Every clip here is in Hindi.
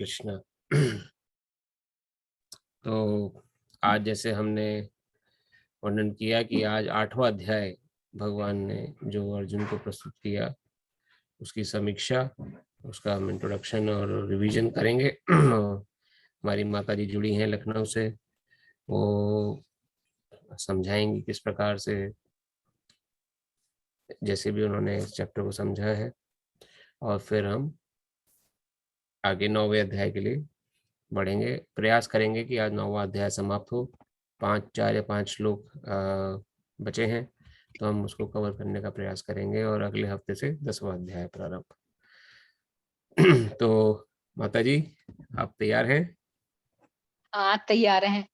कृष्णा। तो आज जैसे हमने वर्णन किया कि आज 8वां अध्याय भगवान ने जो अर्जुन को प्रस्तुत किया उसकी समीक्षा, उसका हम इंट्रोडक्शन और रिवीजन करेंगे। हमारी माता जी जुड़ी हैं लखनऊ से, वो समझाएंगी किस प्रकार से, जैसे भी उन्होंने इस चैप्टर को समझा है, और फिर हम आगे 9वें अध्याय के लिए बढ़ेंगे। प्रयास करेंगे कि आज 9वां अध्याय समाप्त हो। 4 या 5 श्लोक बचे हैं, तो हम उसको कवर करने का प्रयास करेंगे और अगले हफ्ते से 10वां अध्याय प्रारंभ। तो माता जी, आप तैयार हैं? हाँ, तैयार हैं।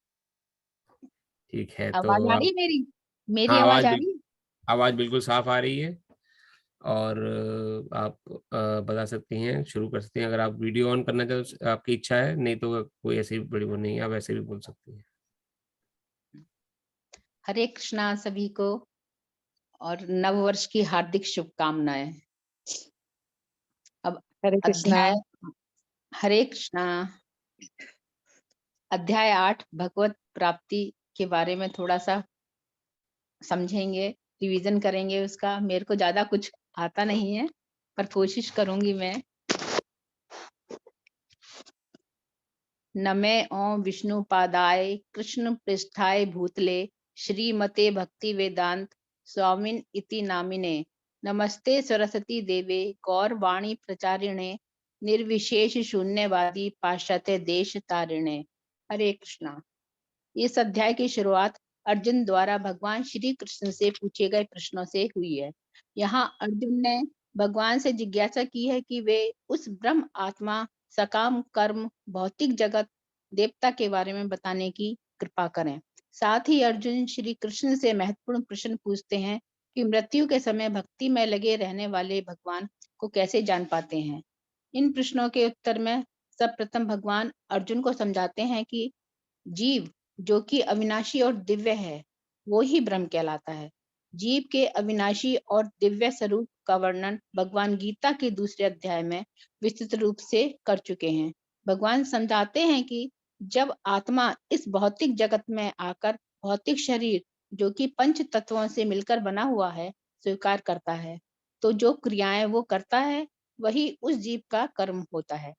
ठीक है, तो आवाज आ रही आप। है मेरी? मेरी हाँ, आवाज आ रही है? आवाज़ बिल्कुल साफ आ रही है। और आप बता सकती हैं, शुरू कर सकती हैं। अगर आप वीडियो ऑन करना चाहते हो, आपकी इच्छा है, नहीं तो कोई ऐसी बड़ी वो नहीं है, आप ऐसे भी बोल सकती हैं। हरे कृष्णा सभी को, और नव वर्ष की हार्दिक शुभकामनाएं। अब हरे कृष्णा। अध्याय हरे कृष्णा अध्याय 8 भगवत प्राप्ति के बारे में थोड़ा सा समझेंगे, रिवीजन करेंगे उसका। मेरे को ज्यादा कुछ आता नहीं है, पर कोशिश करूंगी मैं। नमे ओं विष्णु पादाय कृष्ण पृष्ठाय भूतले श्रीमते भक्ति वेदांत स्वामिन इति नामिने। नमस्ते सरस्वती देवे गौरवाणी प्रचारिणे निर्विशेष शून्यवादी पाश्चात्य देश तारिणे। हरे कृष्णा। इस अध्याय की शुरुआत अर्जुन द्वारा भगवान श्री कृष्ण से पूछे गए प्रश्नों से हुई है। यहाँ अर्जुन ने भगवान से जिज्ञासा की है कि वे उस ब्रह्म आत्मा, सकाम कर्म, भौतिक जगत, देवता के बारे में बताने की कृपा करें। साथ ही अर्जुन श्री कृष्ण से महत्वपूर्ण प्रश्न पूछते हैं कि मृत्यु के समय भक्ति में लगे रहने वाले भगवान को कैसे जान पाते हैं। इन प्रश्नों के उत्तर में सर्वप्रथम भगवान अर्जुन को समझाते हैं कि जीव जो कि अविनाशी और दिव्य है, वो ही ब्रह्म कहलाता है। जीव के अविनाशी और दिव्य स्वरूप का वर्णन भगवान गीता के दूसरे अध्याय में विस्तृत रूप से कर चुके हैं। भगवान समझाते हैं कि जब आत्मा इस भौतिक जगत में आकर भौतिक शरीर जो कि पंच तत्वों से मिलकर बना हुआ है स्वीकार करता है, तो जो क्रियाएं वो करता है वही उस जीव का कर्म होता है।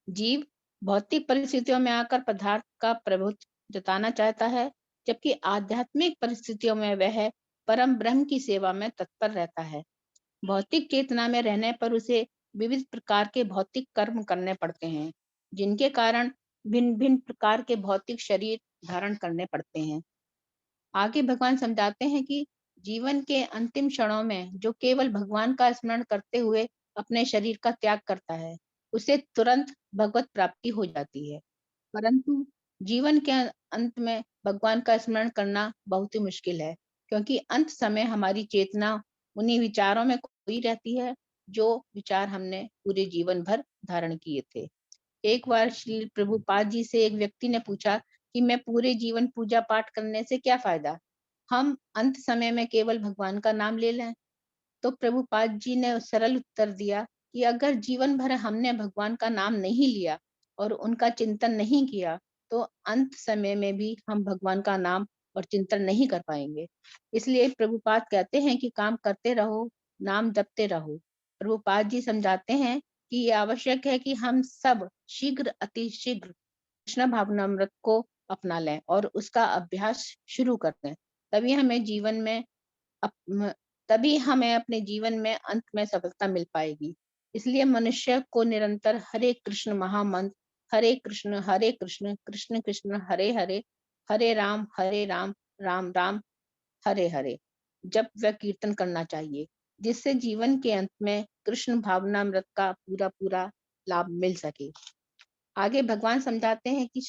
जीव भौतिक परिस्थितियों में आकर पदार्थ का प्रभुत्व जताना चाहता है, जबकि आध्यात्मिक परिस्थितियों में वह परम ब्रह्म की सेवा में तत्पर रहता है। भौतिक चेतना में रहने पर उसे विविध प्रकार के भौतिक कर्म करने पड़ते हैं, जिनके कारण भिन्न भिन्न प्रकार के भौतिक शरीर धारण करने पड़ते हैं। आगे भगवान समझाते हैं कि जीवन के अंतिम क्षणों में जो केवल भगवान का स्मरण करते हुए अपने शरीर का त्याग करता है, उसे तुरंत भगवत प्राप्ति हो जाती है। परंतु जीवन के अंत में भगवान का स्मरण करना बहुत ही मुश्किल है, क्योंकि अंत समय हमारी चेतना उन्हीं विचारों में खोई रहती है जो विचार हमने पूरे जीवन भर धारण किए थे। एक बार श्री प्रभुपाद जी से एक व्यक्ति ने पूछा कि मैं पूरे जीवन पूजा पाठ करने से क्या फायदा, हम अंत समय में केवल भगवान का नाम ले लें। तो प्रभुपाद जी ने सरल उत्तर दिया कि अगर जीवन भर हमने भगवान का नाम नहीं लिया और उनका चिंतन नहीं किया, तो अंत समय में भी हम भगवान का नाम और चिंतन नहीं कर पाएंगे। इसलिए प्रभुपाद कहते हैं कि काम करते रहो, नाम जपते रहो। प्रभुपाद जी समझाते हैं कि ये आवश्यक है कि हम सब शीघ्र अति शीघ्र कृष्ण भावनामृत को अपना लें और उसका अभ्यास शुरू कर दें। तभी हमें जीवन में अप- तभी हमें अपने जीवन में अंत में सफलता मिल पाएगी। इसलिए मनुष्य को निरंतर हरे कृष्ण महामंत्र, हरे कृष्ण कृष्ण कृष्ण हरे हरे, हरे राम राम राम हरे हरे जप व कीर्तन करना चाहिए, जिससे जीवन के अंत में कृष्ण भावनामृत का पूरा पूरा लाभ मिल सके। आगे भगवान समझाते हैं कि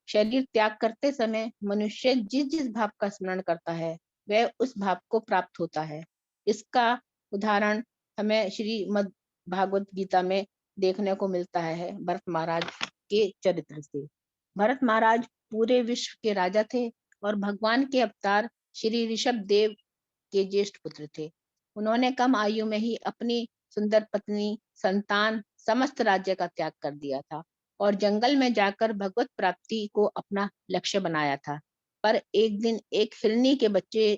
शरीर त्याग करते समय मनुष्य जिस जिस भाव का स्मरण करता है वह उस भाव को प्राप्त होता है। इसका उदाहरण हमें श्रीमद् भागवत गीता में देखने को मिलता है भरत महाराज के चरित्र से। भरत महाराज पूरे विश्व के राजा थे और भगवान के अवतार श्री ऋषभ देव के ज्येष्ठ पुत्र थे। उन्होंने कम आयु में ही अपनी सुंदर पत्नी, संतान, समस्त राज्य का त्याग कर दिया था और जंगल में जाकर भगवत प्राप्ति को अपना लक्ष्य बनाया था। पर एक दिन एक हिरनी के बच्चे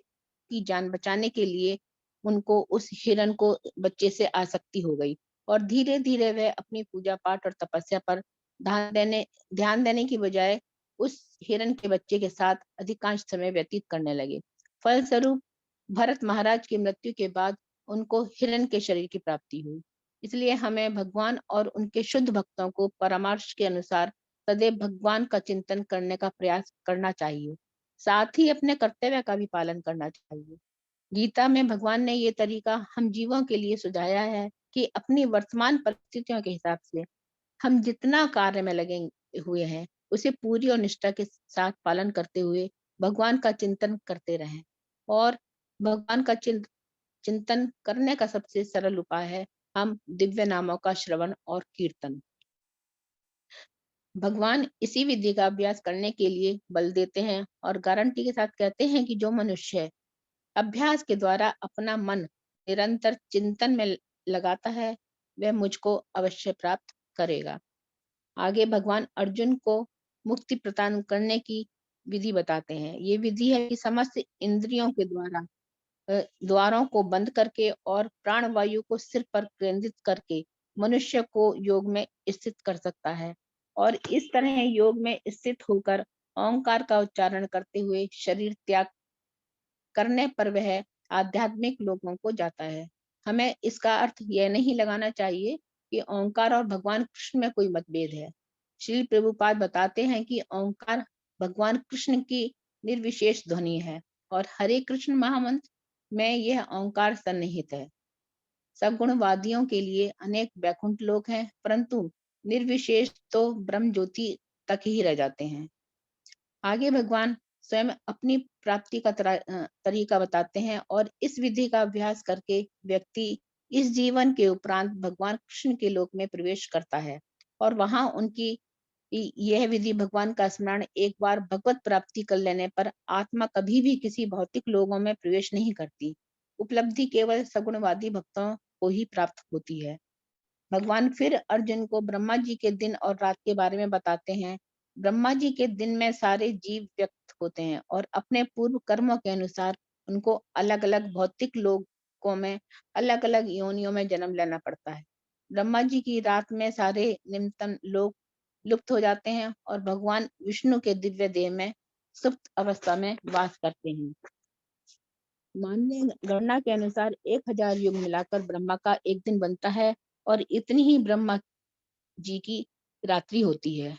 की जान बचाने के लिए उनको उस हिरण को बच्चे से आसक्ति हो गई और धीरे-धीरे वह अपनी पूजा पाठ और तपस्या पर ध्यान देने की बजाय उस हिरण के बच्चे के साथ अधिकांश समय व्यतीत करने लगे। फलस्वरूप भरत महाराज की मृत्यु के बाद उनको हिरण के शरीर की प्राप्ति हुई। इसलिए हमें भगवान और उनके शुद्ध भक्तों को परामर्श के अनुसार सदैव भगवान का चिंतन करने का प्रयास करना चाहिए। साथ ही अपने कर्तव्य का भी पालन करना चाहिए। गीता में भगवान ने ये तरीका हम जीवों के लिए सुझाया है कि अपनी वर्तमान परिस्थितियों के हिसाब से हम जितना कार्य में लगे हुए हैं, उसे पूरी और निष्ठा के साथ पालन करते हुए भगवान का चिंतन करते रहें। और भगवान का चिंतन करने का सबसे सरल उपाय है हम दिव्य नामों का श्रवण और कीर्तन। भगवान इसी विधि का अभ्यास करने के लिए बल देते हैं और गारंटी के साथ कहते हैं कि जो मनुष्य अभ्यास के द्वारा अपना मन निरंतर चिंतन में लगाता है, वह मुझको अवश्य प्राप्त करेगा। आगे भगवान अर्जुन को मुक्ति प्रदान करने की विधि बताते हैं। ये विधि है कि समस्त इंद्रियों के द्वारों को बंद करके और प्राण वायु को सिर पर केंद्रित करके मनुष्य को योग में स्थित कर सकता है और इस तरह योग में स्थित होकर ओंकार का उच्चारण करते हुए शरीर त्याग करने पर वह आध्यात्मिक लोकों को जाता है। हमें इसका अर्थ यह नहीं लगाना चाहिए कि ओंकार और भगवान कृष्ण में कोई मतभेद है। श्री प्रभुपाद बताते हैं कि ओंकार भगवान कृष्ण की निर्विशेष ध्वनि है और हरे कृष्ण महामंत्र में यह ओंकार सन्निहित है। सगुणवादियों के लिए अनेक वैकुंठ लोक हैं, परंतु निर्विशेष तो ब्रह्म ज्योति तक ही रह जाते हैं। आगे भगवान स्वयं अपनी प्राप्ति का तरीका बताते हैं और इस विधि का अभ्यास करके व्यक्ति इस जीवन के उपरांत भगवान कृष्ण के लोक में प्रवेश करता है और वहां उनकी यह विधि भगवान का स्मरण एक बार भगवत प्राप्ति कर लेने पर आत्मा कभी भी किसी भौतिक लोगों में प्रवेश नहीं करती। उपलब्धि केवल सगुणवादी भक्तों को ही प्राप्त होती है। भगवान फिर अर्जुन को ब्रह्मा जी के दिन और रात के बारे में बताते हैं। ब्रह्मा जी के दिन में सारे जीव व्यक्त होते हैं और अपने पूर्व कर्मों के अनुसार उनको अलग अलग भौतिक लोकों में अलग अलग योनियों में जन्म लेना पड़ता है। ब्रह्मा जी की रात में सारे निम्नतम लोग लुप्त हो जाते हैं और भगवान विष्णु के दिव्य देह में सुप्त अवस्था में वास करते हैं। मान्य गणना के अनुसार 1000 युग मिलाकर ब्रह्मा का एक दिन बनता है और इतनी ही ब्रह्मा जी की रात्रि होती है।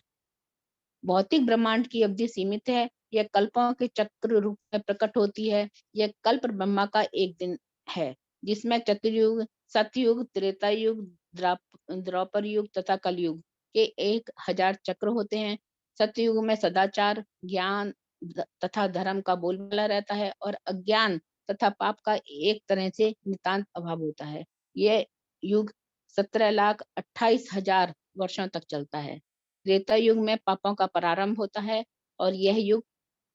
भौतिक ब्रह्मांड की अवधि सीमित है, यह कल्पों के चक्र रूप में प्रकट होती है। यह कल्प ब्रह्मा का एक दिन है, जिसमें चतुर्युग, सतयुग, त्रेता युग, द्वापर युग तथा कलयुग के 1000 चक्र होते हैं। सतयुग में सदाचार, ज्ञान तथा धर्म का बोलबाला रहता है और अज्ञान तथा पाप का एक तरह से नितांत अभाव होता है। यह युग 17,28,000 वर्षों तक चलता है। त्रेता युग में पापों का प्रारंभ होता है और यह युग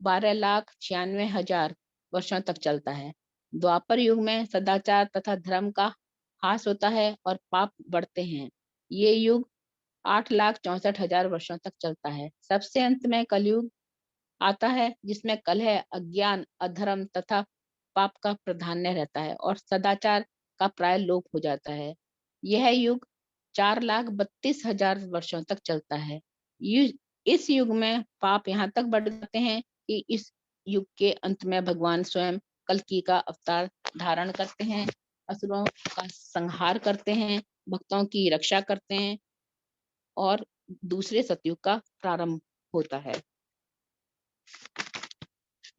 12,96,000 वर्षों तक चलता है। द्वापर युग में सदाचार तथा धर्म का ह्रास होता है और पाप बढ़ते हैं। ये युग 8,64,000 वर्षों तक चलता है। सबसे अंत में कलयुग आता है, जिसमें कलह, अज्ञान, अधर्म तथा पाप का प्राधान्य रहता है और सदाचार का प्राय लोप हो जाता है। यह युग 4,32,000 वर्षों तक चलता है। इस युग में पाप यहाँ तक बढ़ जाते हैं कि इस युग के अंत में भगवान स्वयं कल्कि का अवतार धारण करते हैं, असुरों का संहार करते हैं, भक्तों की रक्षा करते हैं और दूसरे सतयुग का प्रारंभ होता है।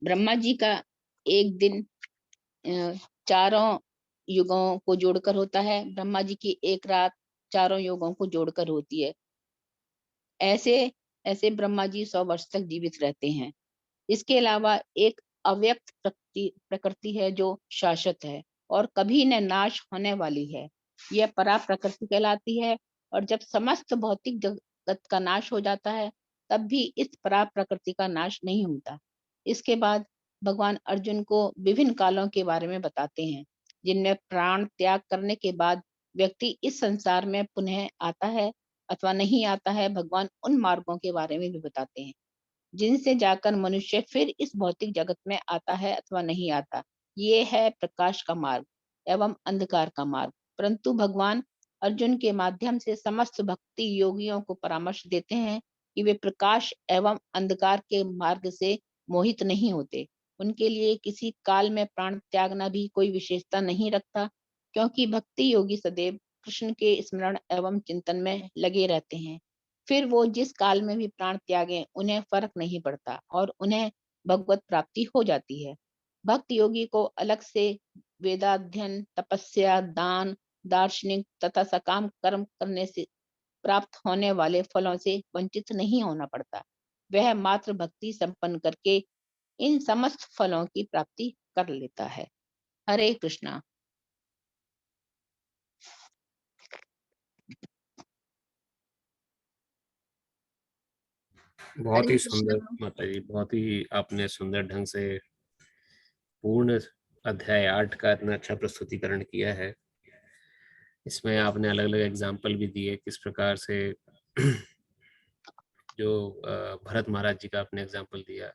ब्रह्मा जी का एक दिन चारों युगों को जोड़कर होता है। ब्रह्मा जी की एक रात चारों युगों को जोड़कर होती है। ऐसे ऐसे ब्रह्मा जी 100 वर्ष तक जीवित रहते हैं। इसके अलावा एक अव्यक्त प्रकृति है जो शाश्वत है और कभी न नाश होने वाली है। यह परा प्रकृति कहलाती है और जब समस्त भौतिक जगत का नाश हो जाता है, तब भी इस परा प्रकृति का नाश नहीं होता। इसके बाद भगवान अर्जुन को विभिन्न कालों के बारे में बताते हैं, जिनमें प्राण त्याग करने के बाद व्यक्ति इस संसार में पुनः आता है अथवा नहीं आता है, भगवान उन मार्गों के बारे में भी बताते हैं जिनसे जाकर मनुष्य फिर इस भौतिक जगत में आता है अथवा नहीं आता। ये है प्रकाश का मार्ग एवं अंधकार का मार्ग। परंतु भगवान अर्जुन के माध्यम से समस्त भक्ति योगियों को परामर्श देते हैं कि वे प्रकाश एवं अंधकार के मार्ग से मोहित नहीं होते। उनके लिए किसी काल में प्राण त्यागना भी कोई विशेषता नहीं रखता, क्योंकि भक्ति योगी सदैव कृष्ण के स्मरण एवं चिंतन में लगे रहते हैं। फिर वो जिस काल में भी प्राण त्यागें, उन्हें फर्क नहीं पड़ता और उन्हें भगवत प्राप्ति हो जाती है। भक्त योगी को अलग से वेदाध्ययन, तपस्या, दान, दार्शनिक तथा सकाम कर्म करने से प्राप्त होने वाले फलों से वंचित नहीं होना पड़ता। वह मात्र भक्ति संपन्न करके इन समस्त फलों की प्राप्ति कर लेता है। हरे कृष्णा। बहुत हरे ही कृष्णा। सुंदर माता जी, बहुत ही आपने सुंदर ढंग से पूर्ण अध्याय 8 का इतना अच्छा प्रस्तुतिकरण किया है। इसमें आपने अलग अलग एग्जाम्पल भी दिए किस प्रकार से जो भरत महाराज जी का आपने एग्जाम्पल दिया,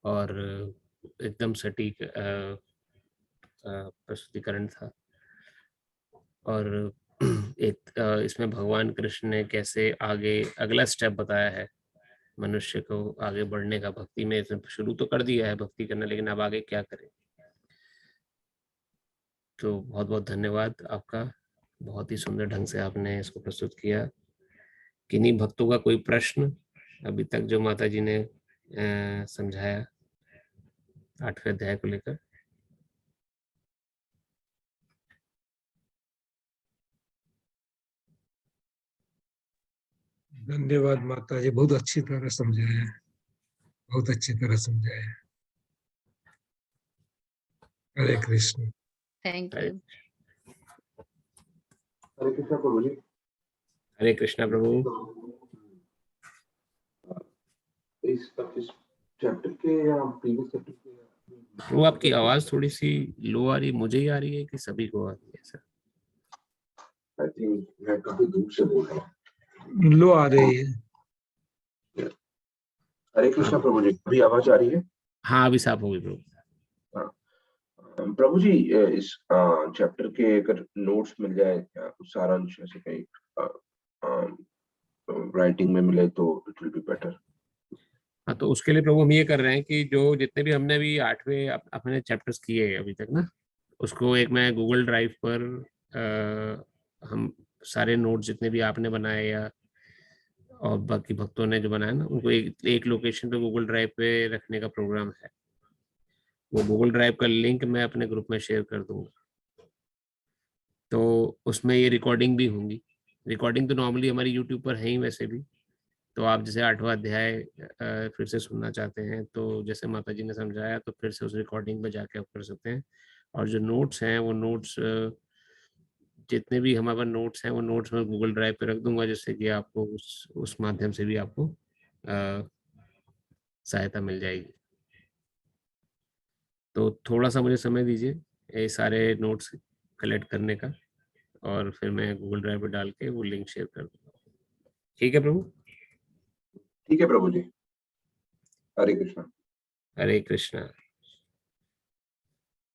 और एकदम सटीक प्रस्तुतिकरण था। और एक इसमें भगवान कृष्ण ने कैसे आगे अगला स्टेप बताया है मनुष्य को आगे बढ़ने का। भक्ति में इसने शुरू तो कर दिया है भक्ति करना, लेकिन अब आगे क्या करें। तो बहुत बहुत धन्यवाद आपका, बहुत ही सुंदर ढंग से आपने इसको प्रस्तुत किया। किन्हीं भक्तों का कोई प्रश्न अभी तक जो माता जी ने समझाया 8वें अध्याय को लेकर? धन्यवाद माता जी, बहुत अच्छी तरह समझाया, बहुत अच्छी तरह समझाया। हरे कृष्ण। Thank Hare you. हरे कृष्णा प्रभु जी। हरे कृष्णा प्रभु। इस चैप्टर के या प्रीवियस चैप्टर के वो आपकी आवाज थोड़ी सी लो आ रही है, मुझे ही आ रही है कि सभी को आ रही है सर? आई थिंक मैं काफी दूर से बोल रहा हूँ। लो आ रही है। हरे कृष्णा प्रभु जी, अभी आवाज आ रही है? हाँ अभी साफ हो गई प्रभु। प्रभु जी, इस चैप्टर के अगर नोट्स मिल जाए, सारांश ऐसे कहीं राइटिंग में मिले तो इट विल बी बेटर। हाँ तो उसके लिए प्रभु हम ये कर रहे हैं कि जो जितने भी हमने अभी 8वें अपने चैप्टर्स किए अभी तक ना, उसको एक मैं गूगल ड्राइव पर हम सारे नोट्स जितने भी आपने बनाए या और बाकी भक्तों ने जो बनाया ना, उनको एक लोकेशन पे गूगल ड्राइव पे रखने का प्रोग्राम है। वो गूगल ड्राइव का लिंक मैं अपने ग्रुप में शेयर कर दूंगा, तो उसमें ये रिकॉर्डिंग भी होंगी। रिकॉर्डिंग तो नॉर्मली हमारी यूट्यूब पर है ही वैसे भी, तो आप जैसे 8वां अध्याय फिर से सुनना चाहते हैं तो जैसे माता जी ने समझाया तो फिर से उस रिकॉर्डिंग में जाके आप कर सकते हैं। और जो नोट्स हैं वो नोट्स जितने भी हमारे पास नोट्स हैं वो नोट्स मैं गूगल ड्राइव पे रख दूंगा, जिससे कि आपको उस माध्यम से भी आपको सहायता मिल जाएगी। तो थोड़ा सा मुझे समय दीजिए ये सारे नोट्स कलेक्ट करने का, और फिर मैं गूगल ड्राइव पे डाल के वो लिंक शेयर कर दूंगा। ठीक है प्रभु? ठीक है प्रभु जी। हरे कृष्णा। हरे कृष्णा।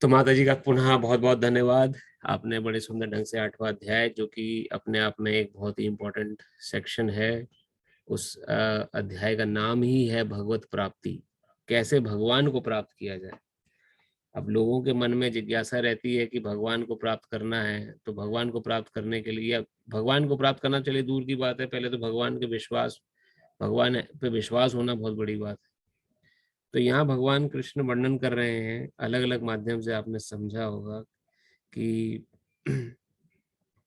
तो माता जी का पुनः बहुत बहुत धन्यवाद। आपने बड़े सुंदर ढंग से 8वां अध्याय, जो कि अपने आप में एक बहुत ही इम्पोर्टेंट सेक्शन है, उस अध्याय का नाम ही है भगवत प्राप्ति, कैसे भगवान को प्राप्त किया जाए। अब लोगों के मन में जिज्ञासा रहती है कि भगवान को प्राप्त करना है, तो भगवान को प्राप्त करने के लिए, या भगवान को प्राप्त करना चलिए दूर की बात है, पहले तो भगवान पे विश्वास होना बहुत बड़ी बात है। तो यहाँ भगवान कृष्ण वर्णन कर रहे हैं, अलग अलग माध्यम से आपने समझा होगा कि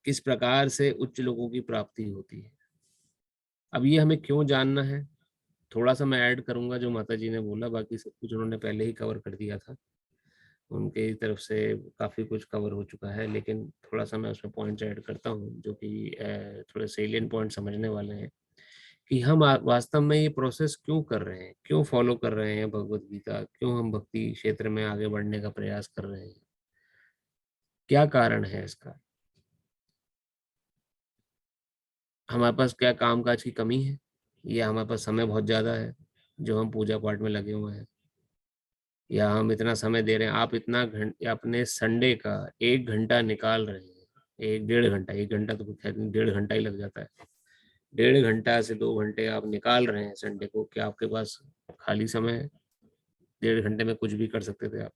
किस प्रकार से उच्च लोगों की प्राप्ति होती है। अब ये हमें क्यों जानना है, थोड़ा सा मैं ऐड करूंगा जो माता जी ने बोला, बाकी सब कुछ उन्होंने पहले ही कवर कर दिया था, उनके तरफ से काफ़ी कुछ कवर हो चुका है, लेकिन थोड़ा सा मैं उसमें पॉइंट्स ऐड करता हूँ जो कि थोड़े सेलियंट पॉइंट समझने वाले हैं कि हम वास्तव में ये प्रोसेस क्यों कर रहे हैं, क्यों फॉलो कर रहे हैं भगवत गीता, क्यों हम भक्ति क्षेत्र में आगे बढ़ने का प्रयास कर रहे हैं, क्या कारण है इसका। हमारे पास क्या कामकाज की कमी है, या हमारे पास समय बहुत ज़्यादा है जो हम पूजा पाठ में लगे हुए हैं, या हम इतना समय दे रहे हैं। आप इतना अपने संडे का 1 घंटा निकाल रहे हैं, 1 डेढ़ घंटा, 1 घंटा तो खैर 1.5 घंटा ही लग जाता है, 1.5 घंटा से 2 घंटे आप निकाल रहे हैं संडे को, क्या आपके पास खाली समय है? 1.5 घंटे में कुछ भी कर सकते थे आप।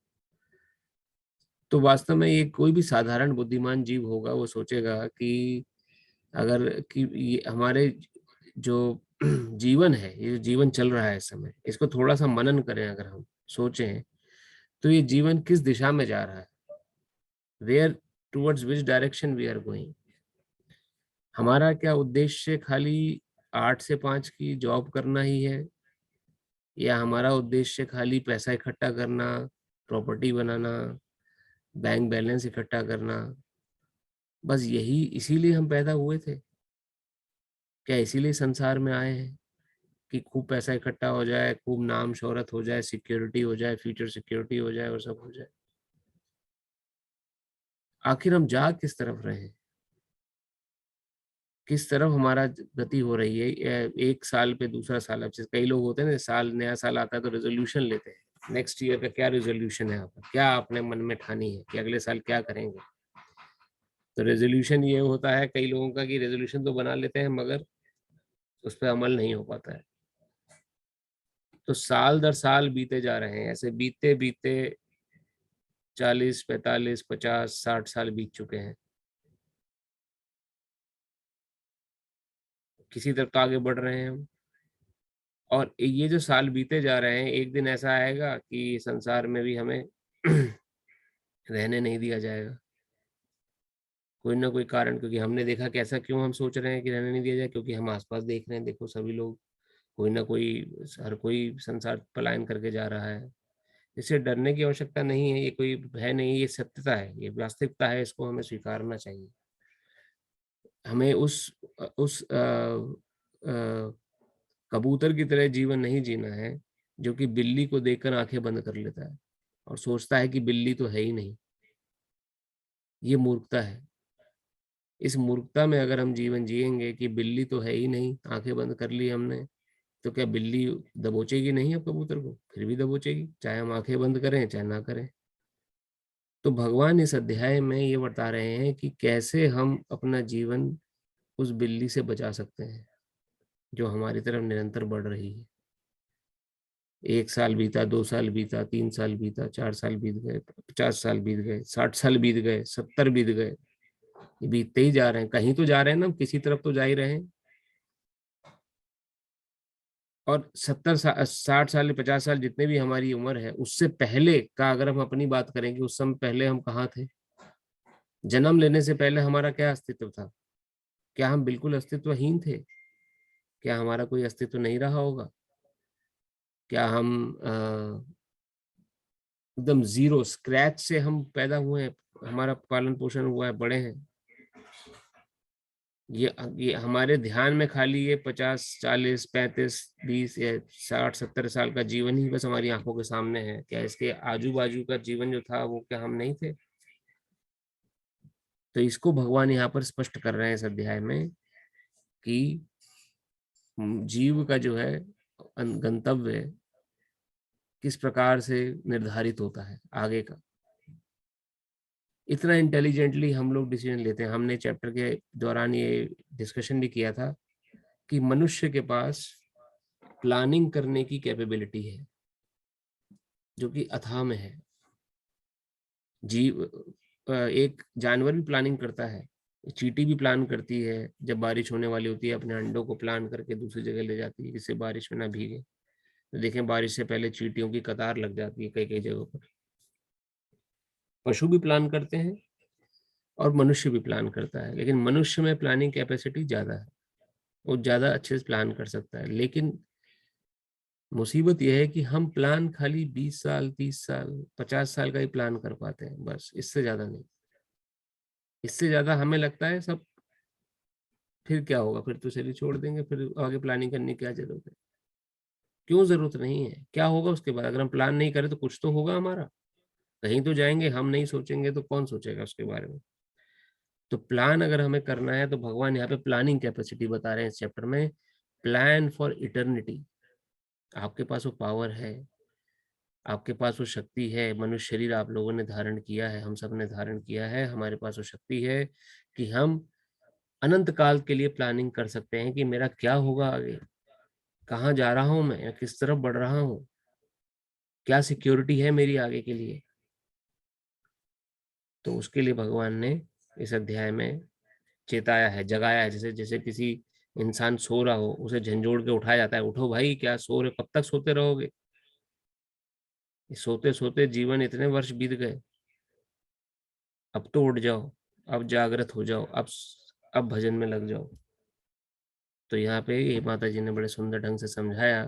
तो वास्तव में ये कोई भी साधारण बुद्धिमान जीव होगा वो सोचेगा कि अगर कि ये हमारे जो जीवन है, ये जो जीवन चल रहा है इस समय, इसको थोड़ा सा मनन करें, अगर हम सोचें तो ये जीवन किस दिशा में जा रहा है, where towards which direction we are going. हमारा क्या उद्देश्य खाली 8 से 5 की जॉब करना ही है, या हमारा उद्देश्य खाली पैसा इकट्ठा करना, प्रॉपर्टी बनाना, बैंक बैलेंस इकट्ठा करना, बस यही इसीलिए हम पैदा हुए थे? क्या इसीलिए संसार में आए हैं कि खूब पैसा इकट्ठा हो जाए, खूब नाम शोहरत हो जाए, सिक्योरिटी हो जाए, फ्यूचर सिक्योरिटी हो जाए और सब हो जाए? आखिर हम जा किस तरफ रहे हैं, किस तरफ हमारा गति हो रही है? एक साल पे दूसरा साल, अब जैसे कई लोग होते हैं ना, साल नया साल आता है तो रेजोल्यूशन लेते हैं। नेक्स्ट ईयर का क्या रेजोल्यूशन है आपका, क्या आपने मन में ठानी है कि अगले साल क्या करेंगे? तो रेजोल्यूशन ये होता है कई लोगों का कि रेजोल्यूशन तो बना लेते हैं मगर उस पर अमल नहीं हो पाता है। तो साल दर साल बीते जा रहे हैं, ऐसे बीते बीते 40, 45, 50, 60 साल बीत चुके हैं। किसी तरफ तो आगे बढ़ रहे हैं हम, और ये जो साल बीते जा रहे हैं, एक दिन ऐसा आएगा कि संसार में भी हमें रहने नहीं दिया जाएगा, कोई ना कोई कारण। क्योंकि हमने देखा कि ऐसा क्यों हम सोच रहे हैं कि रहने नहीं दिया जाए, क्योंकि हम आसपास देख रहे हैं, देखो सभी लोग, कोई ना कोई, हर कोई संसार पलायन करके जा रहा है। इससे डरने की आवश्यकता नहीं है, ये कोई भय नहीं, ये सत्यता है, ये वास्तविकता है, इसको हमें स्वीकारना चाहिए। हमें उस कबूतर की तरह जीवन नहीं जीना है जो कि बिल्ली को देखकर आंखें बंद कर लेता है और सोचता है कि बिल्ली तो है ही नहीं। ये मूर्खता है। इस मूर्खता में अगर हम जीवन जिएंगे कि बिल्ली तो है ही नहीं, आंखें बंद कर ली हमने, तो क्या बिल्ली दबोचेगी नहीं अब कबूतर को? फिर भी दबोचेगी, चाहे हम आंखें बंद करें चाहे ना करें। तो भगवान इस अध्याय में ये बता रहे हैं कि कैसे हम अपना जीवन उस बिल्ली से बचा सकते हैं जो हमारी तरफ निरंतर बढ़ रही है। 1 साल बीता, 2 साल बीता, 3 साल बीता, 4 साल बीत गए, 50 साल बीत गए, 60 साल बीत गए, 70 बीत गए, ये बीतते ही जा रहे हैं। कहीं तो जा रहे हैं ना, किसी तरफ तो जा ही रहे हैं। और 70 साल, 60 साल, 50 साल जितने भी हमारी उम्र है, उससे पहले का अगर हम अपनी बात करें कि उस समय पहले हम कहाँ थे, जन्म लेने से पहले हमारा क्या अस्तित्व था? क्या हम बिल्कुल अस्तित्वहीन थे? क्या हमारा कोई अस्तित्व नहीं रहा होगा? क्या हम एकदम जीरो स्क्रैच से हम पैदा हुए हैं, हमारा पालन पोषण हुआ है, बड़े हैं? ये हमारे ध्यान में खाली ये 50, 40, 35, 20 या 60, 70 साल का जीवन ही बस हमारी आंखों के सामने है? क्या इसके आजू बाजू का जीवन जो था वो क्या हम नहीं थे? तो इसको भगवान यहाँ पर स्पष्ट कर रहे हैं इस अध्याय में कि जीव का जो है गंतव्य किस प्रकार से निर्धारित होता है आगे का। इतना इंटेलिजेंटली हम लोग डिसीजन लेते हैं। हमने चैप्टर के दौरान ये डिस्कशन भी किया था कि मनुष्य के पास प्लानिंग करने की कैपेबिलिटी है जो कि अथाह में है। जीव एक जानवर भी प्लानिंग करता है, चींटी भी प्लान करती है, जब बारिश होने वाली होती है अपने अंडों को प्लान करके दूसरी जगह ले जाती है जिससे बारिश में ना भीगे। तो देखें, बारिश से पहले चींटियों की कतार लग जाती है कई कई जगहों पर। पशु भी प्लान करते हैं और मनुष्य भी प्लान करता है, लेकिन मनुष्य में प्लानिंग कैपेसिटी ज्यादा है, वो ज्यादा अच्छे से प्लान कर सकता है। लेकिन मुसीबत यह है कि हम प्लान खाली 20 साल, 30 साल, 50 साल का ही प्लान कर पाते हैं, बस, इससे ज्यादा नहीं। इससे ज्यादा हमें लगता है सब फिर क्या होगा, फिर तो शरीर छोड़ देंगे, फिर आगे प्लानिंग करने की क्या जरूरत है? क्यों जरूरत नहीं है? क्या होगा उसके बाद? अगर हम प्लान नहीं करें तो कुछ तो होगा हमारा, कहीं तो जाएंगे। हम नहीं सोचेंगे तो कौन सोचेगा उसके बारे में? तो प्लान अगर हमें करना है तो भगवान यहाँ पे प्लानिंग कैपेसिटी बता रहे हैं इस चैप्टर में, प्लान फॉर इटर्निटी। आपके पास वो पावर है, आपके पास वो शक्ति है। मनुष्य शरीर आप लोगों ने धारण किया है, हम सब ने धारण किया है। हमारे पास वो शक्ति है कि हम अनंत काल के लिए प्लानिंग कर सकते हैं कि मेरा क्या होगा आगे, कहाँ जा रहा हूं मैं, किस तरफ बढ़ रहा हूँ, क्या सिक्योरिटी है मेरी आगे के लिए। तो उसके लिए भगवान ने इस अध्याय में चेताया है, जगाया है। जैसे जैसे किसी इंसान सो रहा हो, उसे झंझोड़ के उठाया जाता है, उठो भाई, क्या सो रहे, कब तक सोते रहोगे। सोते सोते जीवन इतने वर्ष बीत गए, अब तो उठ जाओ, अब जागृत हो जाओ, अब भजन में लग जाओ। तो यहाँ पे ये माता जी ने बड़े सुंदर ढंग से समझाया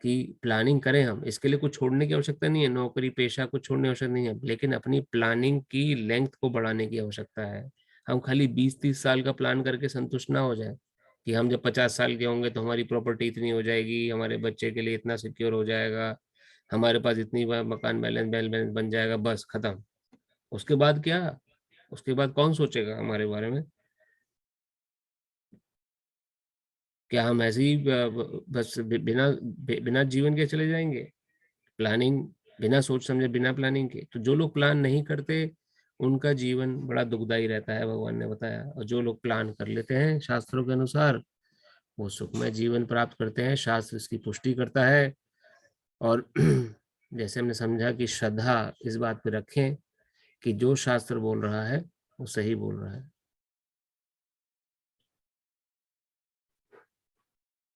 कि प्लानिंग करें हम, इसके लिए कुछ छोड़ने की आवश्यकता नहीं है, नौकरी पेशा कुछ छोड़ने की आवश्यकता नहीं है, लेकिन अपनी प्लानिंग की लेंथ को बढ़ाने की आवश्यकता है। हम खाली 20-30 साल का प्लान करके संतुष्ट ना हो जाए कि हम जब 50 साल के होंगे तो हमारी प्रॉपर्टी इतनी हो जाएगी, हमारे बच्चे के लिए इतना सिक्योर हो जाएगा, हमारे पास इतनी मकान बैलेंस बन जाएगा, बस खत्म। उसके बाद क्या, उसके बाद कौन सोचेगा हमारे बारे में। क्या हम ऐसे ही बस बिना जीवन के चले जाएंगे, प्लानिंग बिना सोच समझे, बिना प्लानिंग के। तो जो लोग प्लान नहीं करते उनका जीवन बड़ा दुखदाई रहता है, भगवान ने बताया। और जो लोग प्लान कर लेते हैं शास्त्रों के अनुसार, वो सुखमय जीवन प्राप्त करते हैं। शास्त्र इसकी पुष्टि करता है। और जैसे हमने समझा कि श्रद्धा इस बात पे रखें कि जो शास्त्र बोल रहा है वो सही बोल रहा है।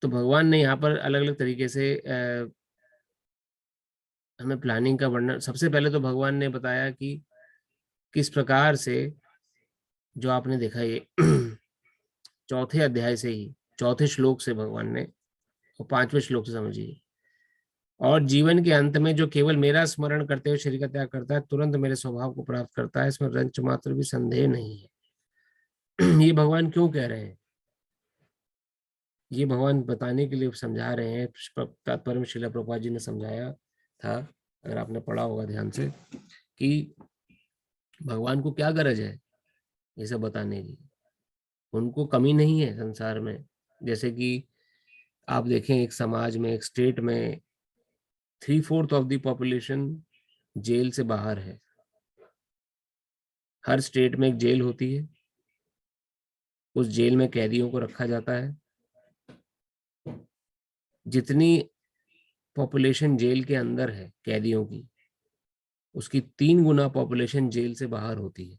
तो भगवान ने यहाँ पर अलग अलग तरीके से हमें प्लानिंग का वर्णन, सबसे पहले तो भगवान ने बताया कि किस प्रकार से, जो आपने देखा ये चौथे अध्याय से ही, चौथे श्लोक से भगवान ने, और 5वें श्लोक से समझिए, और जीवन के अंत में जो केवल मेरा स्मरण करते हुए शरीर का त्याग करता है, तुरंत मेरे स्वभाव को प्राप्त करता है, इसमें रंच मात्र भी संदेह नहीं है। ये भगवान क्यों कह रहे हैं, ये भगवान बताने के लिए समझा रहे हैं। तात्पर्य में श्रील प्रभुपाद जी ने समझाया था, अगर आपने पढ़ा होगा ध्यान से, कि भगवान को क्या गरज है ये सब बताने की। उनको कमी नहीं है संसार में। जैसे कि आप देखें, एक समाज में, एक स्टेट में 3/4 ऑफ द पॉपुलेशन जेल से बाहर है। हर स्टेट में एक जेल होती है, उस जेल में कैदियों को रखा जाता है। जितनी पॉपुलेशन जेल के अंदर है कैदियों की, उसकी 3 गुना पॉपुलेशन जेल से बाहर होती है।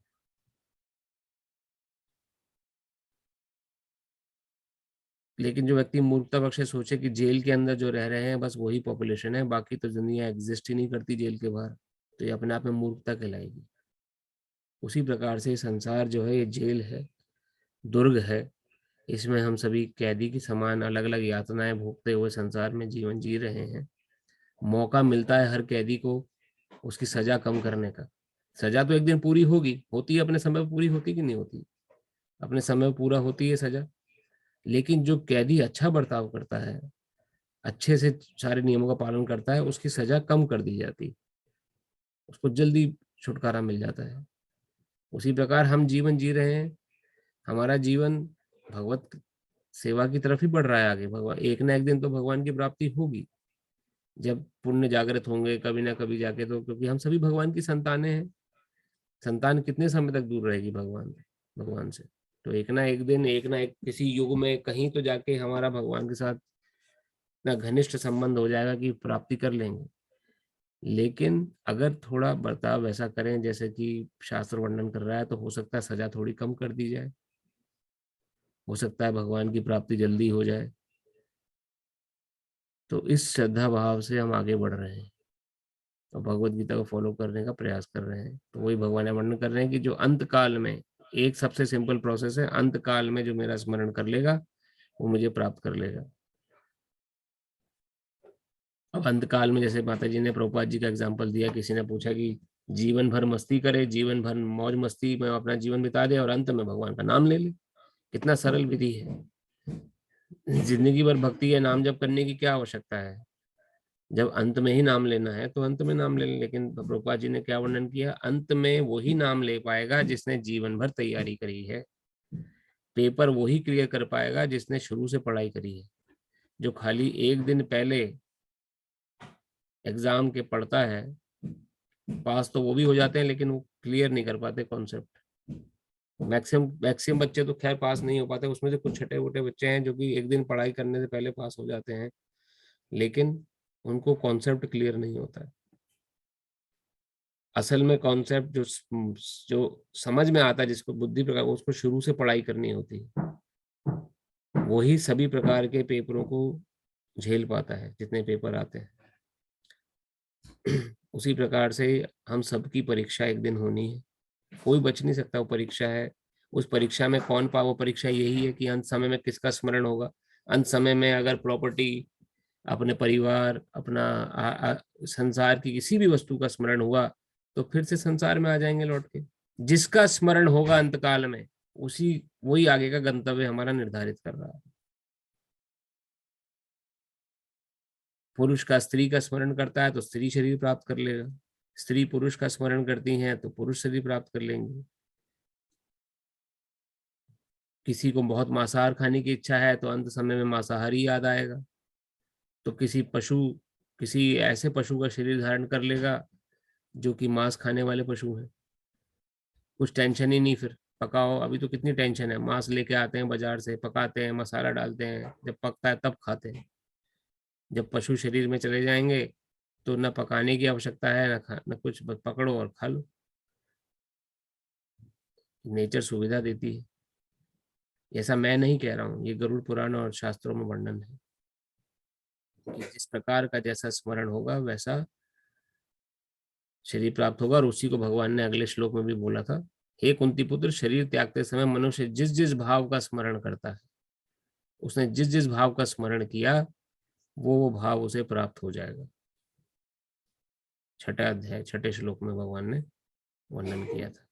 लेकिन जो व्यक्ति मूर्खता पक्ष से सोचे कि जेल के अंदर जो रह रहे हैं बस वही पॉपुलेशन है, बाकी तो दुनिया एग्जिस्ट ही नहीं करती जेल के बाहर, तो ये अपने आप में मूर्खता कहलाएगी। उसी प्रकार से संसार जो है ये जेल है, दुर्ग है। इसमें हम सभी कैदी की समान अलग अलग यातनाएं भोगते हुए संसार में जीवन जी रहे हैं। मौका मिलता है हर कैदी को उसकी सजा कम करने का। सजा तो एक दिन पूरी होगी, होती है अपने समय पर पूरी, होती कि नहीं होती, अपने समय पर पूरा होती है सजा। लेकिन जो कैदी अच्छा बर्ताव करता है, अच्छे से सारे नियमों का पालन करता है, उसकी सजा कम कर दी जाती, उसको जल्दी छुटकारा मिल जाता है। उसी प्रकार हम जीवन जी रहे हैं, हमारा जीवन भगवत सेवा की तरफ ही बढ़ रहा है आगे। भगवान एक ना एक दिन तो भगवान की प्राप्ति होगी, जब पुण्य जागृत होंगे कभी ना कभी जाके। तो क्योंकि हम सभी भगवान की संतानें हैं, संतान कितने समय तक दूर रहेगी भगवान से। तो एक ना एक दिन, एक ना एक किसी युग में कहीं तो जाके हमारा भगवान के साथ इतना घनिष्ठ संबंध हो जाएगा कि प्राप्ति कर लेंगे। लेकिन अगर थोड़ा बर्ताव ऐसा करें जैसे कि शास्त्र वर्णन कर रहा है, तो हो सकता है सजा थोड़ी कम कर दी जाए, हो सकता है भगवान की प्राप्ति जल्दी हो जाए। तो इस श्रद्धा भाव से हम आगे बढ़ रहे हैं और भगवत गीता को फॉलो करने का प्रयास कर रहे हैं। तो वही भगवान वर्णन कर रहे हैं कि जो अंत काल में, एक सबसे सिंपल प्रोसेस है, अंत काल में जो मेरा स्मरण कर लेगा वो मुझे प्राप्त कर लेगा। अब अंत काल में, जैसे माता जी ने प्रभुपाद जी का एग्जाम्पल दिया, किसी ने पूछा कि जीवन भर मस्ती करे, जीवन भर मौज मस्ती में अपना जीवन बिता दे और अंत में भगवान का नाम ले ले। कितना सरल विधि है। जिंदगी भर भक्ति या नाम जप करने की क्या आवश्यकता है। जब अंत में ही नाम लेना है तो अंत में नाम ले लें, लेकिन प्रभुपाद जी ने क्या वर्णन किया, अंत में वही नाम ले पाएगा जिसने जीवन भर तैयारी करी है। पेपर वही क्लियर कर पाएगा जिसने शुरू से पढ़ाई करी है। जो खाली एक दिन पहले एग्जाम के पढ़ता है, पास तो वो भी हो जाते हैं लेकिन वो क्लियर नहीं कर पाते कॉन्सेप्ट। मैक्सिमम बच्चे तो खैर पास नहीं हो पाते, उसमें से कुछ छोटे मोटे बच्चे हैं जो कि एक दिन पढ़ाई करने से पहले पास हो जाते हैं, लेकिन उनको कॉन्सेप्ट क्लियर नहीं होता है। असल में कॉन्सेप्ट जो समझ में आता है, जिसको बुद्धि प्रकार, उसको शुरू से पढ़ाई करनी होती है, वही सभी प्रकार के पेपरों को झेल पाता है जितने पेपर आते हैं। उसी प्रकार से हम सबकी परीक्षा एक दिन होनी है, कोई बच नहीं सकता, वो परीक्षा है। उस परीक्षा में कौन वो परीक्षा यही है कि अंत समय में किसका स्मरण होगा। अंत समय में अगर प्रॉपर्टी, अपने परिवार, अपना संसार की किसी भी वस्तु का स्मरण हुआ तो फिर से संसार में आ जाएंगे लौट के। जिसका स्मरण होगा अंत काल में, उसी वही आगे का गंतव्य हमारा निर्धारित कर रहा है। पुरुष का स्त्री का स्मरण करता है तो स्त्री शरीर प्राप्त कर लेगा, स्त्री पुरुष का स्मरण करती हैं तो पुरुष शरीर प्राप्त कर लेंगे। किसी को बहुत मांसाहार खाने की इच्छा है तो अंत समय में मांसाहारी याद आएगा। तो किसी ऐसे पशु का शरीर धारण कर लेगा जो कि मांस खाने वाले पशु हैं। कुछ टेंशन ही नहीं, फिर पकाओ, अभी तो कितनी टेंशन है, मांस लेके आते हैं बाजार से, पकाते हैं, मसाला डालते हैं, जब पकता है तब खाते हैं। जब पशु शरीर में चले जाएंगे तो न पकाने की आवश्यकता है, न कुछ, बस पकड़ो और खा लो। नेचर सुविधा देती है। ऐसा मैं नहीं कह रहा हूँ, ये गरुड़ पुराण और शास्त्रों में वर्णन है कि जिस प्रकार का जैसा स्मरण होगा वैसा शरीर प्राप्त होगा। और उसी को भगवान ने अगले श्लोक में भी बोला था, हे कुंती पुत्र, शरीर त्यागते समय मनुष्य जिस जिस भाव का स्मरण करता है, उसने जिस जिस भाव का स्मरण किया वो भाव उसे प्राप्त हो जाएगा। छठा अध्याय छठे श्लोक में भगवान ने वर्णन किया था।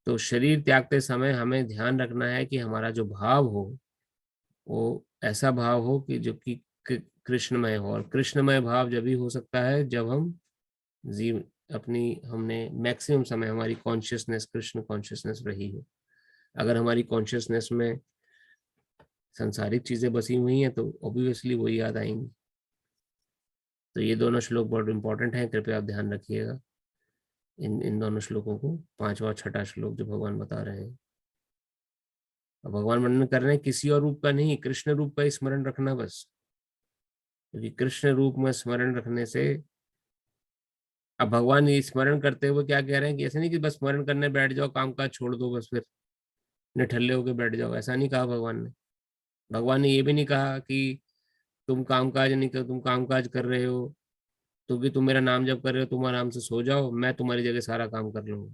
तो शरीर त्यागते समय हमें ध्यान रखना है कि हमारा जो भाव हो वो ऐसा भाव हो कि जो कि कृष्णमय हो। और कृष्णमय भाव जब भी हो सकता है जब हम हमने मैक्सिमम समय हमारी कॉन्शियसनेस कृष्ण कॉन्शियसनेस रही हो। अगर हमारी कॉन्शियसनेस में सांसारिक चीजें बसी हुई हैं तो ऑब्वियसली वो याद आएंगी। तो ये दोनों श्लोक बहुत इंपॉर्टेंट हैं, कृपया आप ध्यान रखिएगा इन दोनों श्लोकों को, पांचवा और छठा श्लोक जो भगवान बता रहे हैं। भगवान वर्णन कर रहे हैं किसी और रूप का नहीं, कृष्ण रूप का ही स्मरण रखना बस। क्योंकि कृष्ण रूप में स्मरण रखने से, अब भगवान ये स्मरण करते हुए क्या कह रहे हैं कि ऐसे नहीं कि बस स्मरण करने बैठ जाओ, काम काज छोड़ दो, बस फिर निठल्ले होके बैठ जाओ, ऐसा नहीं कहा भगवान ने। भगवान ने ये भी नहीं कहा कि तुम कामकाज नहीं कर, तुम कामकाज कर रहे हो तो कि तुम मेरा नाम जप कर रहे हो, तुम आराम से सो जाओ, मैं तुम्हारी जगह सारा काम कर लूंगा।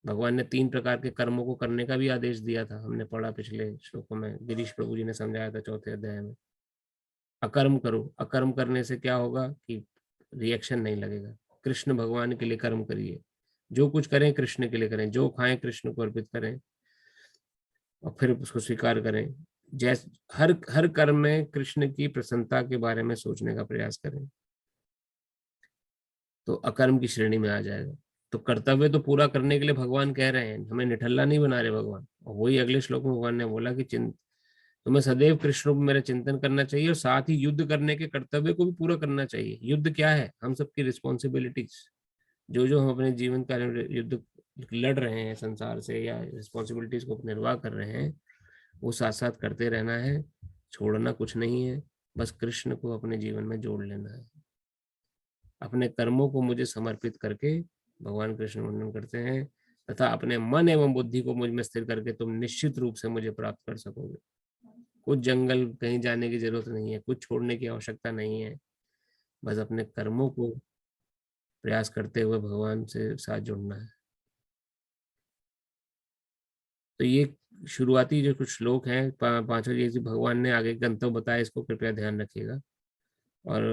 भगवान ने 3 प्रकार के कर्मों को करने का भी आदेश दिया था, हमने पढ़ा पिछले श्लोकों में, गिरीश प्रभु जी ने समझाया था चौथे अध्याय में। अकर्म करो, अकर्म करने से क्या होगा कि रिएक्शन नहीं लगेगा। कृष्ण भगवान के लिए कर्म करिए, जो कुछ करें कृष्ण के लिए करें, जो खाएं कृष्ण को अर्पित करें और फिर उसको स्वीकार करें। जैसे हर हर कर्म में कृष्ण की प्रसन्नता के बारे में सोचने का प्रयास करें तो अकर्म की श्रेणी में आ जाएगा। तो कर्तव्य तो पूरा करने के लिए भगवान कह रहे हैं, हमें निठल्ला नहीं बना रहे भगवान। और वही अगले श्लोक में भगवान ने बोला कि तुम्हें सदैव कृष्ण रूप में मेरा चिंतन करना चाहिए और साथ ही युद्ध करने के कर्तव्य को भी पूरा करना चाहिए। युद्ध क्या है, हम सबकी रिस्पॉन्सिबिलिटीज, जो जो हम अपने जीवन काल में युद्ध लड़ रहे हैं संसार से या रिस्पॉन्सिबिलिटीज को निर्वाह कर रहे हैं, वो साथ साथ करते रहना है, छोड़ना कुछ नहीं है, बस कृष्ण को अपने जीवन में जोड़ लेना है। अपने कर्मों को मुझे समर्पित करके भगवान कृष्ण वर्णन करते हैं, तथा अपने मन एवं बुद्धि को मुझ में स्थिर करके तुम निश्चित रूप से मुझे प्राप्त कर सकोगे। कुछ जंगल कहीं जाने की जरूरत नहीं है, कुछ छोड़ने की आवश्यकता नहीं है, बस अपने कर्मों को प्रयास करते हुए भगवान से साथ जुड़ना है। तो ये शुरुआती जो कुछ श्लोक हैं, पांचों ये भगवान ने आगे गंतव्य बताया, इसको कृपया ध्यान रखिएगा। और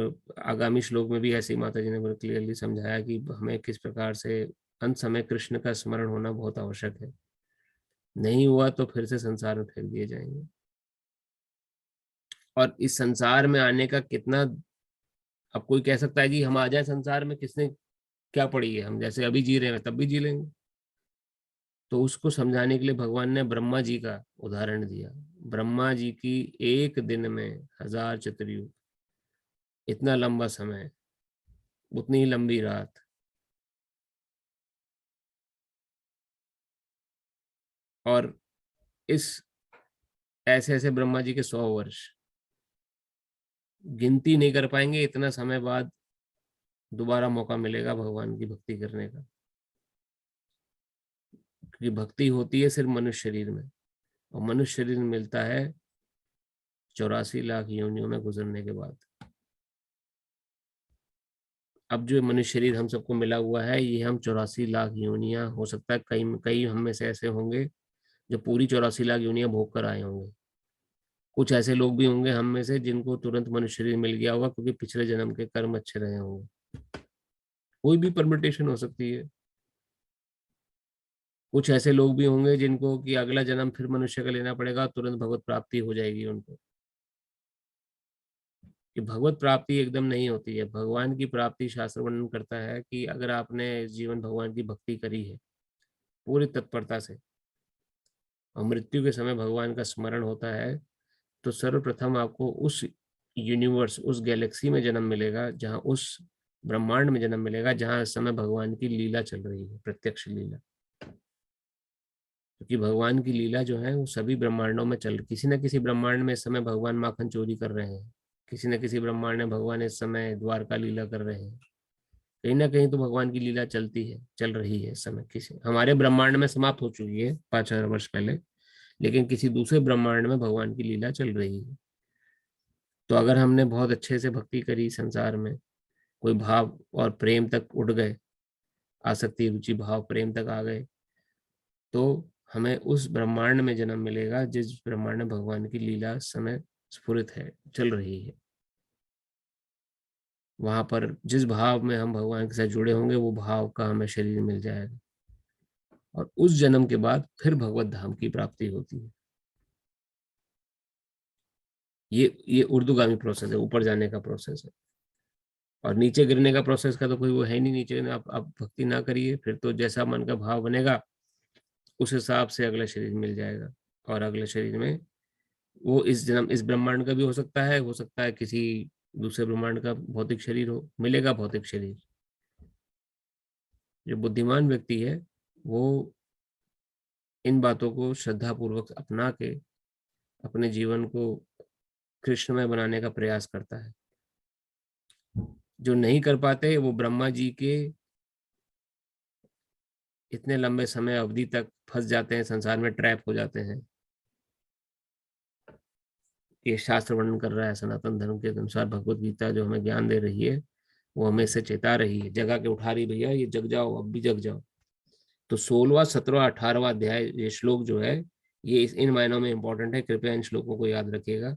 आगामी श्लोक में भी ऐसे ही माता जी ने बहुत क्लियरली समझाया कि हमें किस प्रकार से अंत समय कृष्ण का स्मरण होना बहुत आवश्यक है। नहीं हुआ तो फिर से संसार में फेंक दिए जाएंगे। और इस संसार में आने का कितना, अब कोई कह सकता है कि हम आ जाए संसार में, किसने क्या पड़ी है, हम जैसे अभी जी रहे हैं तब भी जी लेंगे। तो उसको समझाने के लिए भगवान ने ब्रह्मा जी का उदाहरण दिया। ब्रह्मा जी की एक दिन में 1000 चतुर्युग, इतना लंबा समय, उतनी ही लंबी रात। और इस ऐसे ऐसे ब्रह्मा जी के 100 वर्ष गिनती नहीं कर पाएंगे, इतना समय बाद दोबारा मौका मिलेगा भगवान की भक्ति करने का। क्योंकि भक्ति होती है सिर्फ मनुष्य शरीर में, और मनुष्य शरीर मिलता है 84 लाख योनियों में गुजरने के बाद। अब जो मनुष्य शरीर हम सबको मिला हुआ है, ये हम 84 लाख योनियां, हो सकता है कई कई हम में से ऐसे होंगे जो पूरी 84 लाख योनियां भोग कर आए होंगे। कुछ ऐसे लोग भी होंगे हम में से जिनको तुरंत मनुष्य शरीर मिल गया होगा, क्योंकि पिछले जन्म के कर्म अच्छे रहे होंगे। कोई भी परमिटेशन हो सकती है। कुछ ऐसे लोग भी होंगे जिनको कि अगला जन्म फिर मनुष्य का लेना पड़ेगा, तुरंत भगवत प्राप्ति हो जाएगी उनको। कि भगवत प्राप्ति एकदम नहीं होती है। भगवान की प्राप्ति शास्त्र वर्णन करता है कि अगर आपने जीवन भगवान की भक्ति करी है पूरी तत्परता से, और मृत्यु के समय भगवान का स्मरण होता है, तो सर्वप्रथम आपको उस यूनिवर्स, उस गैलेक्सी में जन्म मिलेगा, जहां उस ब्रह्मांड में जन्म मिलेगा जहां इस समय भगवान की लीला चल रही है, प्रत्यक्ष लीला। क्योंकि भगवान की लीला जो है वो सभी ब्रह्मांडों में चल, किसी न किसी ब्रह्मांड में इस समय भगवान माखन चोरी कर रहे हैं, किसी न किसी ब्रह्मांड में भगवान इस समय द्वारका लीला कर रहे हैं। कहीं ना कहीं तो भगवान की लीला चलती है, चल रही है इस समय। किसी हमारे ब्रह्मांड में समाप्त हो चुकी है 5000 वर्ष पहले, लेकिन किसी दूसरे ब्रह्मांड में भगवान की लीला चल रही है। तो अगर हमने बहुत अच्छे से भक्ति करी संसार में, कोई भाव और प्रेम तक उठ गए, आसक्ति रुचि भाव प्रेम तक आ गए, तो हमें उस ब्रह्मांड में जन्म मिलेगा जिस ब्रह्मांड में भगवान की लीला इस समय स्फुरित है, चल रही है। वहां पर जिस भाव में हम भगवान के साथ जुड़े होंगे, वो भाव का हमें शरीर मिल जाएगा, और उस जन्म के बाद फिर भगवत धाम की प्राप्ति होती है। ये ऊर्ध्वगामी प्रोसेस है, ऊपर जाने का प्रोसेस है। और नीचे गिरने का प्रोसेस का तो कोई वो है नहीं। नीचे आप भक्ति ना करिए, फिर तो जैसा मन का भाव बनेगा उस हिसाब से अगला शरीर मिल जाएगा। और अगले शरीर में वो इस जन्म, इस ब्रह्मांड का भी हो सकता है किसी दूसरे ब्रह्मांड का भौतिक शरीर हो, मिलेगा भौतिक शरीर। जो बुद्धिमान व्यक्ति है वो इन बातों को श्रद्धा पूर्वक अपना के अपने जीवन को कृष्णमय बनाने का प्रयास करता है। जो नहीं कर पाते वो ब्रह्मा जी के इतने लंबे समय अवधि तक फंस जाते हैं, संसार में ट्रैप हो जाते हैं। ये शास्त्र वर्णन कर रहा है। सनातन धर्म के अनुसार भगवत गीता जो हमें ज्ञान दे रही है, वो हमें इससे चेता रही है, जगा के उठा रही, भैया ये जग जाओ, अब भी जग जाओ। तो 16वां 17वां 18वां अध्याय, ये श्लोक जो है ये इन मायनों में इंपॉर्टेंट है। कृपया इन श्लोकों को याद रखिएगा।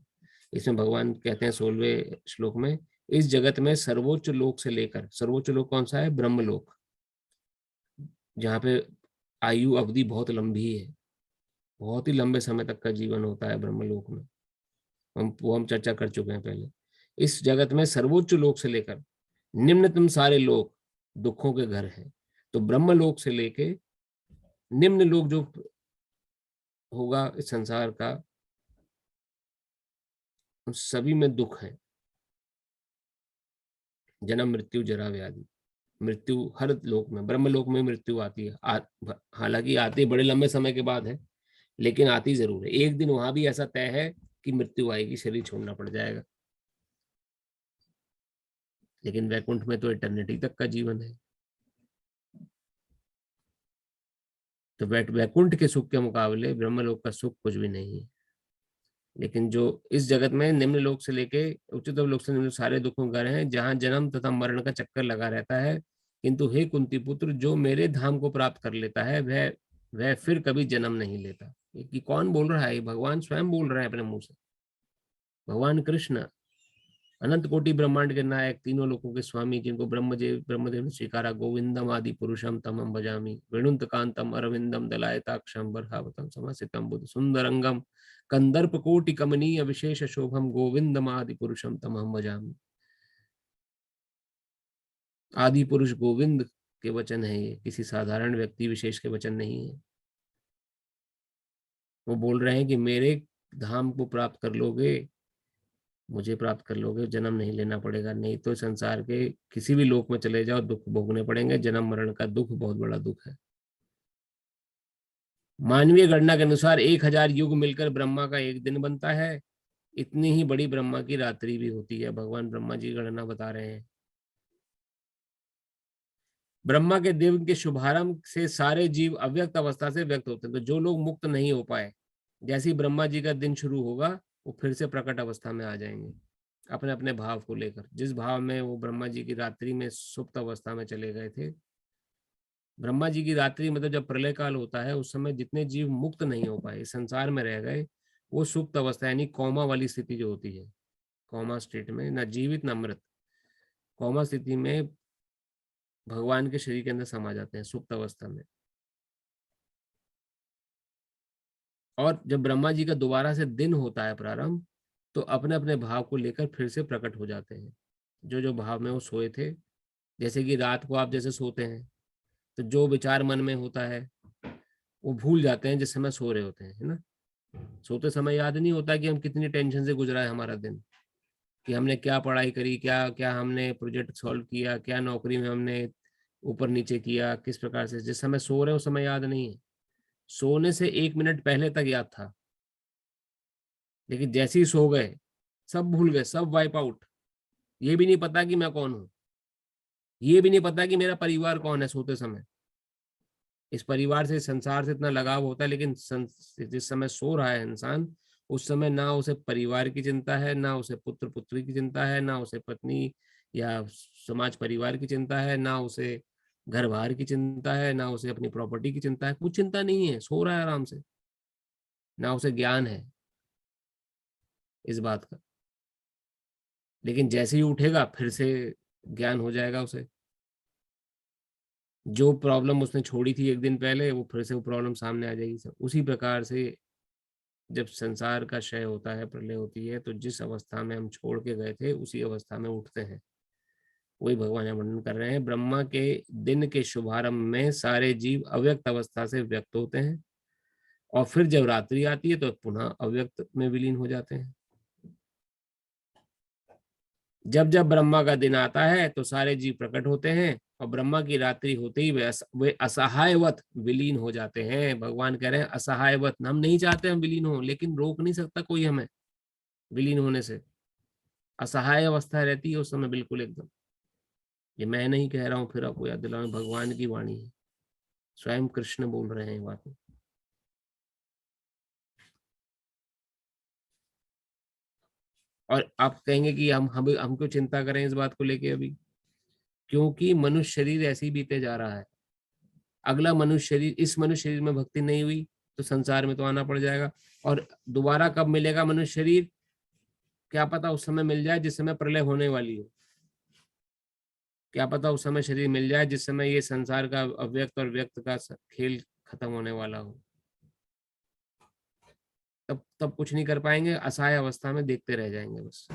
इसमें भगवान कहते हैं 16वें श्लोक में, इस जगत में सर्वोच्च लोक से लेकर, सर्वोच्च लोक कौन सा है? ब्रह्मलोक, जहाँ पे आयु अवधि बहुत लंबी है, बहुत ही लंबे समय तक का जीवन होता है ब्रह्मलोक में। हम चर्चा कर चुके हैं पहले। इस जगत में सर्वोच्च लोक से लेकर निम्नतम सारे लोक दुखों के घर हैं। तो ब्रह्मलोक से लेके निम्न लोक जो होगा इस संसार का, उन सभी में दुख है। जन्म मृत्यु जरा व्याधि, मृत्यु हर लोक में, ब्रह्मलोक में मृत्यु आती है। हालांकि आती बड़े लंबे समय के बाद है, लेकिन आती जरूर है। एक दिन वहां भी ऐसा तय है कि मृत्यु आएगी, शरीर छोड़ना पड़ जाएगा। लेकिन वैकुंठ में तो इटर्निटी तक का जीवन है। तो वैकुंठ के सुख के मुकाबले ब्रह्मलोक का सुख कुछ भी नहीं है। लेकिन जो इस जगत में निम्न लोक से लेके उच्चतम लोक से निम्न सारे दुखों घर हैं, जहां जन्म तथा मरण का चक्कर लगा रहता है। किंतु हे कुंती पुत्र, जो मेरे धाम को प्राप्त कर लेता है वह फिर कभी जन्म नहीं लेता। कि कौन बोल रहा है? भगवान स्वयं बोल रहे हैं अपने मुंह से, भगवान कृष्ण। अनंत कोटि ब्रह्मांड के नायक, तीनों लोकों के स्वामी, जिनको ब्रह्मदेव ने स्वीकारा, गोविंदम आदि पुरुषम तमम भजामि, वेणुंत कांतम अरविंदम दलायताक्षम बर्हावतम समसितम बुद्ध सुंदरंगम कंदर्प कोटि कमनीय विशेष शोभम गोविंदम आदि पुरुषम तमम भजामि। आदि पुरुष गोविंद के वचन है, ये किसी साधारण व्यक्ति विशेष के वचन नहीं है। वो बोल रहे हैं कि मेरे धाम को प्राप्त कर लोगे, मुझे प्राप्त कर लोगे, जन्म नहीं लेना पड़ेगा, नहीं तो संसार के किसी भी लोक में चले जाओ दुख भोगने पड़ेंगे। जन्म मरण का दुख बहुत बड़ा दुख है। मानवीय गणना के अनुसार 1000 युग मिलकर ब्रह्मा का एक दिन बनता है। इतनी ही बड़ी ब्रह्मा की रात्रि भी होती है। भगवान ब्रह्मा जी गणना बता रहे हैं। ब्रह्मा के दिन के शुभारंभ से सारे जीव अव्यक्त अवस्था से व्यक्त होते हैं। तो जो लोग मुक्त नहीं हो पाए, जैसे ही ब्रह्मा जी का दिन शुरू होगा वो फिर से प्रकट अवस्था में आ जाएंगे, अपने अपने भाव को लेकर। जिस भाव में वो ब्रह्मा जी की रात्रि में सुप्त अवस्था में चले गए थे। ब्रह्मा जी की रात्रि मतलब जब प्रलय काल होता है, उस समय जितने जीव मुक्त नहीं हो पाए, संसार में रह गए, वो सुप्त अवस्था यानी कौमा वाली स्थिति जो होती है, कौमा स्टेट में, ना जीवित ना मृत, कौमा स्थिति में भगवान के शरीर के अंदर समा जाते हैं सुप्त अवस्था में। और जब ब्रह्मा जी का दोबारा से दिन होता है प्रारंभ, तो अपने अपने भाव को लेकर फिर से प्रकट हो जाते हैं। जो जो भाव में वो सोए थे, जैसे कि रात को आप जैसे सोते हैं तो जो विचार मन में होता है वो भूल जाते हैं जिस समय सो रहे होते हैं, है ना। सोते समय याद नहीं होता कि हम कितनी टेंशन से गुजरा है हमारा दिन, कि हमने क्या पढ़ाई करी, क्या क्या हमने प्रोजेक्ट सॉल्व किया, क्या नौकरी में हमने ऊपर नीचे किया, किस प्रकार से। जिस समय सो रहे हो उस समय याद नहीं है, सोने से 1 मिनट पहले तक याद था, लेकिन जैसे ही सो गए सब भूल गए, सब वाइप आउट। ये भी नहीं पता कि मैं कौन हूं, ये भी नहीं पता कि मेरा परिवार कौन है। सोते समय इस परिवार से, संसार से इतना लगाव होता है, लेकिन जिस समय सो रहा है इंसान, उस समय ना उसे परिवार की चिंता है, ना उसे पुत्र पुत्री की चिंता है, ना उसे पत्नी या समाज परिवार की चिंता है, ना उसे घर बार की चिंता है, ना उसे अपनी प्रॉपर्टी की चिंता है। कुछ चिंता नहीं है, सो रहा है आराम से। ना उसे ज्ञान है इस बात का, लेकिन जैसे ही उठेगा फिर से ज्ञान हो जाएगा उसे। जो प्रॉब्लम उसने छोड़ी थी एक दिन पहले, वो फिर से वो प्रॉब्लम सामने आ जाएगी। सब उसी प्रकार से जब संसार का क्षय होता है, प्रलय होती है, तो जिस अवस्था में हम छोड़ के गए थे उसी अवस्था में उठते हैं। वही भगवान यहाँ वर्णन कर रहे हैं। ब्रह्मा के दिन के शुभारंभ में सारे जीव अव्यक्त अवस्था से व्यक्त होते हैं, और फिर जब रात्रि आती है तो पुनः अव्यक्त में विलीन हो जाते हैं। जब जब ब्रह्मा का दिन आता है तो सारे जीव प्रकट होते हैं, और ब्रह्मा की रात्रि होते ही वे असहायवत विलीन हो जाते हैं। भगवान कह रहे हैं असहायवत, हम नहीं चाहते हम विलीन हो, लेकिन रोक नहीं सकता कोई हमें विलीन होने से। असहाय अवस्था रहती है उस समय बिल्कुल एकदम। ये मैं नहीं कह रहा हूं, फिर आपको याद दिलाऊं, भगवान की वाणी है, स्वयं कृष्ण बोल रहे हैं बातें। और आप कहेंगे कि हम क्यों चिंता करें इस बात को लेके अभी, क्योंकि मनुष्य शरीर ऐसे ही बीते जा रहा है। अगला मनुष्य शरीर, इस मनुष्य शरीर में भक्ति नहीं हुई तो संसार में तो आना पड़ जाएगा। और दोबारा कब मिलेगा मनुष्य शरीर, क्या पता उस समय मिल जाए जिस समय प्रलय होने वाली हो। क्या पता उस समय शरीर मिल जाए जिस समय ये संसार का अव्यक्त और व्यक्त का खेल खत्म होने वाला हो। तब कुछ नहीं कर पाएंगे, असहाय अवस्था में देखते रह जाएंगे, बस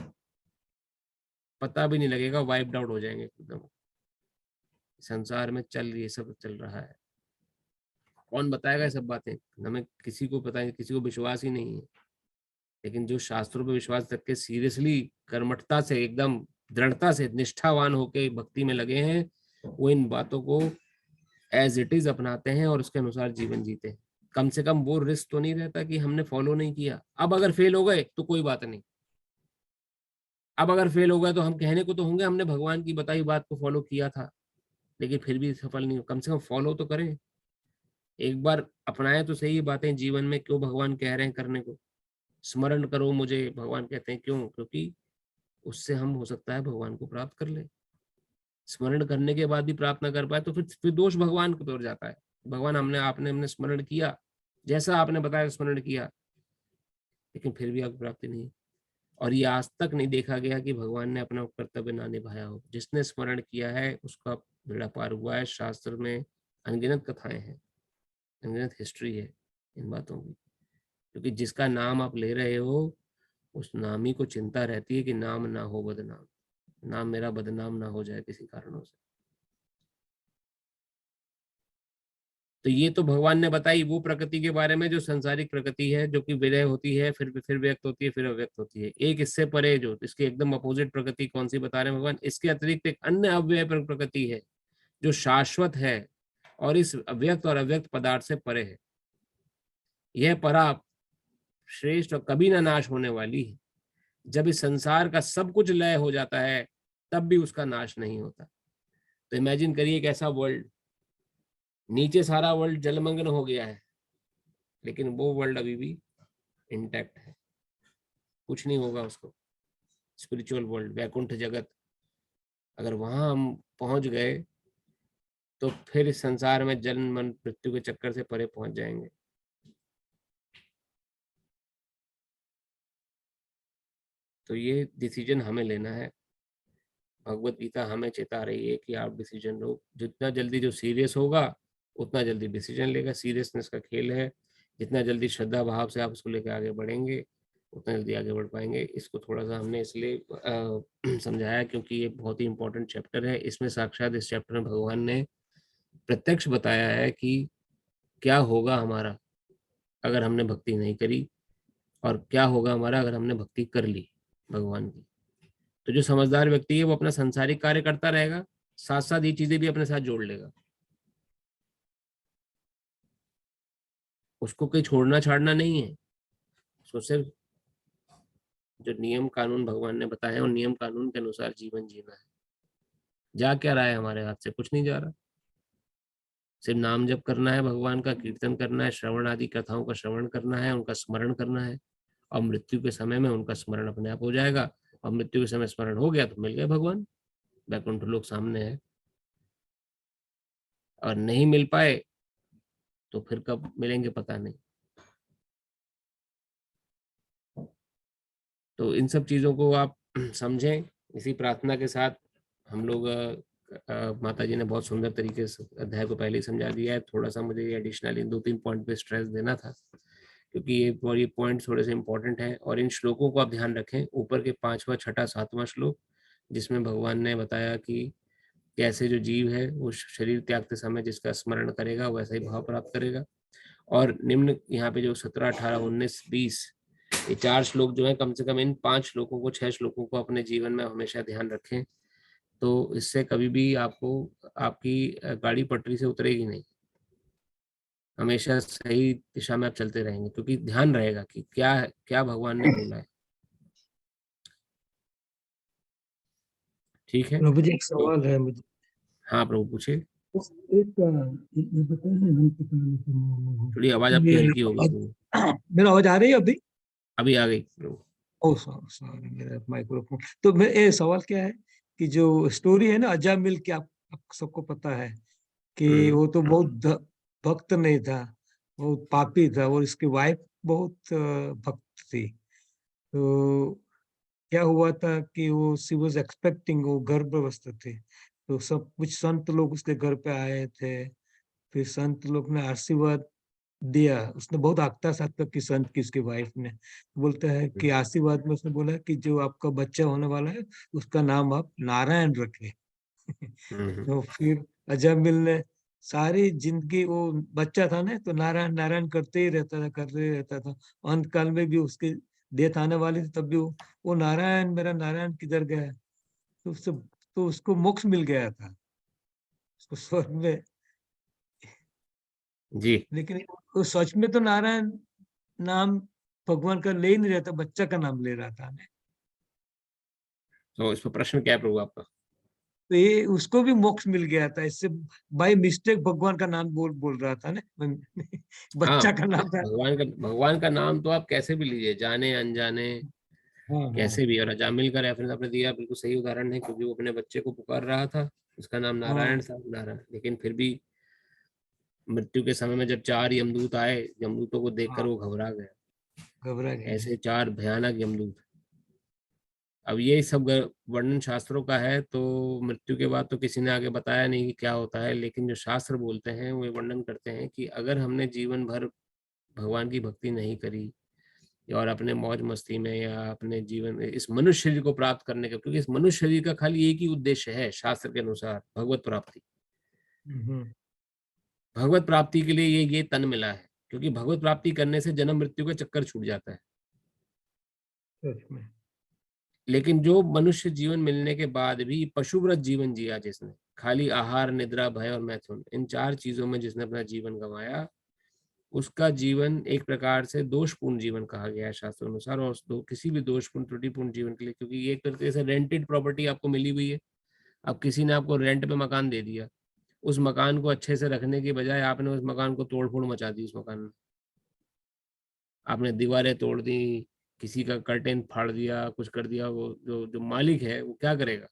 पता भी नहीं लगेगा, वाइप्ड आउट हो जाएंगे एकदम। संसार में ये सब चल रहा है, कौन बताएगा ये सब बातें, हमें किसी को पता है, किसी को विश्वास ही नहीं है। लेकिन जो शास्त्रों पर विश्वास रख के सीरियसली कर्मठता से, एकदम दृढ़ता से, निष्ठावान होके भक्ति में लगे हैं, वो इन बातों को एज इट इज अपनाते हैं और उसके अनुसार जीवन जीते हैं। कम से कम वो रिस्क तो नहीं रहता कि हमने फॉलो नहीं किया, अब अगर फेल हो गए तो कोई बात नहीं। अब अगर फेल हो गए तो हम कहने को तो होंगे हमने भगवान की बताई बात को फॉलो किया था, लेकिन फिर भी सफल नहीं हो। कम से कम फॉलो तो करें, एक बार अपनाए तो सही बातें जीवन में। क्यों भगवान कह रहे हैं करने को, स्मरण करो मुझे, भगवान कहते हैं क्यों, क्योंकि उससे हम हो सकता है भगवान को प्राप्त कर ले। स्मरण करने के बाद भी प्राप्त ना कर पाए तो फिर दोष भगवान को तोड़ जाता है। भगवान हमने स्मरण किया, जैसा आपने बताया स्मरण किया, लेकिन फिर भी आपकी प्राप्ति नहीं। और ये आज तक नहीं देखा गया कि भगवान ने अपना कर्तव्य ना निभाया हो। जिसने स्मरण किया है उसका बेड़ा पार हुआ है। शास्त्र में अनगिनत कथाएं हैं, अनगिनत हिस्ट्री है इन बातों की। क्योंकि जिसका नाम आप ले रहे हो उस नामी को चिंता रहती है कि नाम ना हो बदनाम, नाम मेरा बदनाम ना हो जाए किसी कारणों से। तो ये तो भगवान ने बताई वो प्रकृति के बारे में जो संसारिक प्रकृति है, जो कि विलय होती है, फिर व्यक्त होती है, फिर अव्यक्त होती है। एक इससे परे जो इसके एकदम अपोजिट प्रकृति कौन सी बता रहे हैं भगवान, इसके अतिरिक्त एक अन्य अव्यय प्रकृति है जो शाश्वत है और इस अव्यक्त और अव्यक्त पदार्थ से परे है। यह परा श्रेष्ठ और कभी ना नाश होने वाली है। जब इस संसार का सब कुछ लय हो जाता है तब भी उसका नाश नहीं होता। तो इमेजिन करिए एक ऐसा वर्ल्ड, नीचे सारा वर्ल्ड जलमग्न हो गया है लेकिन वो वर्ल्ड अभी भी इंटैक्ट है, कुछ नहीं होगा उसको। स्पिरिचुअल वर्ल्ड, वैकुंठ जगत, अगर वहां हम पहुंच गए तो फिर इस संसार में जन्म मन मृत्यु के चक्कर से परे पहुंच जाएंगे। तो ये डिसीजन हमें लेना है। भगवत गीता हमें चेता रही है कि आप डिसीजन लो। जितना जल्दी जो सीरियस होगा उतना जल्दी डिसीजन लेगा। सीरियसनेस का खेल है। जितना जल्दी श्रद्धा भाव से आप उसको लेकर आगे बढ़ेंगे उतना जल्दी आगे बढ़ पाएंगे। इसको थोड़ा सा हमने इसलिए समझाया क्योंकि ये बहुत ही इंपॉर्टेंट चैप्टर है। इसमें साक्षात इस चैप्टर में भगवान ने प्रत्यक्ष बताया है कि क्या होगा हमारा अगर हमने भक्ति नहीं करी और क्या होगा हमारा अगर हमने भक्ति कर ली भगवान की। तो जो समझदार व्यक्ति है वो अपना सांसारिक कार्य करता रहेगा, साथ साथ ये चीजें भी अपने साथ जोड़ लेगा। उसको कोई छोड़ना छाड़ना नहीं है, उसको सिर्फ जो नियम कानून भगवान ने बताया और नियम कानून के अनुसार जीवन जीना है। जा क्या रहा है हमारे हाथ से? कुछ नहीं जा रहा। सिर्फ नाम जप करना है, भगवान का कीर्तन करना है, श्रवण आदि कथाओं का श्रवण करना है, उनका स्मरण करना है और मृत्यु के समय में उनका स्मरण अपने आप हो जाएगा। और मृत्यु के समय स्मरण हो गया तो मिल गए भगवान, वैकुंठ लोक सामने है। और नहीं मिल पाए तो फिर कब मिलेंगे पता नहीं। तो इन सब चीजों को आप समझें। इसी प्रार्थना के साथ हम लोग माता जी ने बहुत सुंदर तरीके से अध्याय को पहले ही समझा दिया है। थोड़ा सा मुझे एडिशनली 2-3 पॉइंट पे स्ट्रेस देना था क्योंकि ये पॉइंट थोड़े से इंपॉर्टेंट है। और इन श्लोकों को आप ध्यान रखें, ऊपर के 5वां, 6ठा, 7वां श्लोक जिसमें भगवान ने बताया कि कैसे जो जीव है वो शरीर त्यागते समय जिसका स्मरण करेगा वैसा ही भाव प्राप्त करेगा। और निम्न यहाँ पे जो 17, 18, 19, 20 ये 4 श्लोक जो है, कम से कम इन 5 श्लोकों को, 6 श्लोकों को अपने जीवन में हमेशा ध्यान रखें। तो इससे कभी भी आपको आपकी गाड़ी पटरी से उतरेगी नहीं। हमेशा सही दिशा में आप चलते रहेंगे क्योंकि ध्यान रहेगा कि क्या क्या भगवान ने बोला है। ठीक है, प्रभु जी एक तो सवाल है मुझे। हाँ प्रभु पूछिए। एक ये बताइए ना, थोड़ी आवाज आपकी ये हल्की होगी प्रभु। मेरा आवाज आ रही है अभी? अभी आ गई प्रभु। ओ सॉरी, मेरा माइक्रोफोन। तो ये सवाल क्या है कि जो स्टोरी है ना अजामिल की, आप सबको पता है कि वो तो बहुत भक्त नहीं था, बहुत पापी था और इसकी वाइफ बहुत भक्त थी। तो क्या हुआ था कि वो शी वॉज एक्सपेक्टिंग, वो गर्भावस्था थी। तो सब कुछ संत लोग उसके घर पे आए थे। फिर संत लोग ने आशीर्वाद दिया। उसने बहुत आस्था साधता कि संत की उसकी वाइफ ने बोलता है कि आशीर्वाद में उसने बोला कि जो आपका बच्चा होने वाला है उसका नाम आप नारायण रखें। तो फिर अजामिल ने सारी जिंदगी, वो बच्चा था ना तो नारायण नारायण करते ही रहता था, करते ही रहता था। अंत काल में भी उसकी डेथ आने वाली थी तब भी वो नारायण, मेरा नारायण किधर गया। तो उससे तो उसको मोक्ष मिल गया था, उसको स्वर्ग में। जी। लेकिन वो सच में तो नारायण नाम भगवान का ले ही नहीं रहता, बच्चा का नाम ले रहा था ना। तो इस पर प्रश्न क्या है प्रभु आपका? तो ये उसको भी मोक्ष मिल गया था इससे। बाय मिस्टेक भगवान का नाम बोल बोल रहा था ना। हाँ, बच्चा का नाम था। भगवान का नाम तो आप कैसे भी लीजिए, जाने अनजाने हाँ हाँ कैसे भी। और अजामिल का रेफरेंस आपने दिया, बिल्कुल सही उदाहरण है क्योंकि वो अपने बच्चे को पुकार रहा था, उसका नाम हाँ नारायण था, नारायण। लेकिन फिर भी मृत्यु के समय में जब 4 यमदूत आए, यमदूतों को देखकर हाँ, वो घबरा गया। घबरा गया। ऐसे 4 भयानक यमदूत अब ये सब वर्णन शास्त्रों का है, तो मृत्यु के बाद तो किसी ने आगे बताया नहीं कि क्या होता है, लेकिन जो शास्त्र बोलते हैं वो वर्णन करते हैं कि अगर हमने जीवन भर भगवान की भक्ति नहीं करी और अपने मौज मस्ती में या अपने जीवन में इस मनुष्य शरीर को प्राप्त करने का, क्योंकि इस मनुष्य शरीर का खाली एक ही उद्देश्य है शास्त्र के अनुसार, भगवत प्राप्ति। भगवत प्राप्ति के लिए ये तन मिला है, क्योंकि भगवत प्राप्ति करने से जन्म मृत्यु का चक्कर छूट जाता है। लेकिन जो मनुष्य जीवन मिलने के बाद भी पशुव्रत जीवन जिया, जिसने खाली आहार, निद्रा, भय और मैथुन, इन 4 चीजों में जिसने अपना जीवन गंवाया, उसका जीवन एक प्रकार से दोषपूर्ण जीवन कहा गया है शास्त्र अनुसार। और किसी भी दोषपूर्ण त्रुटिपूर्ण जीवन के लिए, क्योंकि ये एक तरीके से रेंटेड प्रॉपर्टी आपको मिली हुई है। अब किसी ने आपको रेंट पे मकान दे दिया, उस मकान को अच्छे से रखने की बजाय आपने उस मकान को तोड़ फोड़ मचा दी। उस मकान में आपने दीवारें तोड़ दी, किसी का कर्टेन फाड़ दिया, कुछ कर दिया। वो जो मालिक है वो क्या करेगा?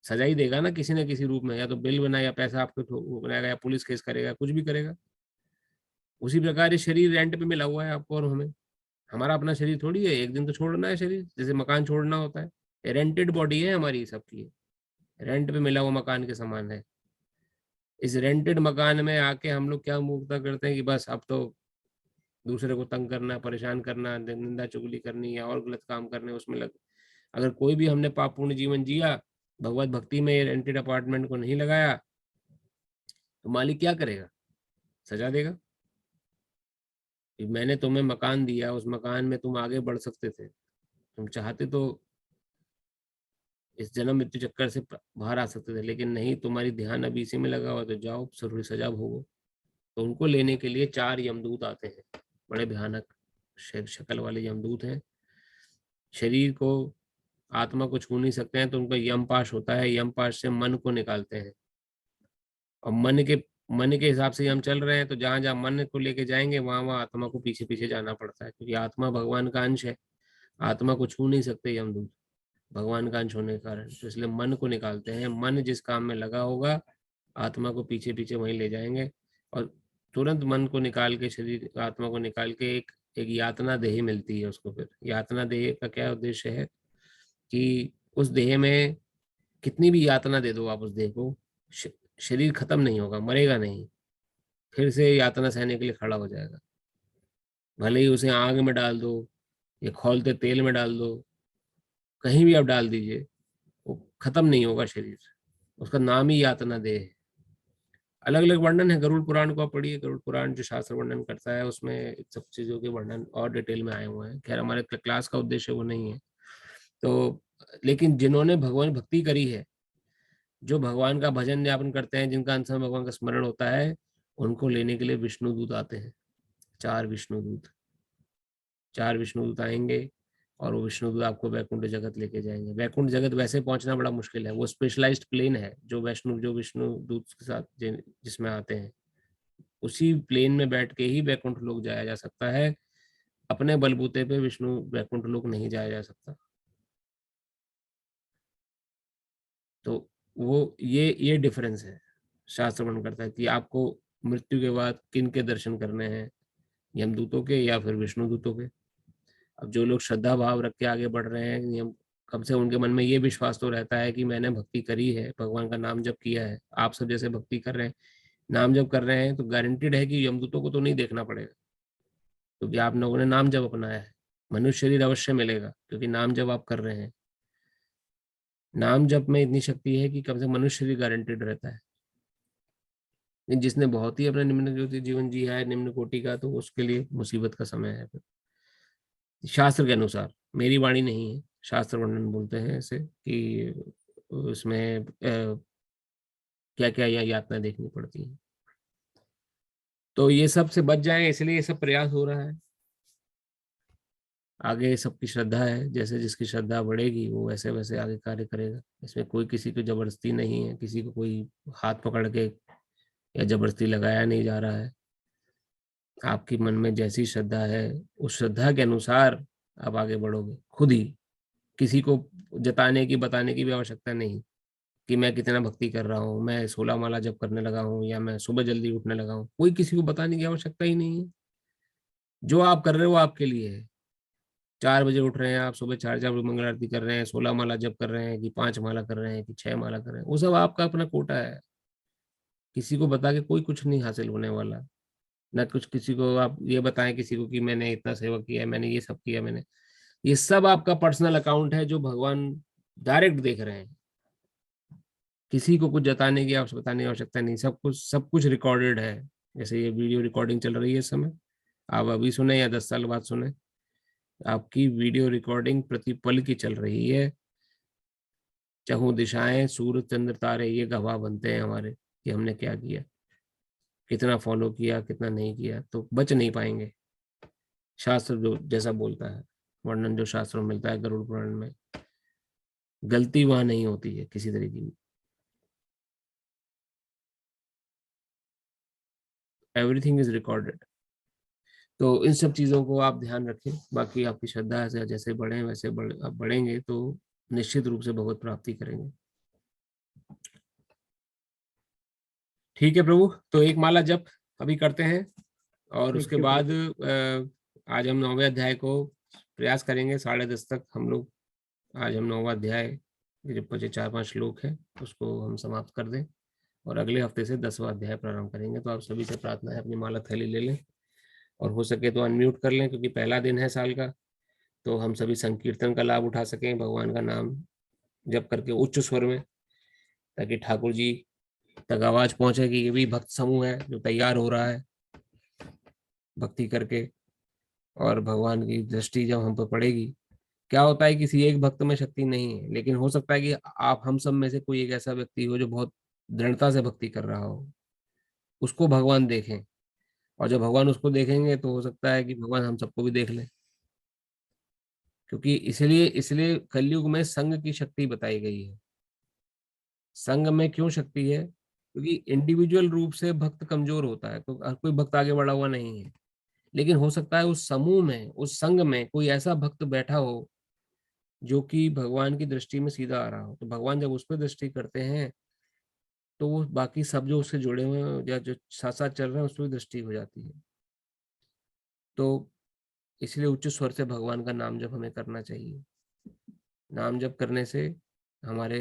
सजा ही देगा ना किसी न किसी रूप में, या तो बिल बनाए, या पैसा आपको बनाएगा, या पुलिस केस करेगा, कुछ भी करेगा। उसी प्रकार ये शरीर रेंट पे मिला हुआ है आपको और हमें। हमारा अपना शरीर थोड़ी है, एक दिन तो छोड़ना है शरीर, जैसे मकान छोड़ना होता है। रेंटेड बॉडी है हमारी सबकी, रेंट पे मिला हुआ मकान के समान है। इस रेंटेड मकान में आके हम लोग क्या मूर्खता करते हैं कि बस अब तो दूसरे को तंग करना, परेशान करना, निंदा चुगली करनी या और गलत काम करने उसमें लग। अगर कोई भी हमने पापपूर्ण जीवन जिया, भगवत भक्ति में रेंटेड अपार्टमेंट को नहीं लगाया, तो मालिक क्या करेगा? सजा देगा। मैंने तुम्हें मकान दिया, उस मकान में तुम आगे बढ़ सकते थे, तुम चाहते तो इस जन्म मृत्यु चक्कर से बाहर आ सकते थे, लेकिन नहीं, तुम्हारी ध्यान अभी इसी में लगा हुआ, तो जाओ जरूरी सजा भोगो। तो उनको लेने के लिए 4 यमदूत आते हैं, बड़े भयानक शक्ल वाले यमदूत हैं। शरीर को, आत्मा को छू नहीं सकते हैं, तो उनका यमपाश होता है। यमपाश से मन को निकालते हैं, और मन के हिसाब से हम चल रहे हैं, तो जहां जहां मन को लेके जाएंगे वहां वहां आत्मा को पीछे पीछे जाना पड़ता है, क्योंकि आत्मा भगवान का अंश है। आत्मा को छू नहीं सकते यमदूत भगवान का अंश होने के कारण, तो इसलिए मन को निकालते हैं। मन जिस काम में लगा होगा, आत्मा को पीछे पीछे वहीं ले जाएंगे, और तुरंत मन को निकाल के, शरीर आत्मा को निकाल के एक यातना देह मिलती है उसको। फिर यातना देह का क्या उद्देश्य है कि उस देह में कितनी भी यातना दे दो आप उस देह को, शरीर खत्म नहीं होगा, मरेगा नहीं, फिर से यातना सहने के लिए खड़ा हो जाएगा। भले ही उसे आग में डाल दो या खौलते तेल में डाल दो, कहीं भी आप डाल दीजिए, वो खत्म नहीं होगा शरीर। उसका नाम ही यातना देह है। अलग अलग वर्णन है, गरुड़ पुराण को आप पढ़िए। गरुड़ पुराण जो शास्त्र वर्णन करता है, उसमें सब चीजों के वर्णन और डिटेल में आए हुए हैं। खैर हमारे क्लास का उद्देश्य वो नहीं है। तो लेकिन जिन्होंने भगवान भक्ति करी है, जो भगवान का भजन ज्ञापन करते हैं, जिनका अंत में भगवान का स्मरण होता है, उनको लेने के लिए विष्णु दूत आते हैं। 4 विष्णु दूत, 4 विष्णु दूत आएंगे, और वो विष्णु दूत आपको वैकुंठ जगत लेके जाएंगे। वैकुंठ जगत वैसे पहुंचना बड़ा मुश्किल है, वो स्पेशलाइज्ड प्लेन है जो विष्णु दूत के साथ जिसमें आते हैं। उसी प्लेन में बैठ के ही वैकुंठ लोक जाया जा सकता है। अपने बलबूते पे विष्णु वैकुंठ लोक नहीं जाया जा सकता। तो वो ये डिफरेंस है। शास्त्र वर्णन करता है कि आपको मृत्यु के बाद किन के दर्शन करने हैं, यमदूतों के या फिर विष्णु दूतों के। अब जो लोग श्रद्धा भाव रख के आगे बढ़ रहे हैं, नियम कम से उनके मन में ये विश्वास तो रहता है कि मैंने भक्ति करी है, भगवान का नाम जप किया है। आप सब जैसे भक्ति कर रहे हैं, नाम जप कर रहे हैं, तो गारंटीड है कि यमदूतों को तो नहीं देखना पड़ेगा, क्योंकि आप लोगों ने नाम जप अपनाया है। मनुष्य शरीर अवश्य मिलेगा, क्योंकि नाम जप आप कर रहे हैं। नाम जप में इतनी शक्ति है कि कम से कम मनुष्य शरीर गारंटीड रहता है। जिसने बहुत ही अपना निम्न जीवन जिया है, निम्न कोटि का, तो उसके लिए मुसीबत का समय है। फिर शास्त्र के अनुसार, मेरी वाणी नहीं है, शास्त्र वर्णन बोलते हैं ऐसे कि उसमें क्या क्या यातनाएं देखनी पड़ती हैं। तो ये सब से बच जाएं, इसलिए ये सब प्रयास हो रहा है। आगे सबकी श्रद्धा है, जैसे जिसकी श्रद्धा बढ़ेगी वो वैसे वैसे आगे कार्य करेगा। इसमें कोई किसी को जबरदस्ती नहीं है, किसी को कोई हाथ पकड़ के या जबरदस्ती लगाया नहीं जा रहा है। आपकी मन में जैसी श्रद्धा है, उस श्रद्धा के अनुसार आप आगे बढ़ोगे खुद ही। किसी को जताने की, बताने की भी आवश्यकता नहीं कि मैं कितना भक्ति कर रहा हूँ, मैं 16 माला जप करने लगा हूँ, या मैं सुबह जल्दी उठने लगा हूँ। कोई किसी को बताने की आवश्यकता ही नहीं है। जो आप कर रहे हो आपके लिए है। 4 बजे उठ रहे हैं आप, सुबह 4 बजे मंगल आरती कर रहे हैं, 16 माला जप कर रहे हैं कि 5 माला कर रहे हैं कि 6 माला कर रहे हैं, वो सब आपका अपना कोटा है। किसी को बता के कोई कुछ नहीं हासिल होने वाला। ना कुछ किसी को आप ये बताएं किसी को कि मैंने इतना सेवा किया है, मैंने ये सब किया, मैंने, ये सब आपका पर्सनल अकाउंट है जो भगवान डायरेक्ट देख रहे हैं। किसी को कुछ जताने की आप बताने की आवश्यकता नहीं, सब कुछ रिकॉर्डेड है। जैसे ये वीडियो रिकॉर्डिंग चल रही है इस समय, आप अभी सुने या 10 साल बाद सुने, आपकी वीडियो रिकॉर्डिंग प्रतिपल की चल रही है। चहुं दिशाएं, सूर्य चंद्र तारे ये गवाह बनते हैं हमारे कि हमने क्या किया, कितना फॉलो किया, कितना नहीं किया, तो बच नहीं पाएंगे। शास्त्र जो जैसा बोलता है, वर्णन जो शास्त्रों में मिलता है गरुड़ पुराण में, गलती वहां नहीं होती है किसी तरीके की। Everything is recorded. तो इन सब चीजों को आप ध्यान रखें। बाकी आपकी श्रद्धा से जैसे बढ़े वैसे आप बढ़ेंगे तो निश्चित रूप से भगवत प्राप्ति करेंगे। ठीक है प्रभु, तो एक माला जप अभी करते हैं और उसके बाद आज हम 9वें अध्याय को प्रयास करेंगे 10:30 तक हम लोग। आज हम 9वां अध्याय जो 4-5 श्लोक है उसको हम समाप्त कर दें और अगले हफ्ते से 10वां अध्याय प्रारंभ करेंगे। तो आप सभी से प्रार्थना है अपनी माला थैली ले लें और हो सके तो अनम्यूट कर लें, क्योंकि पहला दिन है साल का, तो हम सभी संकीर्तन का लाभ उठा सकें, भगवान का नाम जप करके उच्च स्वर में, ताकि ठाकुर जी तक आवाज पहुंचे कि ये भी भक्त समूह है जो तैयार हो रहा है भक्ति करके, और भगवान की दृष्टि जब हम पर पड़ेगी। क्या होता है, किसी एक भक्त में शक्ति नहीं है, लेकिन हो सकता है कि आप हम सब में से कोई एक ऐसा व्यक्ति हो जो बहुत दृढ़ता से भक्ति कर रहा हो, उसको भगवान देखें, और जब भगवान उसको देखेंगे तो हो सकता है कि भगवान हम सबको भी देख लें। क्योंकि इसलिए इसलिए कलयुग में संघ की शक्ति बताई गई है। संघ में क्यों शक्ति है? क्योंकि इंडिविजुअल रूप से भक्त कमजोर होता है, तो हर कोई भक्त आगे बढ़ा हुआ नहीं है, लेकिन हो सकता है उस समूह में, उस संघ में कोई ऐसा भक्त बैठा हो जो कि भगवान की दृष्टि में सीधा आ रहा हो। तो भगवान जब उस पर दृष्टि करते हैं तो वो बाकी सब जो उससे जुड़े हुए हैं या जो साथ साथ चल रहे हैं उस पर दृष्टि हो जाती है। तो इसलिए उच्च स्वर से भगवान का नाम जप हमें करना चाहिए। नाम जप करने से हमारे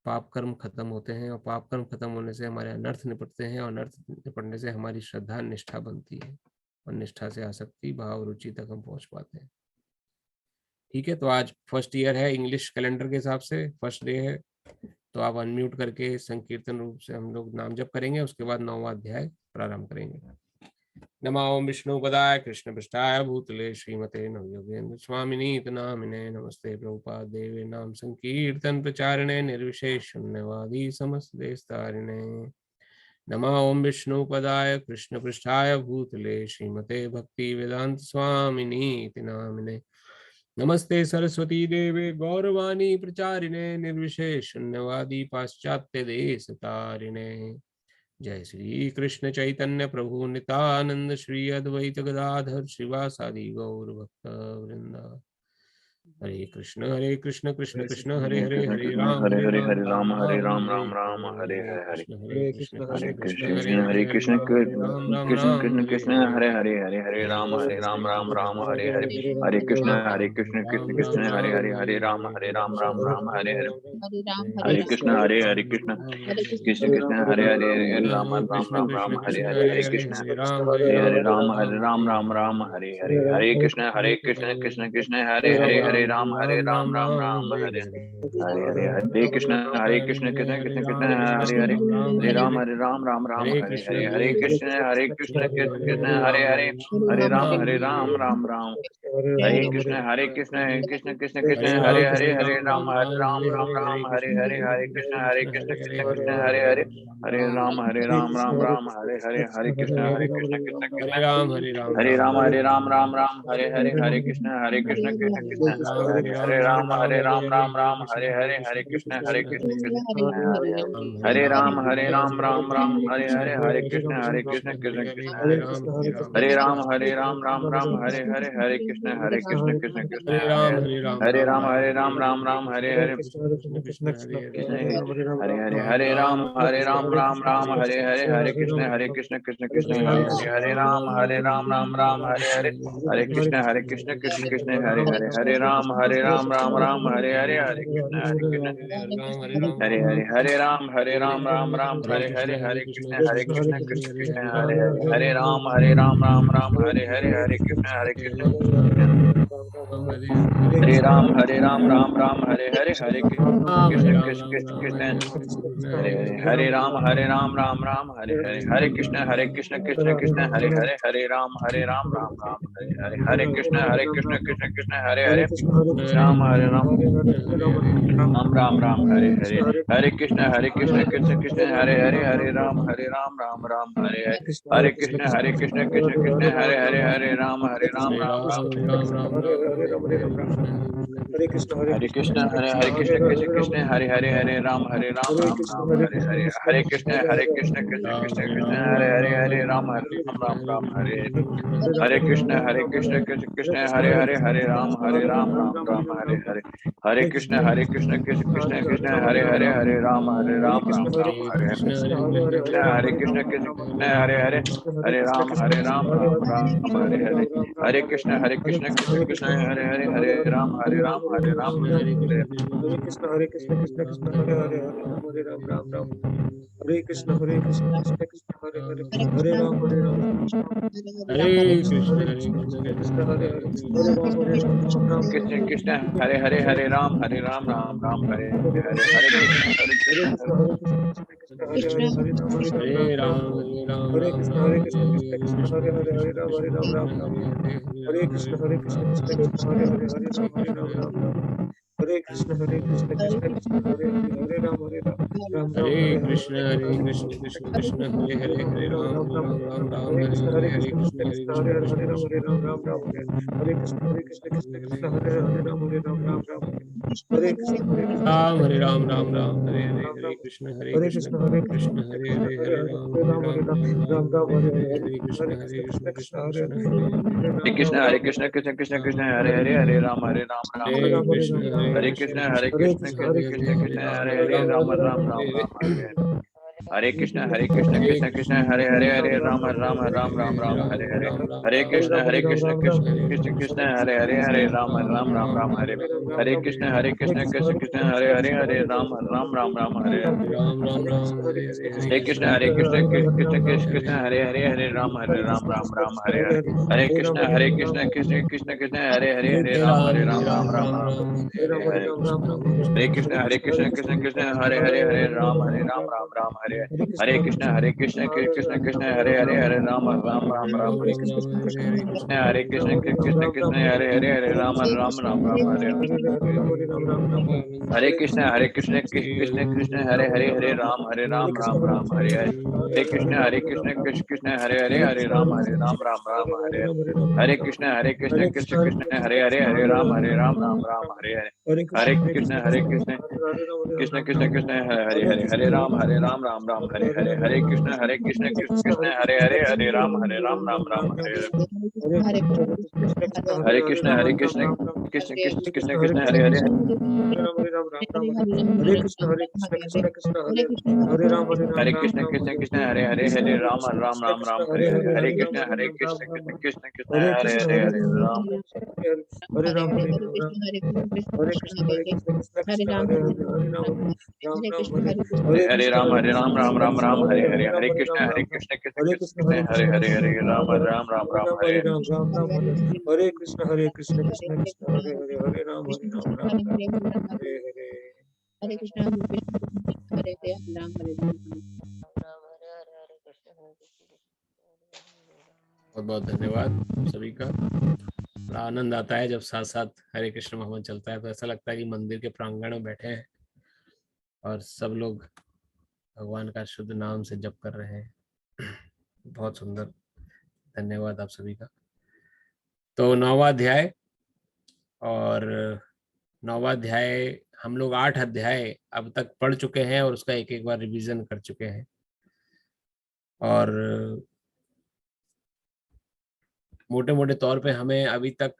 पाप कर्म खत्म होते हैं, और पाप कर्म खत्म होने से हमारे अनर्थ निपटते हैं, और अनर्थ निपटने से हमारी श्रद्धा निष्ठा बनती है, और निष्ठा से आसक्ति भाव रुचि तक हम पहुंच पाते हैं। ठीक है, तो आज फर्स्ट ईयर है, इंग्लिश कैलेंडर के हिसाब से फर्स्ट डे है, तो आप अनम्यूट करके संकीर्तन रूप से हम लोग नाम जप करेंगे, उसके बाद 9वां अध्याय प्रारंभ करेंगे। नमो विष्णुपदाय कृष्ण पृष्ठाय भूतले श्रीमते नवयोगेन्द्र स्वामिनीति नामिने नमस्ते प्रभुपाद देवे नाम संकीर्तन प्रचारिणे निर्विशेष शून्यवादी समस्त देशतारिणे। नमो विष्णुपदाय कृष्ण पृष्ठाय भूतले श्रीमते भक्ति वेदांत स्वामिनीति नामिने नमस्ते सरस्वती देवे गौरवाणी प्रचारिणे निर्विशेष शून्यवादी पाश्चात्य देश तारिणे। जय श्री कृष्ण चैतन्य प्रभु नित्यानंद श्री अद्वैत गदाधर श्रीवासादि गौर भक्त वृंदा। हरे कृष्ण कृष्ण कृष्ण हरे हरे हरे राम हरे हरे राम राम राम राम हरे राम हरे हरे हरे कृष्ण हरे कृष्ण कृष्ण कृष्ण कृष्ण हरे हरे हरे कृष्ण राम राम कृष्ण राम कृष्ण हरे कृष्ण हरे हरे हरे हरे हरे राम राम हरे हरे हरे कृष्ण कृष्ण राम कृष्ण राम हरे राम हरे हरे राम राम हरे हरे हरे राम हरे कृष्ण हरे हरे कृष्ण कृष्ण कृष्ण हरे हरे हरे राम हरे कृष्ण हरे हरे हरे हरे कृष्ण हरे हरे राम हरे राम हरे हरे हरे कृष्ण कृष्ण कृष्ण हरे हरे राम राम हरे हरे कृष्ण कृष्ण कृष्ण कृष्ण हरे राम हरे हरे कृष्ण कृष्ण हरे राम राम हरे कृष्ण कृष्ण हरे राम हरे कृष्ण हरे राम हरे कृष्ण कृष्ण कृष्ण हरे राम हरे राम हरे कृष्ण कृष्ण कृष्ण हरे राम राम राम हरे हरे, हरे कृष्ण कृष्ण कृष्ण हरे राम राम राम हरे हरे, हरे कृष्ण कृष्ण कृष्ण हरे राम राम हरे हरे, हरे कृष्ण कृष्ण कृष्ण हरे राम राम हरे हरे हरे राम राम हरे हरे, हरे कृष्ण कृष्ण कृष्ण हरे राम राम हरे हरे, हरे कृष्ण कृष्ण कृष्ण हरे हरे, हरे राम राम हरे हरे, हरे कृष्ण हरे हरे, हरे राम राम हरे हरे, हरे कृष्ण कृष्ण कृष्ण हरे हरे, हरे राम राम हरे हरे, हरे कृष्ण कृष्ण हरे राम राम हरे हरे, हरे कृष्ण कृष्ण कृष्ण हरे हरे, हरे राम राम हरे हरे, हरे कृष्ण कृष्ण कृष्ण हरे हरे, हरे राम राम हरे हरे, हरे कृष्ण कृष्ण कृष्ण हरे हरे, राम राम हरे हरे, हरे कृष्ण कृष्ण कृष्ण हरे हरे, हरे राम राम हरे हरे, हरे कृष्ण कृष्ण कृष्ण हरे हरे, हरे राम राम हरे कृष्ण हरे कृष्ण कृष्ण कृष्ण हरे हरे, हरे राम राम हरे हरे, हरे कृष्ण कृष्ण कृष्ण हरे हरे, हरे राम राम हरे हरे कृष्ण कृष्ण कृष्ण हरे हरे, हरे राम राम हरे हरे, हरे कृष्ण कृष्ण कृष्ण हरे हरे, हरे राम राम हरे हरे, हरे कृष्ण कृष्ण हरे हरे, हरे राम हरे हरे, हरे कृष्ण कृष्ण कृष्ण हरे हरे, हरे राम हरे राम हरे कृष्ण कृष्ण कृष्ण हरे हरे, हरे राम राम राम हरे कृष्ण कृष्ण कृष्ण हरे हरे, हरे राम राम हरे कृष्ण कृष्ण हरे हरे, हरे राम राम कृष्ण कृष्ण हरे हरे, हरे राम राम हरे हरे, हरे कृष्ण कृष्ण हरे हरे, हरे राम हरे राम हरे राम कृष्ण राम कृष्ण कृष्ण हरे हरे, हरे राम राम राम हरे कृष्ण कृष्ण कृष्ण हरे हरे, हरे राम राम राम हरे कृष्ण कृष्ण कृष्ण हरे हरे, हरे राम राम हरे हरे हरे, कृष्ण कृष्ण कृष्ण हरे हरे, हरे राम राम हरे हरे कृष्ण हरे, हरे कृष्ण कृष्ण कृष्ण कृष्ण हरे हरे, कृष्ण हरे राम कृष्ण राम हरे हरे कृष्ण कृष्ण हरे हरे राम राम हरे कृष्ण राम हरे राम हरे हरे, राम हरे कृष्ण हरे कृष्ण कृष्ण कृष्ण हरे कृष्ण हरे, हरे हरे हरे, राम हरे राम राम हरे हरे हरे, हरे, हरे कृष्ण कृष्ण कृष्ण हरे कृष्ण हरे, हरे हरे हरे राम कृष्ण राम कृष्ण कृष्ण कृष्ण हरे हरे, हरे राम हरे हरे राम कृष्ण हरे कृष्ण कृष्ण कृष्ण हरे कृष्ण कृष्ण हरे कृष्ण हरे, कृष्ण हरे कृष्ण राम हरे हरे, राम हरे राम हरे, हरे हरे कृष्ण हरे कृष्ण कृष्ण कृष्ण हरे हरे, हरे राम हरे हरे, हरे कृष्ण कृष्ण कृष्ण कृष्ण कृष्ण हरे हरे, हरे राम हरे हरे कृष्ण कृष्ण कृष्ण हरे हरे, हरे राम हरे राम हरे हरे, हरे हरे कृष्ण कृष्ण कृष्ण कृष्ण कृष्ण हरे हरे, हरे राम हरे हरे, हरे कृष्ण कृष्ण कृष्ण कृष्ण हरे हरे, हरे राम हरे हरे, हरे कृष्ण कृष्ण कृष्ण हरे हरे, हरे राम हरे हरे कृष्ण कृष्ण कृष्ण हरे हरे, हरे राम हरे हरे कृष्ण कृष्ण कृष्ण हरे हरे, हरे राम हरे हरे कृष्ण कृष्ण कृष्ण हरे हरे, हरे राम हरे हरे कृष्ण कृष्ण हरे हरे, हरे राम हरे हरे कृष्ण कृष्ण कृष्ण हरे हरे, हरे राम हरे हरे कृष्ण कृष्ण कृष्ण कृष्ण हरे हरे, हरे राम हरे हरे, हरे कृष्ण कृष्ण कृष्ण हरे हरे, हरे राम हरे हरे कृष्ण कृष्ण कृष्ण कृष्ण हरे हरे, हरे कृष्ण कृष्ण कृष्ण हरे कृष्ण कृष्ण कृष्ण हरे हरे, हरे राम हरे हरे, हरे कृष्ण कृष्ण कृष्ण कृष्ण हरे हरे कृष्ण हरे, हरे राम हरे राम हरे कृष्ण कृष्ण कृष्ण हरे हरे, हरे राम हरे हरे कृष्ण राम हरे हरे, हरे कृष्ण कृष्ण हरे कृष्ण कृष्ण कृष्ण हरे हरे, हरे राम हरे हरे कृष्ण कृष्ण कृष्ण हरे हरे, हरे राम हरे हरे। हरे कृष्ण हरे हरे राम हरे राम बहुत बहुत धन्यवाद सभी का। बड़ा आनंद आता है जब साथ साथ हरे कृष्ण मोहम्मद चलता है, तो ऐसा लगता है कि मंदिर के प्रांगण में बैठे हैं और सब लोग भगवान का शुद्ध नाम से जप कर रहे हैं। बहुत सुंदर, धन्यवाद आप सभी का। तो 9वां अध्याय और 9वां अध्याय हम लोग 8 अध्याय अब तक पढ़ चुके हैं और उसका एक एक बार रिवीजन कर चुके हैं। और मोटे मोटे तौर पे हमें अभी तक,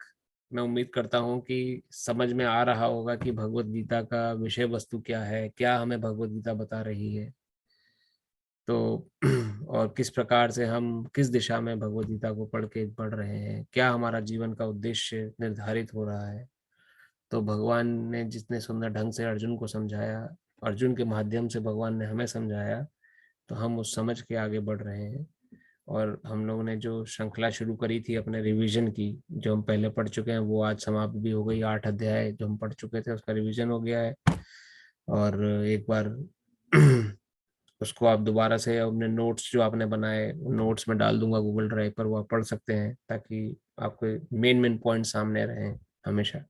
मैं उम्मीद करता हूँ कि समझ में आ रहा होगा कि भगवत गीता का विषय वस्तु क्या है, क्या हमें भगवत गीता बता रही है। तो और किस प्रकार से हम किस दिशा में भगवत गीता को पढ़ रहे हैं, क्या हमारा जीवन का उद्देश्य निर्धारित हो रहा है। तो भगवान ने जितने सुंदर ढंग से अर्जुन को समझाया, अर्जुन के माध्यम से भगवान ने हमें समझाया, तो हम उस समझ के आगे बढ़ रहे हैं। और हम लोगों ने जो श्रृंखला शुरू करी थी अपने रिवीजन की, जो हम पहले पढ़ चुके हैं, वो आज समाप्त भी हो गई। 8 अध्याय जो हम पढ़ चुके थे उसका रिवीजन हो गया है। और एक बार उसको आप दोबारा से अपने नोट्स जो आपने बनाए नोट्स में डाल दूंगा गूगल ड्राइव पर, वो आप पढ़ सकते हैं, ताकि आपके मेन पॉइंट सामने रहें हमेशा।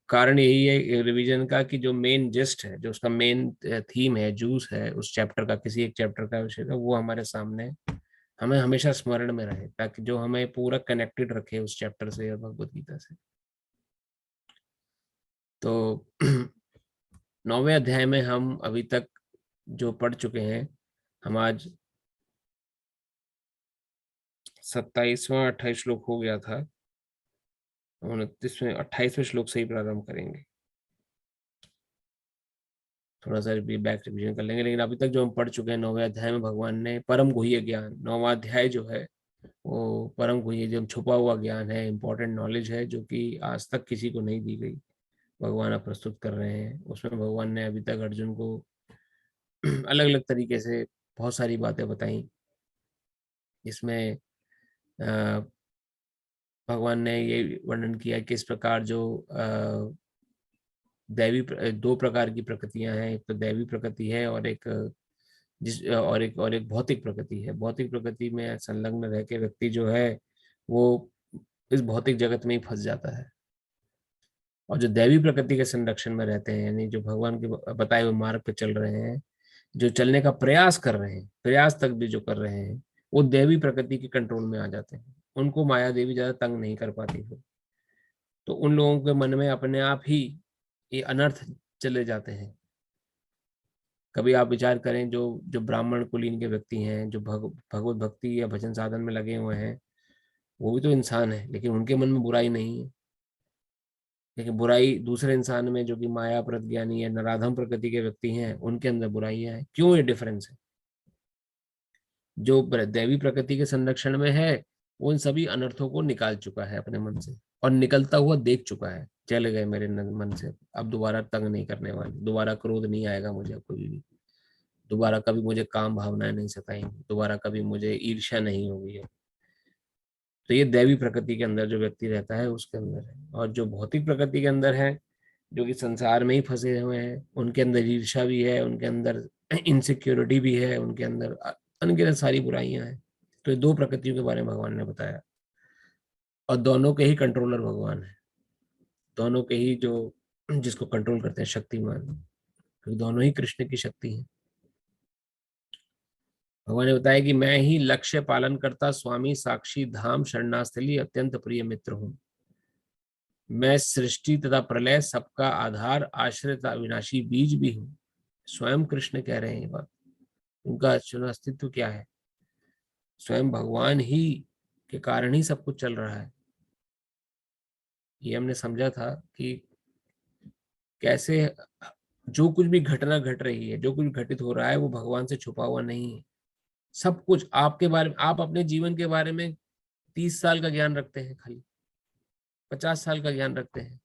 कारण यही है रिवीजन का कि जो मेन जिस्ट है, जो उसका मेन थीम है, जूस है उस चैप्टर का, किसी एक चैप्टर का विषय का, वो हमारे सामने हमें हमेशा स्मरण में रहे, ताकि जो हमें पूरा कनेक्टेड रखे उस चैप्टर से या भगवत गीता से। तो 9वें अध्याय में हम अभी तक जो पढ़ चुके हैं, हम आज 27वां 28 श्लोक हो गया था, 29वें 28वें श्लोक से ही प्रारंभ करेंगे। थोड़ा सा बैक रिविजन कर लेंगे, लेकिन अभी तक जो हम पढ़ चुके हैं 9वें अध्याय में भगवान ने परम गुह्य ज्ञान, 9वां अध्याय जो है वो परम गुह्य, जो छुपा हुआ ज्ञान है, इंपॉर्टेंट नॉलेज है, जो कि आज तक किसी को नहीं दी गई, भगवान अब प्रस्तुत कर रहे हैं। उसमें भगवान ने अभी तक अर्जुन को अलग अलग तरीके से बहुत सारी बातें बताई। इसमें भगवान ने ये वर्णन किया कि इस प्रकार जो दैवी, दो प्रकार की प्रकृतियां हैं, एक तो दैवी प्रकृति है और एक और एक भौतिक प्रकृति है। भौतिक प्रकृति में संलग्न रह के व्यक्ति जो है वो इस भौतिक जगत में ही फंस जाता है, और जो दैवी प्रकृति के संरक्षण में रहते हैं, यानी जो भगवान के बताए हुए मार्ग पे चल रहे हैं, जो चलने का प्रयास कर रहे हैं, प्रयास तक भी जो कर रहे हैं, वो दैवी प्रकृति के कंट्रोल में आ जाते हैं। उनको माया देवी ज्यादा तंग नहीं कर पाती फिर। तो उन लोगों के मन में अपने आप ही ये अनर्थ चले जाते हैं। कभी आप विचार करें, जो जो ब्राह्मण कुलीन के व्यक्ति हैं, जो भगवत भक्ति या भजन साधन में लगे हुए हैं, वो भी तो इंसान है, लेकिन उनके मन में बुराई नहीं है। लेकिन बुराई दूसरे इंसान में, जो कि माया प्रज्ञानी है, नराधम प्रकृति के व्यक्ति हैं, उनके अंदर बुराइयां हैं। क्यों ये डिफरेंस है? जो दैवी प्रकृति के संरक्षण में है, वो इन सभी अनर्थों को निकाल चुका है अपने मन से, और निकलता हुआ देख चुका है, चले गए मेरे मन से, अब दोबारा तंग नहीं करने वाले, दोबारा क्रोध नहीं आएगा मुझे अब कभी भी, दोबारा कभी मुझे काम भावनाएं नहीं सताएंगी, दोबारा कभी मुझे ईर्ष्या नहीं होगी है। तो ये दैवी प्रकृति के अंदर जो व्यक्ति रहता है उसके अंदर है। और जो भौतिक प्रकृति के अंदर है, जो कि संसार में ही फंसे हुए हैं, उनके अंदर ईर्ष्या भी है, उनके अंदर इनसिक्योरिटी भी है, उनके अंदर अनगिनत सारी बुराइयां हैं। तो ये दो प्रकृतियों के बारे में भगवान ने बताया, और दोनों के ही कंट्रोलर भगवान है, दोनों के ही जो जिसको कंट्रोल करते हैं शक्तिमान, क्योंकि दोनों ही कृष्ण की शक्ति है। भगवान ने बताया कि मैं ही लक्ष्य पालन करता स्वामी साक्षी धाम शरणास्थली अत्यंत प्रिय मित्र हूं। मैं सृष्टि तथा प्रलय सबका आधार आश्रित अविनाशी बीज भी हूं। स्वयं कृष्ण कह रहे हैं ये बात। उनका अस्तित्व क्या है? स्वयं भगवान ही के कारण ही सब कुछ चल रहा है। ये हमने समझा था कि कैसे जो कुछ भी घटना घट रही है, जो कुछ घटित हो रहा है, वो भगवान से छुपा हुआ नहीं है। सब कुछ आपके बारे में, आप अपने जीवन के बारे में 30 साल का ज्ञान रखते हैं, खाली 50 साल का ज्ञान रखते हैं।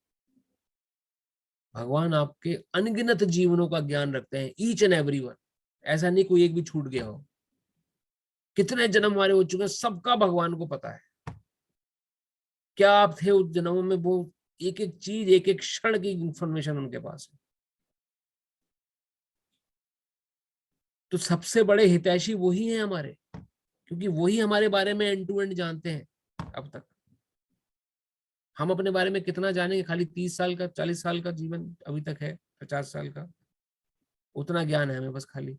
भगवान आपके अनगिनत जीवनों का ज्ञान रखते हैं, ईच एंड एवरी वन। ऐसा नहीं कोई एक भी छूट गया हो। कितने जन्म हमारे हो चुके हैं, सबका भगवान को पता है। क्या आप थे उस जन्मों में, वो एक एक चीज, एक एक क्षण की इंफॉर्मेशन उनके पास है। तो सबसे बड़े हितैषी वही हैं हमारे, क्योंकि वही हमारे बारे में एंड टू एंड जानते हैं। अब तक हम अपने बारे में कितना जानेंगे? खाली 30 साल का, 40 साल का जीवन अभी तक है, 50 साल का, उतना ज्ञान है हमें बस। खाली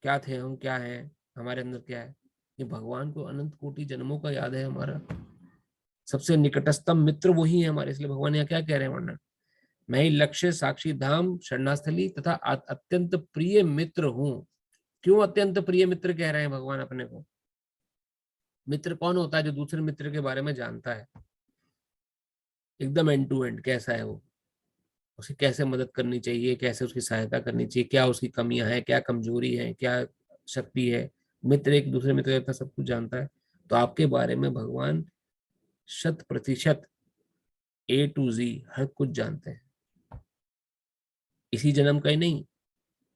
क्या थे हम, क्या है हमारे अंदर, क्या है, ये भगवान को अनंत कोटि जन्मों का याद है हमारा। सबसे निकटतम मित्र वही है हमारे। इसलिए भगवान यहाँ क्या कह रहे हैं वर्णन, मैं ही लक्ष्य, साक्षी धाम, शरणास्थली तथा अत्यंत प्रिय मित्र हूं। क्यों अत्यंत प्रिय मित्र कह रहे हैं भगवान अपने को? मित्र कौन होता है? जो दूसरे मित्र के बारे में जानता है एकदम एंड टू एंड, कैसा है वो, उसे कैसे मदद करनी चाहिए, कैसे उसकी सहायता करनी चाहिए, क्या उसकी कमियां हैं, क्या कमजोरी है, क्या शक्ति है। मित्र एक दूसरे मित्र का सब कुछ जानता है। तो आपके बारे में भगवान 100% A to Z हर कुछ जानते हैं। इसी जन्म का ही नहीं,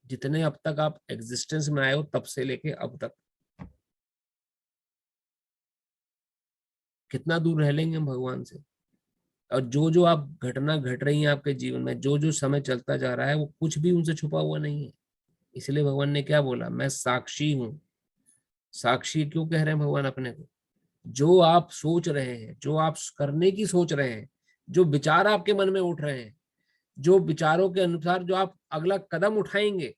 जितने अब तक आप एग्जिस्टेंस में आए हो तब से लेके अब तक, कितना दूर रह लेंगे हम भगवान से। और जो जो आप घटना घट रही है आपके जीवन में, जो जो समय चलता जा रहा है, वो कुछ भी उनसे छुपा हुआ नहीं है। इसलिए भगवान ने क्या बोला, मैं साक्षी हूं। साक्षी क्यों कह रहे हैं भगवान अपने को? जो आप सोच रहे हैं, जो आप करने की सोच रहे हैं, जो विचार आपके मन में उठ रहे हैं, जो विचारों के अनुसार जो आप अगला कदम उठाएंगे,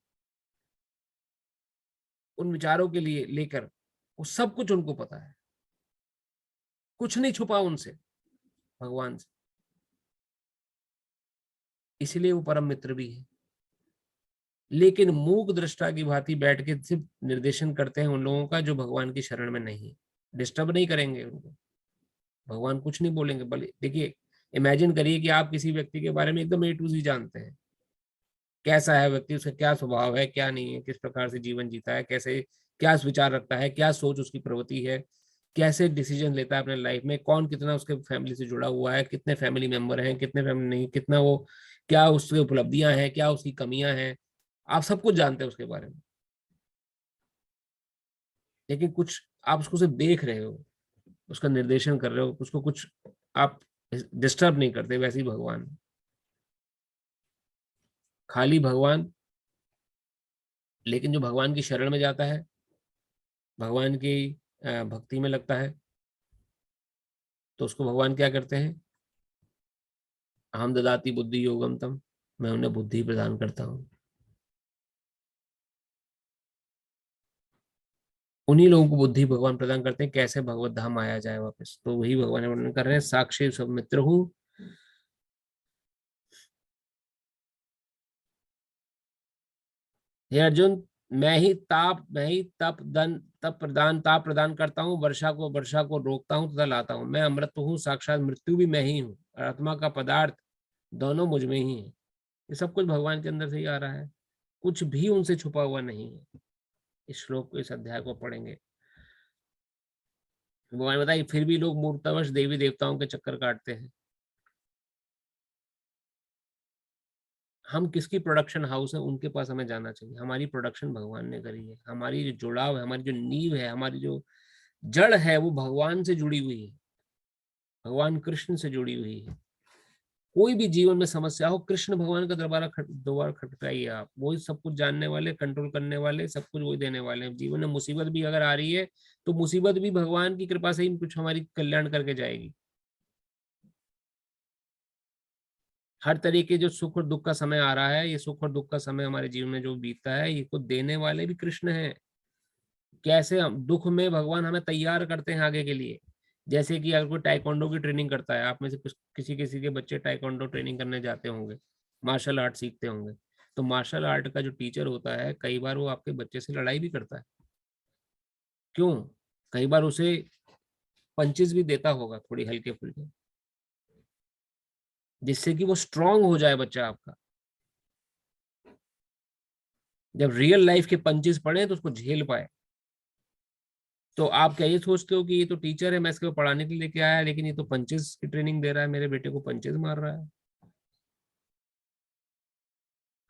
उन विचारों के लिए लेकर, वो सब कुछ उनको पता है। कुछ नहीं छुपा उनसे, भगवान से। इसलिए वो परम मित्र भी है। लेकिन मूक दृष्टा की भांति बैठ के सिर्फ निर्देशन करते हैं उन लोगों का जो भगवान की शरण में नहीं है। डिस्टर्ब नहीं करेंगे उनको, भगवान कुछ नहीं बोलेंगे। भले देखिए, इमेजिन करिए कि आप किसी व्यक्ति के बारे में एकदम A to Z जानते हैं, कैसा है व्यक्ति, उसका क्या स्वभाव है, क्या नहीं है, किस प्रकार से जीवन जीता है, कैसे क्या विचार रखता है, क्या सोच उसकी प्रवृत्ति है, कैसे डिसीजन लेता है अपने लाइफ में, कौन कितना उसके फैमिली से जुड़ा हुआ है, कितने फैमिली मेंबर हैं, कितने फैमिली नहीं, कितना वो, क्या उसकी उपलब्धियां हैं, क्या उसकी कमियां हैं। आप सब कुछ जानते हैं उसके बारे में। लेकिन कुछ आप उसको सिर्फ देख रहे हो, उसका निर्देशन कर रहे हो, उसको कुछ आप डिस्टर्ब नहीं करते। वैसे ही भगवान, खाली भगवान। लेकिन जो भगवान की शरण में जाता है, भगवान की भक्ति में लगता है, तो उसको भगवान क्या करते हैं, अहम ददाति बुद्धि योगम तम, मैं उन्हें बुद्धि प्रदान करता हूँ। उन्हीं लोगों को बुद्धि भगवान प्रदान करते हैं, कैसे भगवत धाम आया जाए वापस। तो वही भगवान वर्णन कर रहे हैं, साक्षी सब मित्र हूँ। हे अर्जुन, मैं ही ताप प्रदान करता हूँ, वर्षा को रोकता हूँ तथा लाता हूँ। मैं अमृत हूँ, साक्षात मृत्यु भी मैं ही हूँ, और आत्मा का पदार्थ दोनों मुझ में ही है। ये सब कुछ भगवान के अंदर से ही आ रहा है, कुछ भी उनसे छुपा हुआ नहीं है। इस श्लोक को, इस अध्याय को पढ़ेंगे, भगवान बताइए, फिर भी लोग मूर्खतावश देवी देवताओं के चक्कर काटते हैं। हम किसकी प्रोडक्शन हाउस है, उनके पास हमें जाना चाहिए। हमारी प्रोडक्शन भगवान ने करी है। हमारी जो जुड़ाव है, हमारी जो नींव है, हमारी जो जड़ है, वो भगवान से जुड़ी हुई है, भगवान कृष्ण से जुड़ी हुई है। कोई भी जीवन में समस्या हो, कृष्ण भगवान का दोबारा खटकाइए आप। वही सब कुछ जानने वाले, कंट्रोल करने वाले, सब कुछ वही देने वाले हैं। जीवन में मुसीबत भी अगर आ रही है, तो मुसीबत भी भगवान की कृपा से ही कुछ हमारी कल्याण करके जाएगी। हर तरीके जो सुख और दुख का समय आ रहा है, ये सुख और दुख का समय हमारे जीवन में जो बीतता है, ये को देने वाले भी कृष्ण हैं। कैसे हम दुख में भगवान हमें तैयार करते हैं आगे के लिए। जैसे कि अगर कोई टाइकोंडो की ट्रेनिंग करता है, आप में से किसी किसी के बच्चे टाइकोंडो ट्रेनिंग करने जाते होंगे, मार्शल आर्ट सीखते होंगे, तो मार्शल आर्ट का जो टीचर होता है, कई बार वो आपके बच्चे से लड़ाई भी करता है। क्यों? कई बार उसे पंचेस भी देता होगा थोड़ी हल्के फुल्के, जिससे कि वो स्ट्रांग हो जाए बच्चा आपका। जब रियल लाइफ के पंचेस पड़े तो उसको झेल पाए। तो आप क्या ये सोचते हो कि ये तो टीचर है, मैं इसको पढ़ाने के लिए लेके आया, लेकिन ये तो पंचेस की ट्रेनिंग दे रहा है, मेरे बेटे को पंचेस मार रहा है।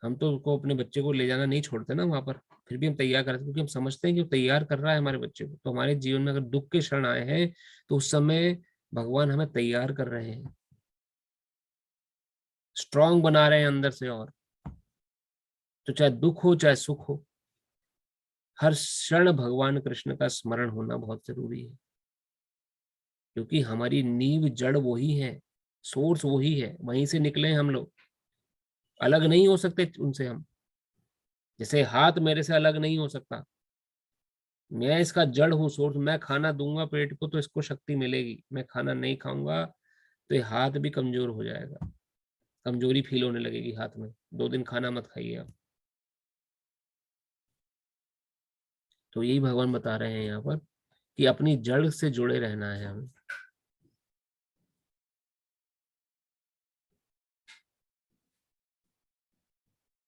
हम तो उसको, अपने बच्चे को ले जाना नहीं छोड़ते ना वहां पर, फिर भी हम तैयार करते, क्योंकि हम समझते हैं कि वो तैयार कर रहा है हमारे बच्चे को। तो हमारे जीवन में अगर दुख के क्षण आए हैं, तो उस समय भगवान हमें तैयार कर रहे हैं, स्ट्रांग बना रहे हैं अंदर से। और तो चाहे दुख हो चाहे सुख हो, हर क्षण भगवान कृष्ण का स्मरण होना बहुत जरूरी है। क्योंकि हमारी नींव जड़ वही है, सोर्स वही है, वहीं से निकले हम लोग, अलग नहीं हो सकते उनसे हम। जैसे हाथ मेरे से अलग नहीं हो सकता, मैं इसका जड़ हूँ, सोर्स। मैं खाना दूंगा पेट को तो इसको शक्ति मिलेगी, मैं खाना नहीं खाऊंगा तो ये हाथ भी कमजोर हो जाएगा, कमजोरी फील होने लगेगी हाथ में। 2 दिन खाना मत खाइए आप। तो यही भगवान बता रहे हैं यहाँ पर कि अपनी जड़ से जुड़े रहना है हमें।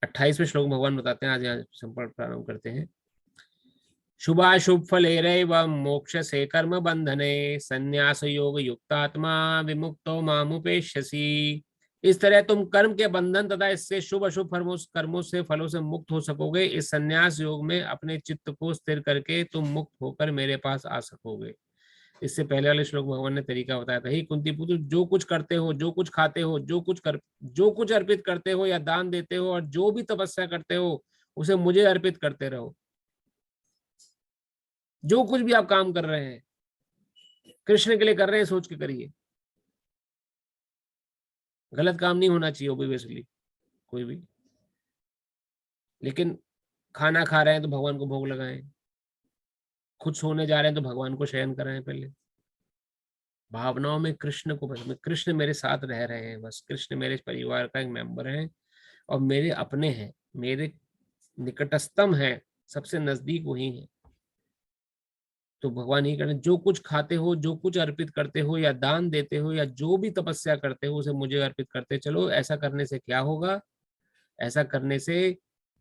अट्ठाईसवें श्लोक भगवान बताते हैं, आज यहाँ संपर्क प्रारंभ करते हैं। शुभाशुभ फलेरैव मोक्ष से कर्म बंधने संन्यास योग युक्तात्मा विमुक्तो मामुपेष्यसि। इस तरह तुम कर्म के बंधन तथा इससे शुभ अशुभ कर्मों से फलों से मुक्त हो सकोगे। इस संन्यास योग में अपने चित्त को स्थिर करके तुम मुक्त होकर मेरे पास आ सकोगे। इससे पहले वाले श्लोक भगवान ने तरीका बताया था, ही कुंती पुत्र, जो कुछ करते हो, जो कुछ खाते हो, जो कुछ अर्पित करते हो या दान देते हो और जो भी तपस्या करते हो उसे मुझे अर्पित करते रहो। जो कुछ भी आप काम कर रहे हैं कृष्ण के लिए कर रहे हैं, सोच के करिए। गलत काम नहीं होना चाहिए ओब्वियसली कोई भी, लेकिन खाना खा रहे हैं तो भगवान को भोग लगाएं, खुद सोने जा रहे हैं तो भगवान को शयन कराएं। पहले भावनाओं में कृष्ण को, बस कृष्ण मेरे साथ रह रहे हैं, बस कृष्ण मेरे परिवार का एक मेंबर है और मेरे अपने हैं, मेरे निकटतम है, सबसे नजदीक वही है। तो भगवान ही कहते हैं, जो कुछ खाते हो, जो कुछ अर्पित करते हो या दान देते हो या जो भी तपस्या करते हो उसे मुझे अर्पित करते चलो। ऐसा करने से क्या होगा? ऐसा करने से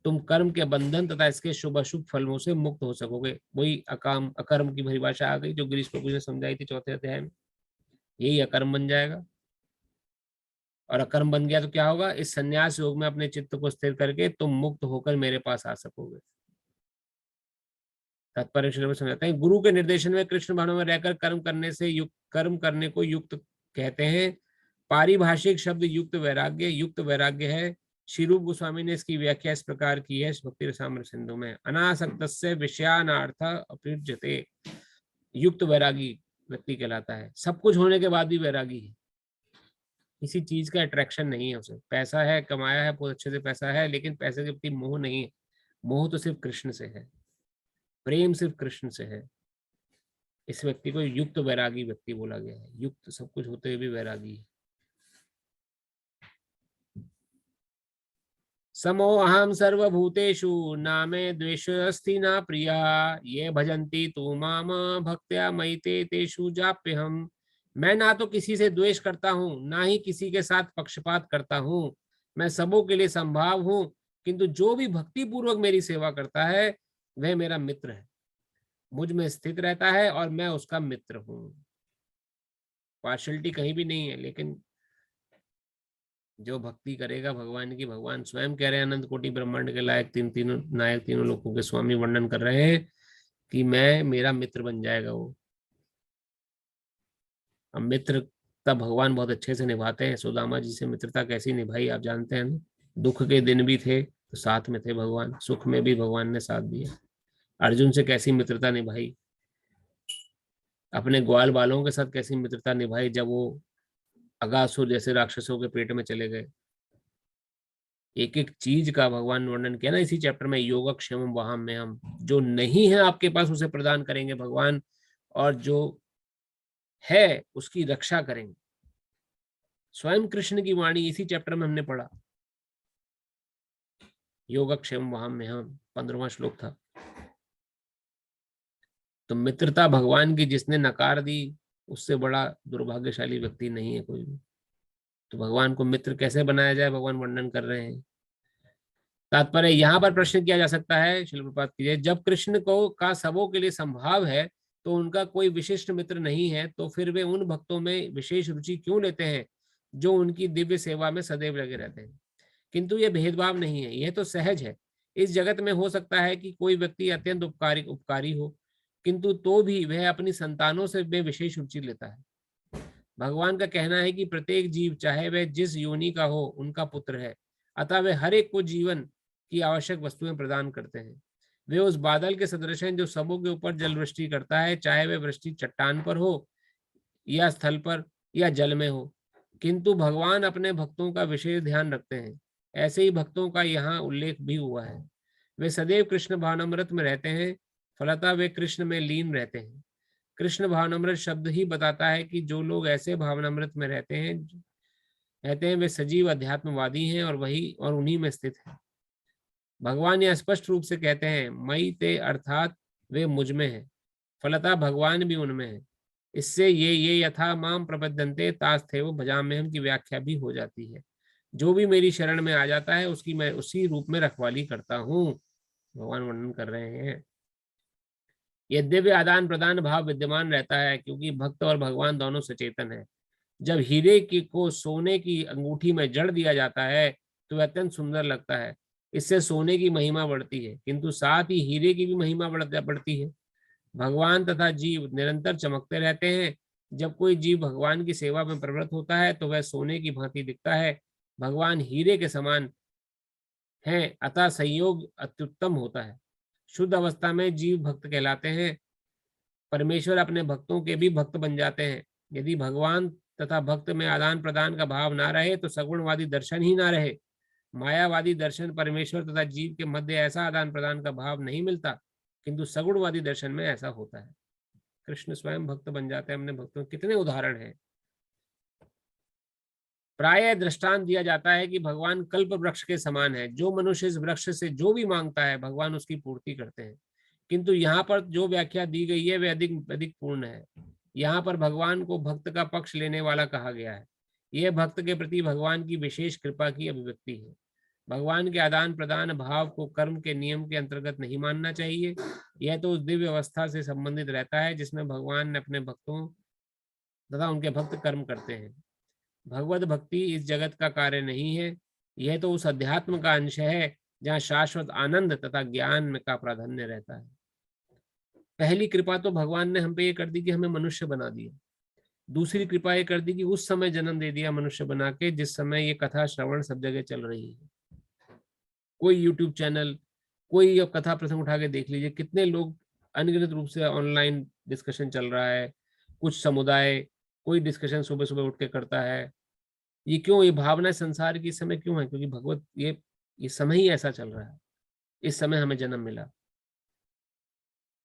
तुम कर्म के बंधन तथा इसके शुभ अशुभ फलों से मुक्त हो सकोगे। वही अकाम अकर्म की परिभाषा आ गई जो गिरीश प्रभु ने समझाई थी 4थे अध्याय में। यही अकर्म बन जाएगा और अकर्म बन गया तो क्या होगा? इस संन्यास योग में अपने चित्त को स्थिर करके तुम मुक्त होकर मेरे पास आ सकोगे। तात्पर्य समझाते हैं, गुरु के निर्देशन में कृष्ण भावना में रहकर कर्म करने को युक्त कहते हैं। पारिभाषिक शब्द युक्त वैराग्य है। श्री रूप गोस्वामी ने इसकी व्याख्या इस प्रकार की है भक्ति रसामृत सिंधु में, अनासक्तस्य विषयानार्थ अपृज्यते। युक्त वैरागी व्यक्ति कहलाता है, सब कुछ होने के बाद भी वैरागी है, किसी चीज का अट्रैक्शन नहीं है उसे। पैसा है, कमाया है, बहुत अच्छे से पैसा है, लेकिन पैसे के प्रति मोह नहीं है। मोह तो सिर्फ कृष्ण से है, प्रेम सिर्फ कृष्ण से है। इस व्यक्ति को युक्त वैरागी व्यक्ति बोला गया है। युक्त सब कुछ होते हुए भी वैरागी है। समो अहम सर्वभूतेषु नामे द्वेषोऽस्ति न प्रिया ये भजन्ति तू माम भक्त्या मयि तेषु जाप्यहम्। मैं ना तो किसी से द्वेष करता हूँ, ना ही किसी के साथ पक्षपात करता हूँ। मैं सबों के लिए संभाव हूँ, किंतु जो भी भक्ति पूर्वक मेरी सेवा करता है वह मेरा मित्र है, मुझ में स्थित रहता है और मैं उसका मित्र हूँ। पार्शलिटी कहीं भी नहीं है, लेकिन जो भक्ति करेगा भगवान की, भगवान स्वयं कह रहे हैं, अनंत कोटि ब्रह्मांड के लायक तीनों नायक, तीनों लोगों के स्वामी वर्णन कर रहे हैं कि मेरा मित्र बन जाएगा वो। अब मित्र तब भगवान बहुत अच्छे से निभाते हैं। सुदामा जी से मित्रता कैसी निभाई आप जानते हैं ना। दुख के दिन भी थे तो साथ में थे भगवान, सुख में भी भगवान ने साथ दिया। अर्जुन से कैसी मित्रता निभाई, अपने ग्वाल बालों के साथ कैसी मित्रता निभाई जब वो अगासुर जैसे राक्षसों के पेट में चले गए। एक एक चीज का भगवान वर्णन किया ना इसी चैप्टर में। योगक्षेम वहां में हम, जो नहीं है आपके पास उसे प्रदान करेंगे भगवान, और जो है उसकी रक्षा करेंगे। स्वयं कृष्ण की वाणी इसी चैप्टर में हमने पढ़ा। योगक्षेम वहां में हम 15वां श्लोक था। तो मित्रता भगवान की जिसने नकार दी उससे बड़ा दुर्भाग्यशाली व्यक्ति नहीं है कोई भी। तो भगवान को मित्र कैसे बनाया जाए भगवान वर्णन कर रहे हैं। तात्पर्य यहाँ पर प्रश्न किया जा सकता है, श्रील प्रभुपाद कीजिए, जब कृष्ण को का सबों के लिए संभाव है तो उनका कोई विशिष्ट मित्र नहीं है, तो फिर वे उन भक्तों में विशेष रुचि क्यों लेते हैं जो उनकी दिव्य सेवा में सदैव लगे रहते हैं। किंतु यह भेदभाव नहीं है, यह तो सहज है। इस जगत में हो सकता है कि कोई व्यक्ति अत्यंत उपकारी हो, किंतु तो भी वह अपनी संतानों से में विशेष रुचि लेता है। भगवान का कहना है कि प्रत्येक जीव चाहे वह जिस योनि का हो उनका पुत्र है, अतः वे हर एक को जीवन की आवश्यक वस्तुएं प्रदान करते हैं। वे उस बादल के सदृश हैं जो सबों के ऊपर जल वृष्टि करता है, चाहे वह वृष्टि चट्टान पर हो या स्थल पर या जल में हो। किंतु भगवान अपने भक्तों का विशेष ध्यान रखते हैं। ऐसे ही भक्तों का यहाँ उल्लेख भी हुआ है। वे सदैव कृष्ण भावनामृत में रहते हैं फलतः वे कृष्ण में लीन रहते हैं। कृष्ण भावनामृत शब्द ही बताता है कि जो लोग ऐसे भावनामृत में रहते हैं वे सजीव अध्यात्मवादी हैं और उन्हीं में स्थित है। भगवान यह स्पष्ट रूप से कहते हैं, मई ते, अर्थात वे मुझ में है, फलतः भगवान भी उनमें है। इससे ये यथा माम प्रपद्यन्ते तास्थेव भजाम्यहम् की व्याख्या भी हो जाती है। जो भी मेरी शरण में आ जाता है उसकी मैं उसी रूप में रखवाली करता हूँ। भगवान वर्णन कर रहे हैं। यह दिव्य आदान प्रदान भाव विद्यमान रहता है क्योंकि भक्त और भगवान दोनों सचेतन है। जब हीरे को सोने की अंगूठी में जड़ दिया जाता है तो वह अत्यंत सुंदर लगता है। इससे सोने की महिमा बढ़ती है, किंतु साथ ही हीरे की भी महिमा बढ़ती है। भगवान तथा जीव निरंतर चमकते रहते हैं। जब कोई जीव भगवान की सेवा में प्रवृत्त होता है तो वह सोने की भांति दिखता है। भगवान हीरे के समान हैं, अतः संयोग अत्युत्तम होता है। शुद्ध अवस्था में जीव भक्त कहलाते हैं। परमेश्वर अपने भक्तों के भी भक्त बन जाते हैं। यदि भगवान तथा भक्त में आदान प्रदान का भाव ना रहे तो सगुणवादी दर्शन ही ना रहे। मायावादी दर्शन परमेश्वर तथा जीव के मध्य ऐसा आदान प्रदान का भाव नहीं मिलता, किंतु सगुणवादी दर्शन में ऐसा होता है। कृष्ण स्वयं भक्त बन जाते हैं अपने भक्तों। कितने उदाहरण हैं। प्रायः दृष्टांत दिया जाता है कि भगवान कल्प वृक्ष के समान है। जो मनुष्य इस वृक्ष से जो भी मांगता है भगवान उसकी पूर्ति करते हैं। किंतु यहाँ पर जो व्याख्या दी गई है वे अधिक पूर्ण है। यहाँ पर भगवान को भक्त का पक्ष लेने वाला कहा गया है। यह भक्त के प्रति भगवान की विशेष कृपा की अभिव्यक्ति है। भगवान के आदान प्रदान भाव को कर्म के नियम के अंतर्गत नहीं मानना चाहिए। यह तो उस दिव्य अवस्था से संबंधित रहता है जिसमें भगवान ने अपने भक्तों तथा उनके भक्त कर्म करते हैं। भगवत भक्ति इस जगत का कार्य नहीं है। यह तो उस अध्यात्म का अंश है जहाँ शाश्वत आनंद तथा ज्ञान में का प्राधान्य रहता है। पहली कृपा तो भगवान ने हम पे ये कर दी कि हमें मनुष्य बना दिया। दूसरी कृपा ये कर दी कि उस समय जन्म दे दिया मनुष्य बना के जिस समय ये कथा श्रवण सब जगह चल रही है। कोई यूट्यूब चैनल, कोई अब कथा प्रसंग उठा के देख लीजिए, कितने लोग अनगिनत रूप से ऑनलाइन डिस्कशन चल रहा है। कुछ समुदाय कोई डिस्कशन सुबह सुबह उठ के करता है। ये क्यों? ये भावना संसार की इस समय क्यों है? क्योंकि भगवत ये समय ही ऐसा चल रहा है। इस समय हमें जन्म मिला।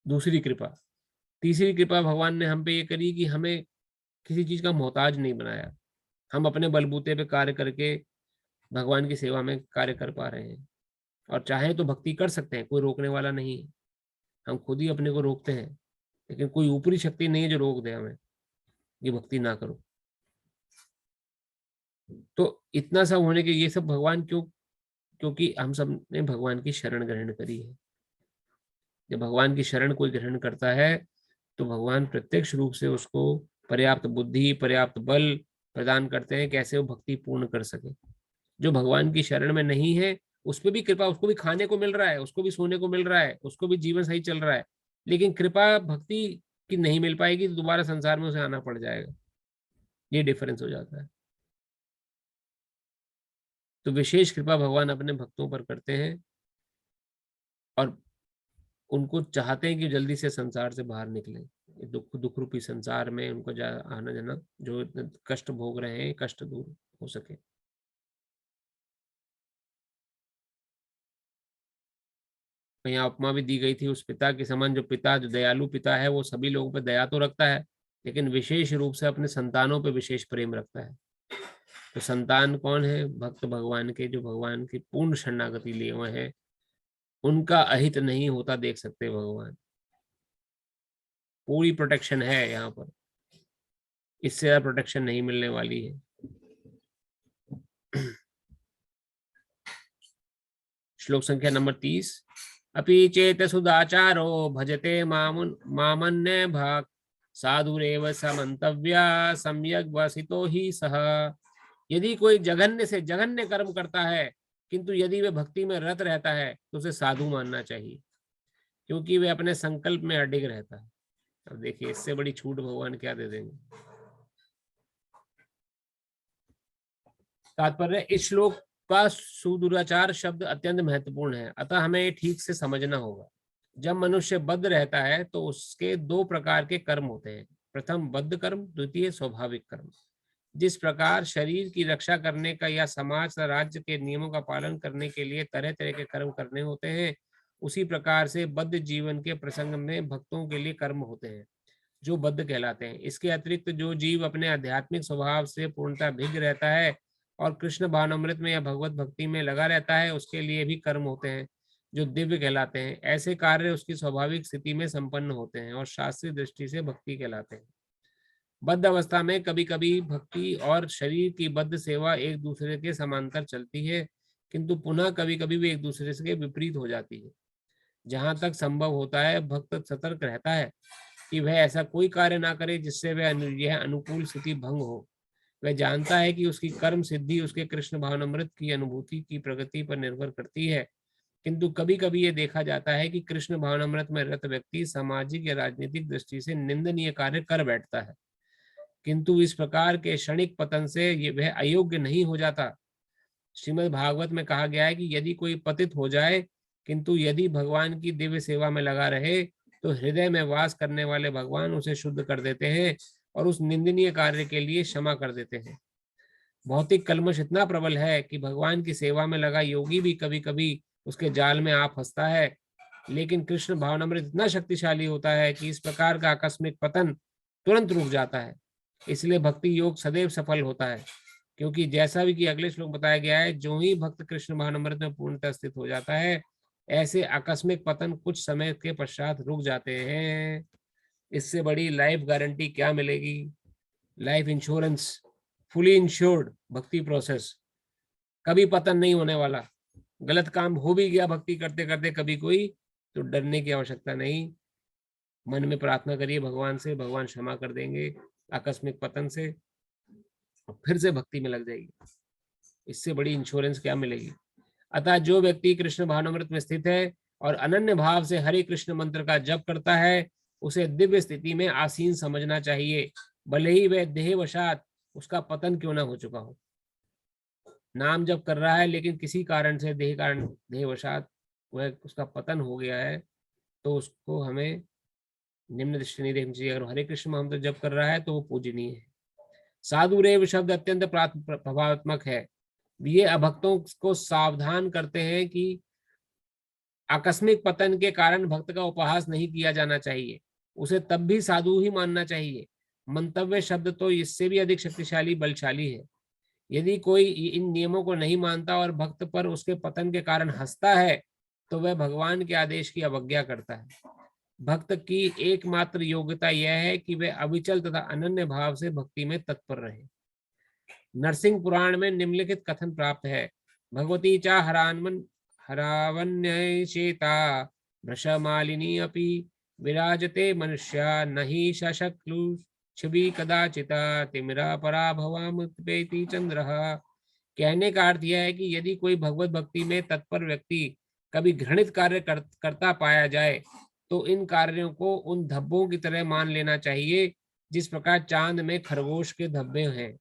दूसरी कृपा। तीसरी कृपा भगवान ने हम पे ये करी कि हमें किसी चीज का मोहताज नहीं बनाया। हम अपने बलबूते पे कार्य करके भगवान की सेवा में कार्य कर पा रहे हैं और चाहे तो भक्ति कर सकते हैं, कोई रोकने वाला नहीं है। हम खुद ही अपने को रोकते हैं, लेकिन कोई ऊपरी शक्ति नहीं है जो रोक दे हमें ये भक्ति ना करो। तो इतना सब होने के ये सब भगवान क्यों? क्योंकि हम सब ने भगवान की शरण ग्रहण करी है। जब भगवान की शरण कोई ग्रहण करता है तो भगवान प्रत्यक्ष रूप से उसको पर्याप्त बुद्धि, पर्याप्त बल प्रदान करते हैं कैसे वो भक्ति पूर्ण कर सके। जो भगवान की शरण में नहीं है उस पर भी कृपा, उसको भी खाने को मिल रहा है, उसको भी सोने को मिल रहा है, उसको भी जीवन सही चल रहा है, लेकिन कृपा भक्ति की नहीं मिल पाएगी तो दोबारा संसार में उसे आना पड़ जाएगा। ये डिफरेंस हो जाता है। तो विशेष कृपा भगवान अपने भक्तों पर करते हैं और उनको चाहते हैं कि जल्दी से संसार से बाहर निकलें। दुख रूपी संसार में उनको आना जाना, जो कष्ट भोग रहे हैं, कष्ट दूर हो सके। यहाँ उपमा भी दी गई थी उस पिता के समान। जो पिता, जो दयालु पिता है, वो सभी लोगों पर दया तो रखता है लेकिन विशेष रूप से अपने संतानों पर विशेष प्रेम रखता है। तो संतान कौन है? भक्त भगवान के, जो भगवान की पूर्ण शरणागति लिए हुए हैं। उनका अहित नहीं होता देख सकते भगवान। पूरी प्रोटेक्शन है यहाँ पर, इससे ज्यादा प्रोटेक्शन नहीं मिलने वाली है। श्लोक संख्या नंबर 30। अपि चेत सुदाचारो भजते मामन्य भाग साधुरेव समन्तव्या सम्यक वसितो ही सह। यदि कोई जघन्य से जघन्य कर्म करता है किंतु यदि वे भक्ति में रत रहता है तो उसे साधु मानना चाहिए, क्योंकि वे अपने संकल्प में अडिग रहता है। अब देखिए इससे बड़ी छूट भगवान क्या दे देंगे। तात्पर्य, इस श्लोक का सुदुराचार शब्द अत्यंत महत्वपूर्ण है, अतः हमें ठीक से समझना होगा। जब मनुष्य बद्ध रहता है तो उसके दो प्रकार के कर्म होते हैं। प्रथम बद्ध कर्म, द्वितीय स्वाभाविक कर्म। जिस प्रकार शरीर की रक्षा करने का या समाज या राज्य के नियमों का पालन करने के लिए तरह तरह के कर्म करने होते हैं, उसी प्रकार से बद्ध जीवन के प्रसंग में भक्तों के लिए कर्म होते हैं जो बद्ध कहलाते हैं। इसके अतिरिक्त जो जीव अपने आध्यात्मिक स्वभाव से पूर्णतः भिन्न रहता है और कृष्ण भावनामृत में या भगवत भक्ति में लगा रहता है, उसके लिए भी कर्म होते हैं जो दिव्य कहलाते हैं। ऐसे कार्य उसकी स्वाभाविक स्थिति में संपन्न होते हैं और शास्त्रीय दृष्टि से भक्ति कहलाते हैं। बद्ध अवस्था में कभी कभी भक्ति और शरीर की बद्ध सेवा एक दूसरे के समांतर चलती है, किंतु पुनः कभी कभी वे एक दूसरे से विपरीत हो जाती है। जहां तक संभव होता है भक्त सतर्क रहता है कि वह ऐसा कोई कार्य ना करे जिससे वह यह अनुकूल स्थिति भंग हो। वह जानता है कि उसकी कर्म सिद्धि उसके कृष्ण भावनामृत की अनुभूति की प्रगति पर निर्भर करती है, किंतु कभी कभी ये देखा जाता है कि कृष्ण भावनामृत में रत व्यक्ति सामाजिक या राजनीतिक दृष्टि से निंदनीय कार्य कर बैठता है, किंतु इस प्रकार के क्षणिक पतन से वह अयोग्य नहीं हो जाता। श्रीमद् भागवत में कहा गया है कि यदि कोई पतित हो जाए किंतु यदि भगवान की दिव्य सेवा में लगा रहे तो हृदय में वास करने वाले भगवान उसे शुद्ध कर देते हैं और उस निंदनीय कार्य के लिए क्षमा कर देते हैं। भौतिक कलमश इतना प्रबल है कि भगवान की सेवा में लगा योगी भी कभी कभी उसके जाल में आ फंसता है, लेकिन कृष्ण भावनामृत इतना शक्तिशाली होता है कि इस प्रकार का आकस्मिक पतन तुरंत रुक जाता है। इसलिए भक्ति योग सदैव सफल होता है, क्योंकि जैसा भी कि अगले श्लोक बताया गया है, जो ही भक्त कृष्ण भावनामृत में पूर्णतः स्थित हो जाता है, ऐसे आकस्मिक पतन कुछ समय के पश्चात रुक जाते हैं। इससे बड़ी लाइफ गारंटी क्या मिलेगी? लाइफ इंश्योरेंस, फुली इंश्योर्ड भक्ति प्रोसेस। कभी पतन नहीं होने वाला। गलत काम हो भी गया भक्ति करते करते कभी कोई, तो डरने की आवश्यकता नहीं। मन में प्रार्थना करिए भगवान से, भगवान क्षमा कर देंगे आकस्मिक पतन से, और फिर से भक्ति में लग जाएगी। इससे बड़ी इंश्योरेंस क्या मिलेगी? अतः जो व्यक्ति कृष्ण भावनामृत में स्थित है और अनन्य भाव से हरे कृष्ण मंत्र का जप करता है, उसे दिव्य स्थिति में आसीन समझना चाहिए, भले ही वह देहवशात उसका पतन क्यों ना हो चुका हो। नाम जप कर रहा है लेकिन किसी कारण से देहवशात वह उसका पतन हो गया है, तो उसको हमें निम्न दृष्टि नहीं देखनी चाहिए। अगर हरे कृष्ण मंत्र जप कर रहा है तो वो पूजनीय है। साधुरेव शब्द अत्यंत प्रभावात्मक है। ये अभक्तों को सावधान करते हैं कि आकस्मिक पतन के कारण भक्त का उपहास नहीं किया जाना चाहिए, उसे तब भी साधु ही मानना चाहिए। मंतव्य शब्द तो इससे भी अधिक शक्तिशाली बलशाली है। यदि कोई इन नियमों को नहीं मानता और भक्त पर उसके पतन के कारण हंसता है, तो वह भगवान के आदेश की अवज्ञा करता है। भक्त की एकमात्र योग्यता यह है कि वह अविचल तथा अनन्य भाव से भक्ति में तत्पर रहे। नरसिंह पुराण में निम्नलिखित कथन प्राप्त है। भगवती चा हरावन्यचेता भ्रशमालिनी अपि विराजते मनुष्या नहि शशक्लु छवि कदाचिता तिमिरा पराभवामुत्पेति चंद्रः। कहने का अर्थ यह है कि यदि कोई भगवत भक्ति में तत्पर व्यक्ति कभी घृणित कार्य करता पाया जाए, तो इन कार्यों को उन धब्बों की तरह मान लेना चाहिए जिस प्रकार चांद में खरगोश के धब्बे हैं।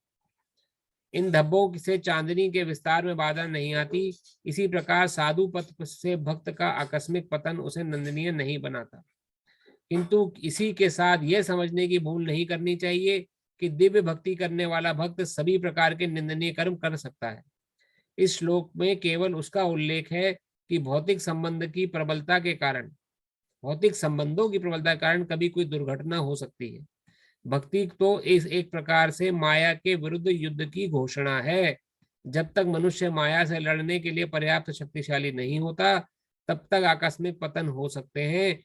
इन धब्बों से चांदनी के विस्तार में बाधा नहीं आती। इसी प्रकार साधु पथ से भक्त का आकस्मिक पतन उसे नंदनीय नहीं बनाता। किंतु इसी के साथ यह समझने की भूल नहीं करनी चाहिए कि दिव्य भक्ति करने वाला भक्त सभी प्रकार के निंदनीय कर्म कर सकता है। इस श्लोक में केवल उसका उल्लेख है कि भौतिक संबंधों की प्रबलता के कारण कभी कोई दुर्घटना हो सकती है। भक्ति तो इस एक प्रकार से माया के विरुद्ध युद्ध की घोषणा है। जब तक मनुष्य माया से लड़ने के लिए पर्याप्त शक्तिशाली नहीं होता, तब तक आकस्मिक पतन हो सकते हैं,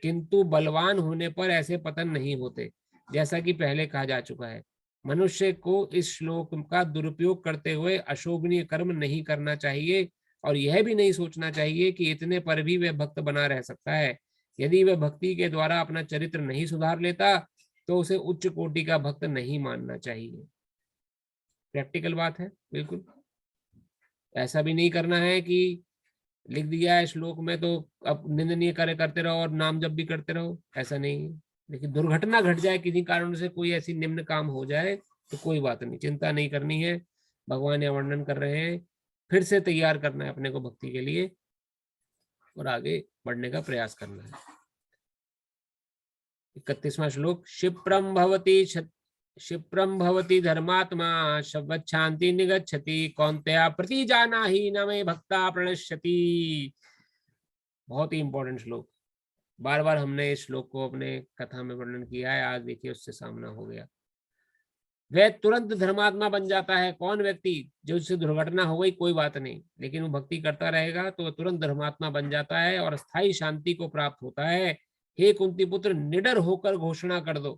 किंतु बलवान होने पर ऐसे पतन नहीं होते, जैसा कि पहले कहा जा चुका है। मनुष्य को इस श्लोक का दुरुपयोग करते हुए अशोभनीय कर्म नहीं करना चाहिए और यह भी नहीं सोचना चाहिए कि इतने पर भी वह भक्त बना रह सकता है। यदि वह भक्ति के द्वारा अपना चरित्र नहीं सुधार लेता, तो उसे उच्च कोटि का भक्त नहीं मानना चाहिए। प्रैक्टिकल बात है। बिल्कुल ऐसा भी नहीं करना है कि लिख दिया है श्लोक में तो अब निंदनीय कार्य करते रहो और नाम जप भी करते रहो, ऐसा नहीं है। लेकिन दुर्घटना घट जाए, किसी कारण से कोई ऐसी निम्न काम हो जाए, तो कोई बात नहीं, चिंता नहीं करनी है। भगवान यह वर्णन कर रहे हैं, फिर से तैयार करना है अपने को भक्ति के लिए और आगे बढ़ने का प्रयास करना है। 31वां श्लोक। क्षिप्रम भवति धर्मात्मा शवच्छांति निगच्छति कौन्तेय प्रतिजानाहि न मे भक्ता प्रणश्यति। बहुत ही इंपॉर्टेंट श्लोक, बार बार हमने इस श्लोक को अपने कथा में वर्णन किया है, आज देखिए उससे सामना हो गया। वह तुरंत धर्मात्मा बन जाता है। कौन व्यक्ति, जो उससे दुर्घटना हो गई कोई बात नहीं, लेकिन वो भक्ति करता रहेगा तो वह तुरंत धर्मात्मा बन जाता है और स्थायी शांति को प्राप्त होता है। हे कुंती पुत्र, निडर होकर घोषणा कर दो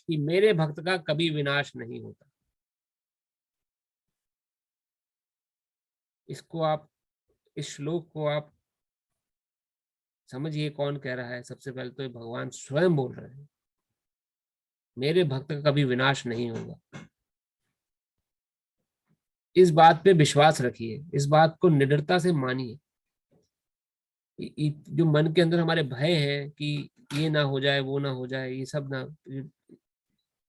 कि मेरे भक्त का कभी विनाश नहीं होता। इसको आप, इस श्लोक को आप समझिए कौन कह रहा है। सबसे पहले तो भगवान स्वयं बोल रहे हैं, मेरे भक्त का कभी विनाश नहीं होगा। इस बात पे विश्वास रखिए, इस बात को निडरता से मानिए। जो मन के अंदर हमारे भय है कि ये ना हो जाए, वो ना हो जाए, ये सब ना,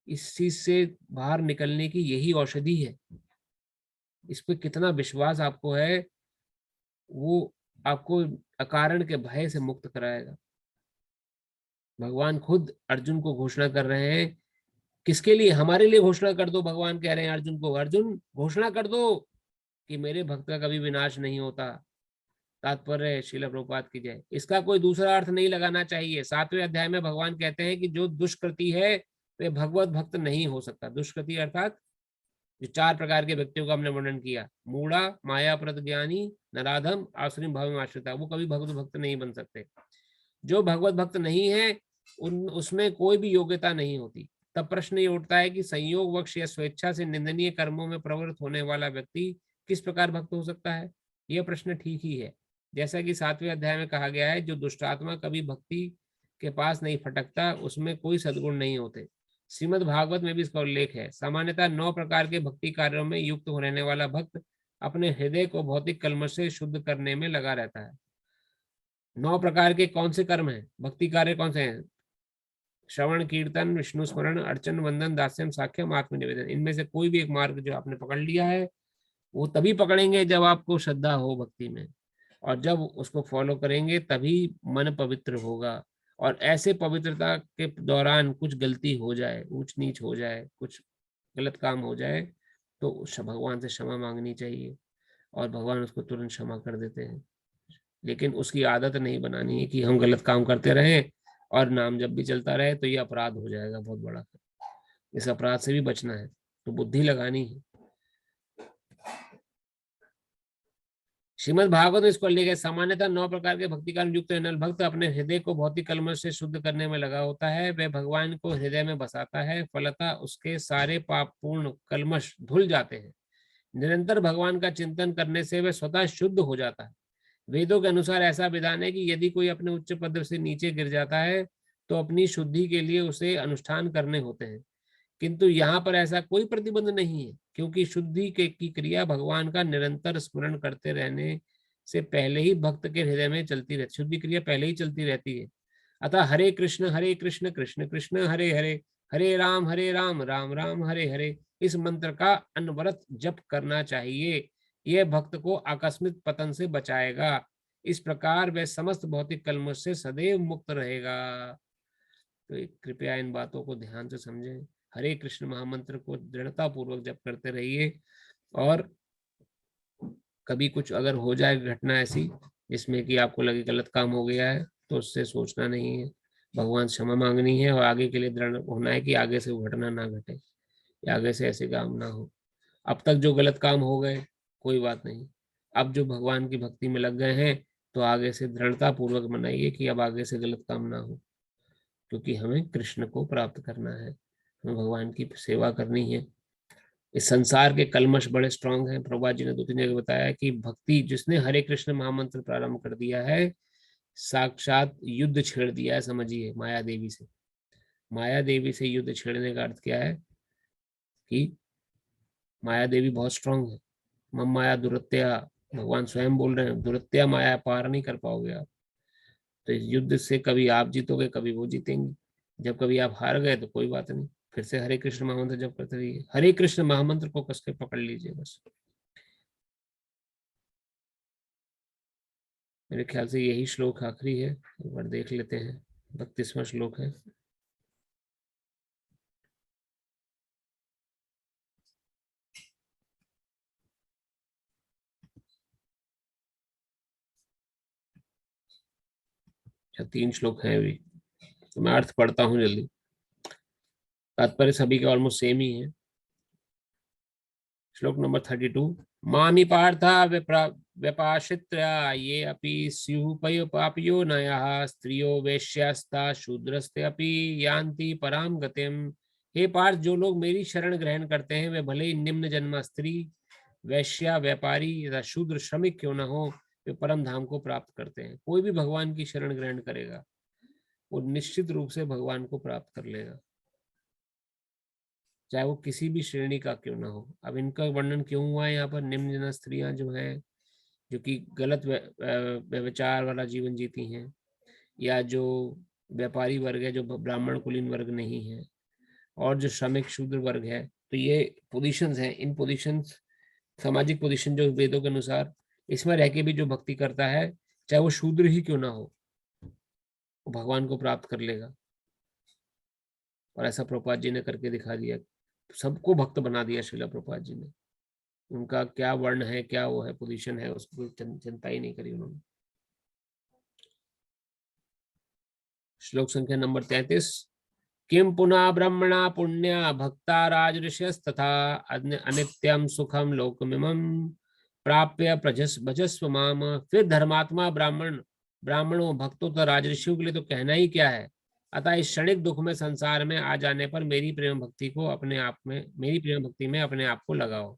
इस चीज से बाहर निकलने की यही औषधि है। इस पे कितना विश्वास आपको है, वो आपको अकारण के भय से मुक्त कराएगा। भगवान खुद अर्जुन को घोषणा कर रहे हैं, किसके लिए? हमारे लिए घोषणा कर दो। भगवान कह रहे हैं अर्जुन को, अर्जुन घोषणा कर दो कि मेरे भक्त का कभी विनाश नहीं होता। तात्पर्य श्रील प्रभुपाद की जय। इसका कोई दूसरा अर्थ नहीं लगाना चाहिए। 7वें अध्याय में भगवान कहते हैं कि जो दुष्कृति है वे भगवत भक्त नहीं हो सकता। दुष्कृति अर्थात जो 4 प्रकार के व्यक्तियों का हमने वर्णन किया, मूढ़ा, माया प्रज्ञानी, नराधम, आश्रिम भाव आश्रिता, वो कभी भगवत भक्त नहीं बन सकते। जो भगवत भक्त नहीं है उसमें कोई भी योग्यता नहीं होती। तब प्रश्न ये उठता है कि संयोग वश या स्वेच्छा से निंदनीय कर्मों में प्रवृत्त होने वाला व्यक्ति किस प्रकार भक्त हो सकता है? यह प्रश्न ठीक ही है। जैसा कि 7वें अध्याय में कहा गया है, जो दुष्टात्मा कभी भक्ति के पास नहीं फटकता उसमें कोई सद्गुण नहीं होते। श्रीमद् भागवत में भी इसका उल्लेख है। सामान्यतः 9 प्रकार के भक्ति कार्यों में युक्त रहने वाला भक्त अपने हृदय को भौतिक कल्मश से शुद्ध करने में लगा रहता है। 9 प्रकार के कौन से कर्म हैं? भक्ति कार्य कौन से हैं? श्रवण, कीर्तन, विष्णु स्मरण, अर्चन, वंदन, दास्यम, साख्यम, आत्मनिवेदन। इनमें से कोई भी एक मार्ग जो आपने पकड़ लिया है वो तभी पकड़ेंगे जब आपको श्रद्धा हो भक्ति में, और जब उसको फॉलो करेंगे तभी मन पवित्र होगा। और ऐसे पवित्रता के दौरान कुछ गलती हो जाए, ऊंच नीच हो जाए, कुछ गलत काम हो जाए तो भगवान से क्षमा मांगनी चाहिए और भगवान उसको तुरंत क्षमा कर देते हैं। लेकिन उसकी आदत नहीं बनानी है कि हम गलत काम करते रहें और नाम जब भी चलता रहे, तो ये अपराध हो जाएगा बहुत बड़ा। इस अपराध से भी बचना है तो बुद्धि लगानी है। श्रीमद् भागवत में इसको लेकर सामान्यतः 9 प्रकार के भक्ति कार्य युक्त नल भक्त अपने हृदय को भौतिक कलमश से शुद्ध करने में लगा होता है। वह भगवान को हृदय में बसाता है, फलतः उसके सारे पाप पूर्ण कलमश धुल जाते हैं। निरंतर भगवान का चिंतन करने से वह स्वतः शुद्ध हो जाता है। वेदों के अनुसार ऐसा विधान है कि यदि कोई अपने उच्च पद से नीचे गिर जाता है तो अपनी शुद्धि के लिए उसे अनुष्ठान करने होते हैं, किंतु यहाँ पर ऐसा कोई प्रतिबंध नहीं है, क्योंकि शुद्धि की क्रिया भगवान का निरंतर स्मरण करते रहने से पहले ही भक्त के हृदय में चलती रहती, शुद्धि क्रिया पहले ही चलती रहती है। अतः हरे कृष्ण कृष्ण कृष्ण हरे हरे, हरे राम राम राम हरे हरे, इस मंत्र का अनवरत जप करना चाहिए। यह भक्त को आकस्मिक पतन से बचाएगा। इस प्रकार वह समस्त भौतिक कलमश से सदैव मुक्त रहेगा। तो कृपया इन बातों को ध्यान से समझें। हरे कृष्ण महामंत्र को दृढ़ता पूर्वक जप करते रहिए, और कभी कुछ अगर हो जाए घटना ऐसी जिसमें कि आपको लगे गलत काम हो गया है तो उससे सोचना नहीं है, भगवान क्षमा मांगनी है और आगे के लिए दृढ़ होना है कि आगे से वो घटना ना घटे या आगे से ऐसे काम ना हो। अब तक जो गलत काम हो गए कोई बात नहीं, अब जो भगवान की भक्ति में लग गए हैं तो आगे से दृढ़ता पूर्वक मनाइए कि अब आगे से गलत काम ना हो, क्योंकि हमें कृष्ण को प्राप्त करना है, हमें भगवान की सेवा करनी है। इस संसार के कलमश बड़े स्ट्रांग हैं। प्रभुपाद जी ने 2-3 जगह बताया कि भक्ति, जिसने हरे कृष्ण महामंत्र प्रारंभ कर दिया है साक्षात युद्ध छेड़ दिया है, समझिए, माया देवी से। माया देवी से युद्ध छेड़ने का अर्थ क्या है कि माया देवी बहुत स्ट्रांग है। मम माया दुरत्या, भगवान स्वयं बोल रहे हैं, दुरत्या माया पार नहीं कर पाओगे आप। तो इस युद्ध से कभी आप जीतोगे, कभी वो जीतेंगे। जब कभी आप हार गए तो कोई बात नहीं, फिर से हरे कृष्ण महामंत्र जप करते रहिए। हरे कृष्ण महामंत्र को कस के पकड़ लीजिए बस। मेरे ख्याल से यही श्लोक आखिरी है, एक बार देख लेते हैं। 32वां श्लोक है। अच्छा 3 श्लोक हैं अभी, तो मैं अर्थ पढ़ता हूँ जल्दी। तात्पर्य सभी के ऑलमोस्ट सेम ही है। श्लोक नंबर 32। मामी पार्था व्यपाश्रित्या ये अपि स्युः पापियो नयः स्त्रियो वेश्यास्ता शूद्रस्ते अपि यान्ति परां गतिम्। हे पार्थ, जो लोग मेरी शरण ग्रहण करते हैं वे भले ही निम्न जन्म स्त्री, वैश्या, व्यापारी या शूद्र श्रमिक क्यों न हो, वे परम धाम को प्राप्त करते हैं। कोई भी भगवान की शरण ग्रहण करेगा वो निश्चित रूप से भगवान को प्राप्त कर लेगा, चाहे वो किसी भी श्रेणी का क्यों ना हो। अब इनका वर्णन क्यों हुआ है यहाँ पर? निम्न जन स्त्रियां जो हैं, जो कि गलत व्यभिचार वाला जीवन जीती हैं, या जो व्यापारी वर्ग है, जो ब्राह्मण कुलीन वर्ग नहीं है, और जो श्रमिक शूद्र वर्ग है, तो ये पोजीशंस हैं। इन पोजीशंस, सामाजिक पोजीशन जो वेदों के अनुसार, इसमें रह के भी जो भक्ति करता है, चाहे वो शूद्र ही क्यों ना हो, वो भगवान को प्राप्त कर लेगा। और ऐसा प्रभुपाद जी ने करके दिखा दिया, सबको भक्त बना दिया श्रीला प्रभुपाद जी ने। उनका क्या वर्ण है, क्या वो है, पोजीशन है, उसको चिंता ही नहीं करी उन्होंने। श्लोक संख्या नंबर 33। किम पुनः ब्रह्मणा पुण्या भक्ता राजऋषयस्तथा अनित्यम सुखम लोकमिमं प्राप्य भजस्व माम। फिर धर्मात्मा ब्राह्मणों, भक्तों तथा राजऋषियों के लिए तो कहना ही क्या है। अतः इस क्षणिक दुख में संसार में आ जाने पर मेरी प्रेम भक्ति में अपने आप को लगाओ।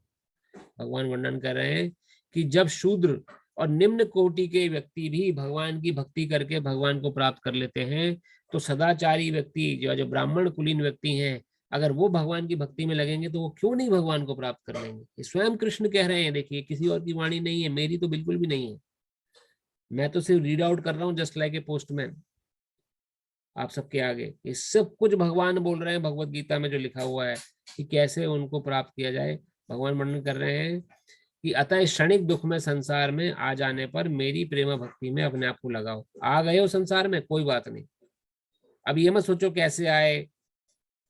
भगवान वर्णन कर रहे हैं कि जब शूद्र और निम्न कोटि के व्यक्ति भी भगवान की भक्ति करके भगवान को प्राप्त कर लेते हैं, तो सदाचारी व्यक्ति, जो ब्राह्मण कुलीन व्यक्ति हैं, अगर वो भगवान की भक्ति में लगेंगे तो वो क्यों नहीं भगवान को प्राप्त कर लेंगे। ये स्वयं कृष्ण कह रहे हैं, देखिए, किसी और की वाणी नहीं है, मेरी तो बिल्कुल भी नहीं है। मैं तो सिर्फ रीड आउट कर रहा हूँ, जस्ट लाइक ए पोस्टमैन, आप सबके आगे। ये सब कुछ भगवान बोल रहे हैं भगवत गीता में जो लिखा हुआ है कि कैसे उनको प्राप्त किया जाए। भगवान वर्णन कर रहे हैं कि अतः क्षणिक दुख में संसार में आ जाने पर मेरी प्रेम भक्ति में अपने आप को लगाओ। आ गए हो संसार में, कोई बात नहीं। अब ये मत सोचो कैसे आए,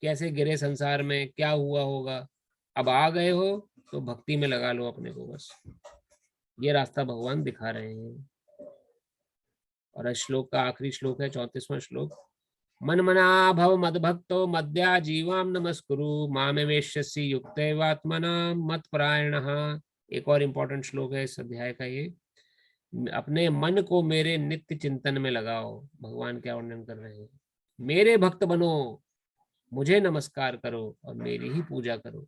कैसे गिरे संसार में, क्या हुआ होगा। अब आ गए हो तो भक्ति में लगा लो अपने को, बस। ये रास्ता भगवान दिखा रहे हैं। और इस श्लोक का आखिरी श्लोक है 34वां श्लोक। मन मना भव मद भक्तो मद्या जीवाम नमस्कुरु मामे वेश्यसि युक्तैवात्मना मत परायणः। एक और इम्पोर्टेंट श्लोक है इस अध्याय का ये। अपने मन को मेरे नित्य चिंतन में लगाओ। भगवान क्या वर्णन कर रहे हैं, मेरे भक्त बनो, मुझे नमस्कार करो और मेरी ही पूजा करो।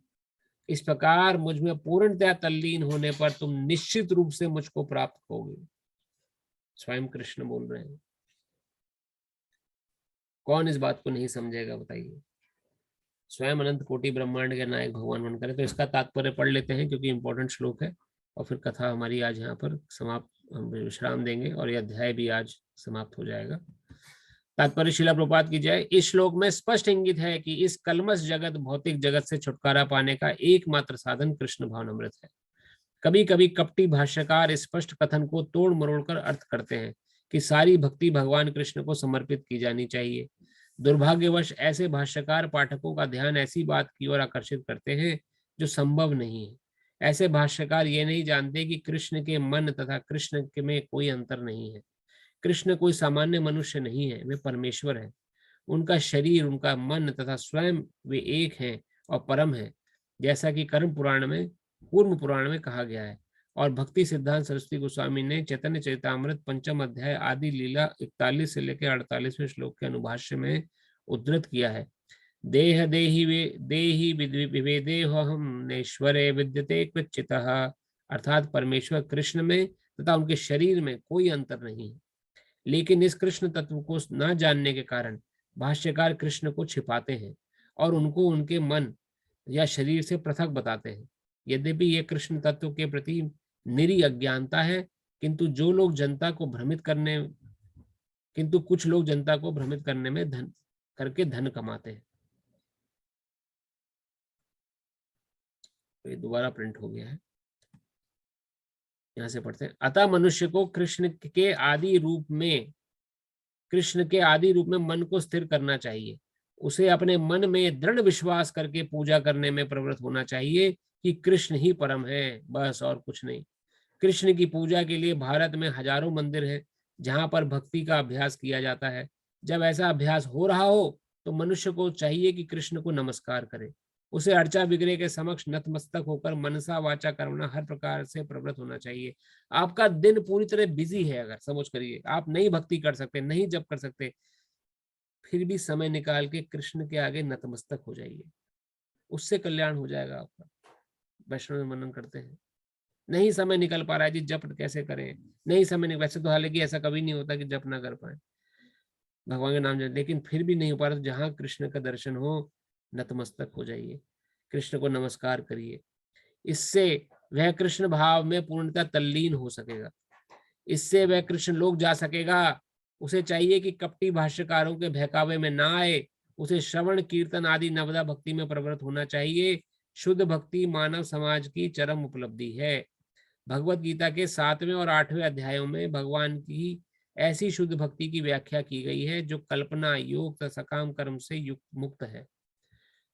इस प्रकार मुझ में पूर्णतया तल्लीन होने पर तुम निश्चित रूप से मुझको प्राप्त होगे। स्वयं कृष्ण बोल रहे हैं। कौन इस बात को नहीं समझेगा बताइए। स्वयं अनंत कोटि ब्रह्मांड के नायक भगवान मन करे। तो इसका तात्पर्य पढ़ लेते हैं क्योंकि इंपॉर्टेंट श्लोक है, और फिर कथा हमारी आज यहाँ पर समाप्त, हम विश्राम देंगे और यह अध्याय भी आज समाप्त हो जाएगा। तात्पर्य श्रीला प्रभुपाद की जय। इस श्लोक में स्पष्ट इंगित है कि इस कलमश जगत भौतिक जगत से छुटकारा पाने का एकमात्र साधन कृष्ण भावनामृत है। कभी कभी कपटी भाष्यकार स्पष्ट कथन को तोड़ मरोड़ कर अर्थ करते हैं कि सारी भक्ति भगवान कृष्ण को समर्पित की जानी चाहिए। दुर्भाग्यवश ऐसे भाष्यकार पाठकों का ध्यान ऐसी बात की ओर आकर्षित करते हैं जो संभव नहीं है। ऐसे भाष्यकार ये नहीं जानते कि कृष्ण के मन तथा कृष्ण के में कोई अंतर नहीं है। कृष्ण कोई सामान्य मनुष्य नहीं है, वे परमेश्वर हैं। उनका शरीर, उनका मन तथा स्वयं वे एक हैं और परम हैं, जैसा कि कर्म पुराण में, पूर्व पुराण में कहा गया है। और भक्ति सिद्धांत सरस्वती गोस्वामी ने चैतन्य चरितामृत 5म अध्याय आदि लीला 41 से लेकर 48वें श्लोक के अनुभाष्य में उद्धृत किया है। देह देही विवेदेहम नेश्वरे विद्यते क्वचितः, अर्थात परमेश्वर कृष्ण में तथा उनके शरीर में कोई अंतर नहीं है। लेकिन इस कृष्ण तत्व को न जानने के कारण भाष्यकार कृष्ण को छिपाते हैं और उनको उनके मन या शरीर से पृथक बताते हैं। यद्यपि ये कृष्ण तत्व के प्रति निरी अज्ञानता है, किंतु कुछ लोग जनता को भ्रमित करने में धन कमाते हैं। तो ये दोबारा प्रिंट हो गया है, यहां से पढ़ते हैं। अतः मनुष्य को कृष्ण के आदि रूप में मन को स्थिर करना चाहिए। उसे अपने मन में दृढ़ विश्वास करके पूजा करने में प्रवृत्त होना चाहिए कि कृष्ण ही परम है, बस और कुछ नहीं। कृष्ण की पूजा के लिए भारत में हजारों मंदिर हैं, जहाँ पर भक्ति का अभ्यास किया जाता है। जब ऐसा अभ्यास हो रहा हो तो मनुष्य को चाहिए कि कृष्ण को नमस्कार करे, उसे अर्चा विग्रह के समक्ष नतमस्तक होकर मनसा वाचा कर्मणा हर प्रकार से प्रवृत्त होना चाहिए। आपका दिन पूरी तरह बिजी है, अगर समझ करिए आप नहीं भक्ति कर सकते, नहीं जप कर सकते, फिर भी समय निकाल के कृष्ण के आगे नतमस्तक हो जाइए, उससे कल्याण हो जाएगा आपका। वैष्णव में मनन करते हैं, नहीं समय निकल पा रहा है जी, जप कैसे करें, नहीं समय निकल, वैसे तो हालांकि ऐसा कभी नहीं होता कि जप ना कर पाए, भगवान के नाम जप, लेकिन फिर भी नहीं हो पा रहा, तो जहां कृष्ण का दर्शन हो नतमस्तक हो जाइए, कृष्ण को नमस्कार करिए। इससे वह कृष्ण भाव में पूर्णतः तल्लीन हो सकेगा, इससे वह कृष्ण लोक जा सकेगा। उसे चाहिए कि कपटी भाष्यकारों के बहकावे में ना आए, उसे श्रवण कीर्तन आदि नवदा भक्ति में प्रवृत्त होना चाहिए। शुद्ध भक्ति मानव समाज की चरम उपलब्धि है। भगवत गीता के 7वें और 8वें अध्यायों में भगवान की ऐसी शुद्ध भक्ति की व्याख्या की गई है जो कल्पना, योग तथा सकाम कर्म से युक्त मुक्त है।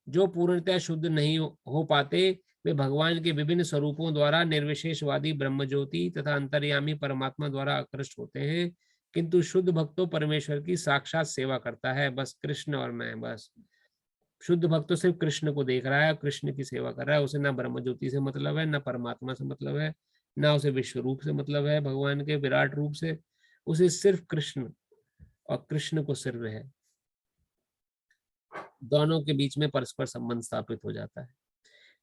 जो पूर्णतः शुद्ध नहीं हो पाते वे भगवान के विभिन्न स्वरूपों द्वारा निर्विशेषवादी ब्रह्मज्योति तथा अंतर्यामी परमात्मा द्वारा आकृष्ट होते हैं, किंतु शुद्ध भक्तों परमेश्वर की साक्षात सेवा करता है, बस कृष्ण और मैं। बस शुद्ध भक्त तो सिर्फ कृष्ण को देख रहा है और कृष्ण की सेवा कर रहा है, उसे ना ब्रह्मज्योति से मतलब है, ना परमात्मा से मतलब है, ना उसे विश्व रूप से मतलब है, भगवान के विराट रूप से, उसे सिर्फ कृष्ण और कृष्ण को सिर्फ है। दोनों के बीच में परस्पर संबंध स्थापित हो जाता है।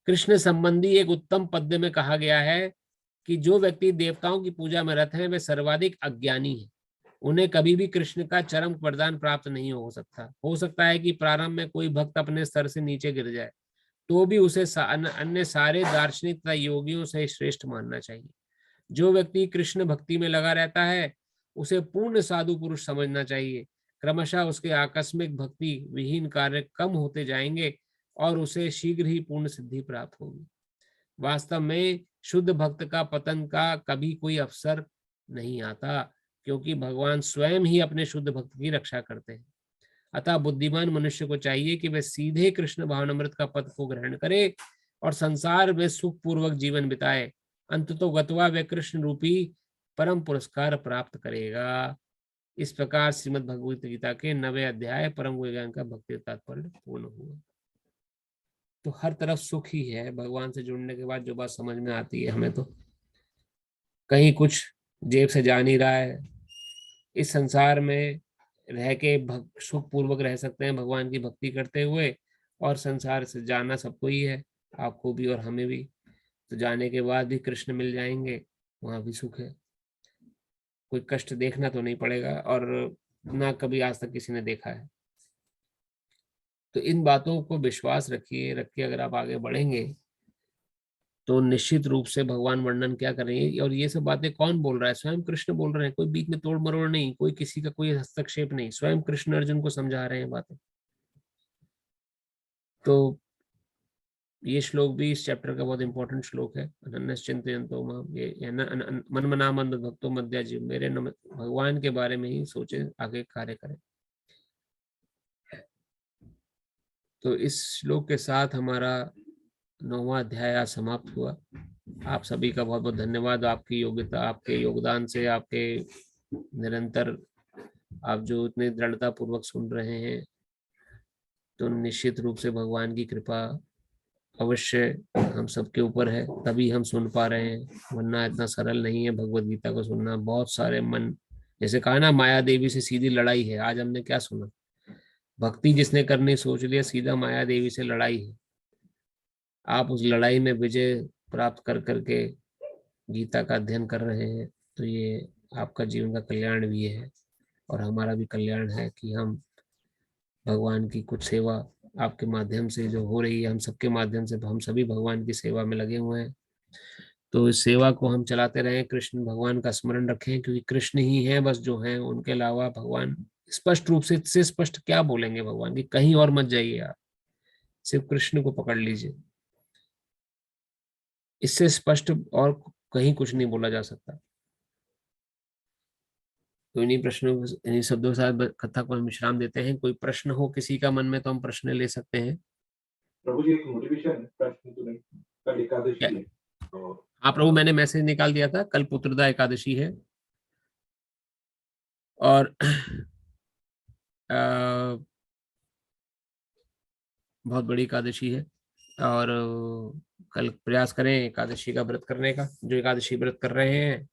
कृष्ण संबंधी एक उत्तम पद्य में कहा गया है कि जो व्यक्ति देवताओं की पूजा में रत हैं वे सर्वाधिक अज्ञानी हैं, उन्हें कभी भी कृष्ण का चरम वरदान प्राप्त नहीं हो सकता। हो सकता है कि प्रारंभ में कोई भक्त अपने स्तर से नीचे गिर जाए, तो भी उसे अन्य सारे दार्शनिक तथा योगियों से श्रेष्ठ मानना चाहिए। जो व्यक्ति कृष्ण भक्ति में लगा रहता है उसे पूर्ण साधु पुरुष समझना चाहिए। क्रमशः उसके आकस्मिक भक्ति विहीन कार्य कम होते जाएंगे और उसे शीघ्र ही पूर्ण सिद्धि प्राप्त होगी। वास्तव में शुद्ध भक्त का पतन का कभी कोई अवसर नहीं आता, क्योंकि भगवान स्वयं ही अपने शुद्ध भक्त की रक्षा करते हैं। अतः बुद्धिमान मनुष्य को चाहिए कि वह सीधे कृष्ण भावनामृत का पद को ग्रहण करे और संसार में सुख पूर्वक जीवन बिताए। अंततो गत्वा वह कृष्ण रूपी परम पुरस्कार प्राप्त करेगा। इस प्रकार श्रीमद् भगवत गीता के 9वें अध्याय परम ज्ञान का भक्ति तात्पर्य पूर्ण हुआ। तो हर तरफ सुख ही है। भगवान से जुड़ने के बाद जो बात समझ में आती है हमें, तो कहीं कुछ जेब से जा नहीं रहा है। इस संसार में रह के सुख पूर्वक रह सकते हैं भगवान की भक्ति करते हुए, और संसार से जाना सबको ही है, आपको भी और हमें भी। तो जाने के बाद भी कृष्ण मिल जाएंगे, वहां भी सुख है। कोई कष्ट देखना तो नहीं पड़ेगा, और ना कभी आज तक किसी ने देखा है। तो इन बातों को विश्वास रखिए, रख के अगर आप आगे बढ़ेंगे तो निश्चित रूप से भगवान वर्णन क्या करेंगे। और ये सब बातें कौन बोल रहा है? स्वयं कृष्ण बोल रहे हैं। कोई बीच में तोड़ मरोड़ नहीं, कोई किसी का कोई हस्तक्षेप नहीं, स्वयं कृष्ण अर्जुन को समझा रहे हैं बातें। तो ये श्लोक भी इस चैप्टर का बहुत इंपॉर्टेंट श्लोक है। अनन्यश्चिन्तयन्तो माम, ये मन्मना मद्भक्तो मद्याजी, मेरे भगवान के बारे में ही सोचे, आगे कार्य करें। तो इस श्लोक के साथ हमारा 9वां अध्याय समाप्त हुआ। आप सभी का बहुत बहुत धन्यवाद। आपकी योग्यता, आपके योगदान से, आपके निरंतर, आप जो इतने दृढ़ता पूर्वक सुन रहे हैं, तो निश्चित रूप से भगवान की कृपा अवश्य हम सबके ऊपर है, तभी हम सुन पा रहे हैं, वरना इतना सरल नहीं है भगवत गीता को सुनना। बहुत सारे मन, जैसे कहा ना, माया देवी से सीधी लड़ाई है। आज हमने क्या सुना? भक्ति जिसने करनी सोच लिया, सीधा माया देवी से लड़ाई है। आप उस लड़ाई में विजय प्राप्त कर करके गीता का अध्ययन कर रहे हैं, तो ये आपका जीवन का कल्याण भी है और हमारा भी कल्याण है कि हम भगवान की कुछ सेवा आपके माध्यम से जो हो रही है, हम सबके माध्यम से, हम सभी भगवान की सेवा में लगे हुए हैं। तो इस सेवा को हम चलाते रहें, कृष्ण भगवान का स्मरण रखें, क्योंकि कृष्ण ही है बस जो है, उनके अलावा भगवान स्पष्ट रूप से स्पष्ट क्या बोलेंगे भगवान की? कहीं और मत जाइए आप, सिर्फ कृष्ण को पकड़ लीजिए। इससे स्पष्ट और कहीं कुछ नहीं बोला जा सकता। तो इन्हीं प्रश्नों, इन्हीं शब्दों के साथ कथा को हम विश्राम देते हैं। कोई प्रश्न हो किसी का मन में तो हम प्रश्न ले सकते हैं। प्रभु जी, एक मोटिवेशन प्रश्न तो नहीं, कल एकादशी है तो। हाँ प्रभु, मैंने मैसेज निकाल दिया था, कल पुत्रदा एकादशी है। और बहुत बड़ी एकादशी है, और कल प्रयास करें एकादशी का व्रत करने का। जो एकादशी व्रत कर रहे हैं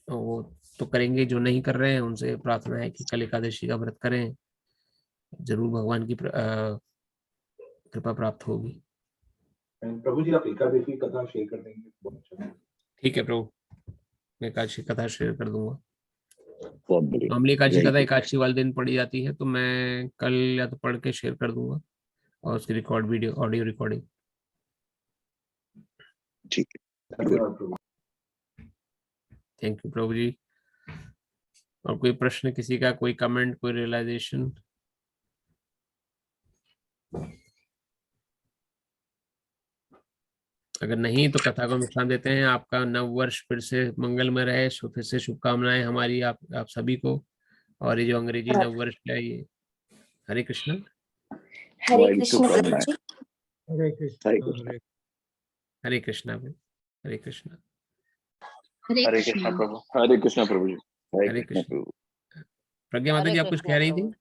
वो तो करेंगे, जो नहीं कर रहे हैं उनसे प्रार्थना है कि कल एकादशी का व्रत करें, जरूर भगवान की कृपा प्राप्त होगी। प्रभु जी आप एकादशी कथा शेयर कर देंगे, बहुत अच्छा। ठीक है प्रभु, मैं एकादशी कथा शेयर कर दूंगा। बहुत बढ़िया। नॉर्मली एकादशी Very कथा good. एकादशी वाले दिन पढ़ी जाती है, तो मैं कल या तो पढ़ के शेयर कर दूंगा और उसकी रिकॉर्ड वीडियो ऑडियो रिकॉर्डिंग। ठीक है। धन्यवाद प्रभु। थैंक यू प्रभु जी। और कोई प्रश्न किसी का, कोई कमेंट, कोई रियलाइजेशन? अगर नहीं तो कथा को विश्राम देते हैं। आपका नव वर्ष फिर से मंगलमय रहे, फिर से शुभकामनाएं हमारी आप सभी को। और ये जो अंग्रेजी नव वर्ष है ये, हरे कृष्ण। हरे हमारी कृष्ण प्रभु शुभकामनाएं। जी। हरे कृष्ण हरे कृष्ण। हरे हरे कृष्णा हरे कृष्णा। हरे कृष्ण प्रभु। हरे कृष्ण प्रभु जी। हरे हरे कृष्ण कृष्ण। प्रभु। प्रज्ञा माता जी आप कुछ कह रही थी? प्रभु।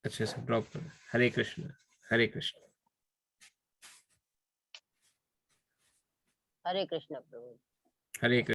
अच्छा से ड्रॉप कर। हरे कृष्ण हरे कृष्ण। हरे कृष्ण प्रभु। हरे कृष्ण।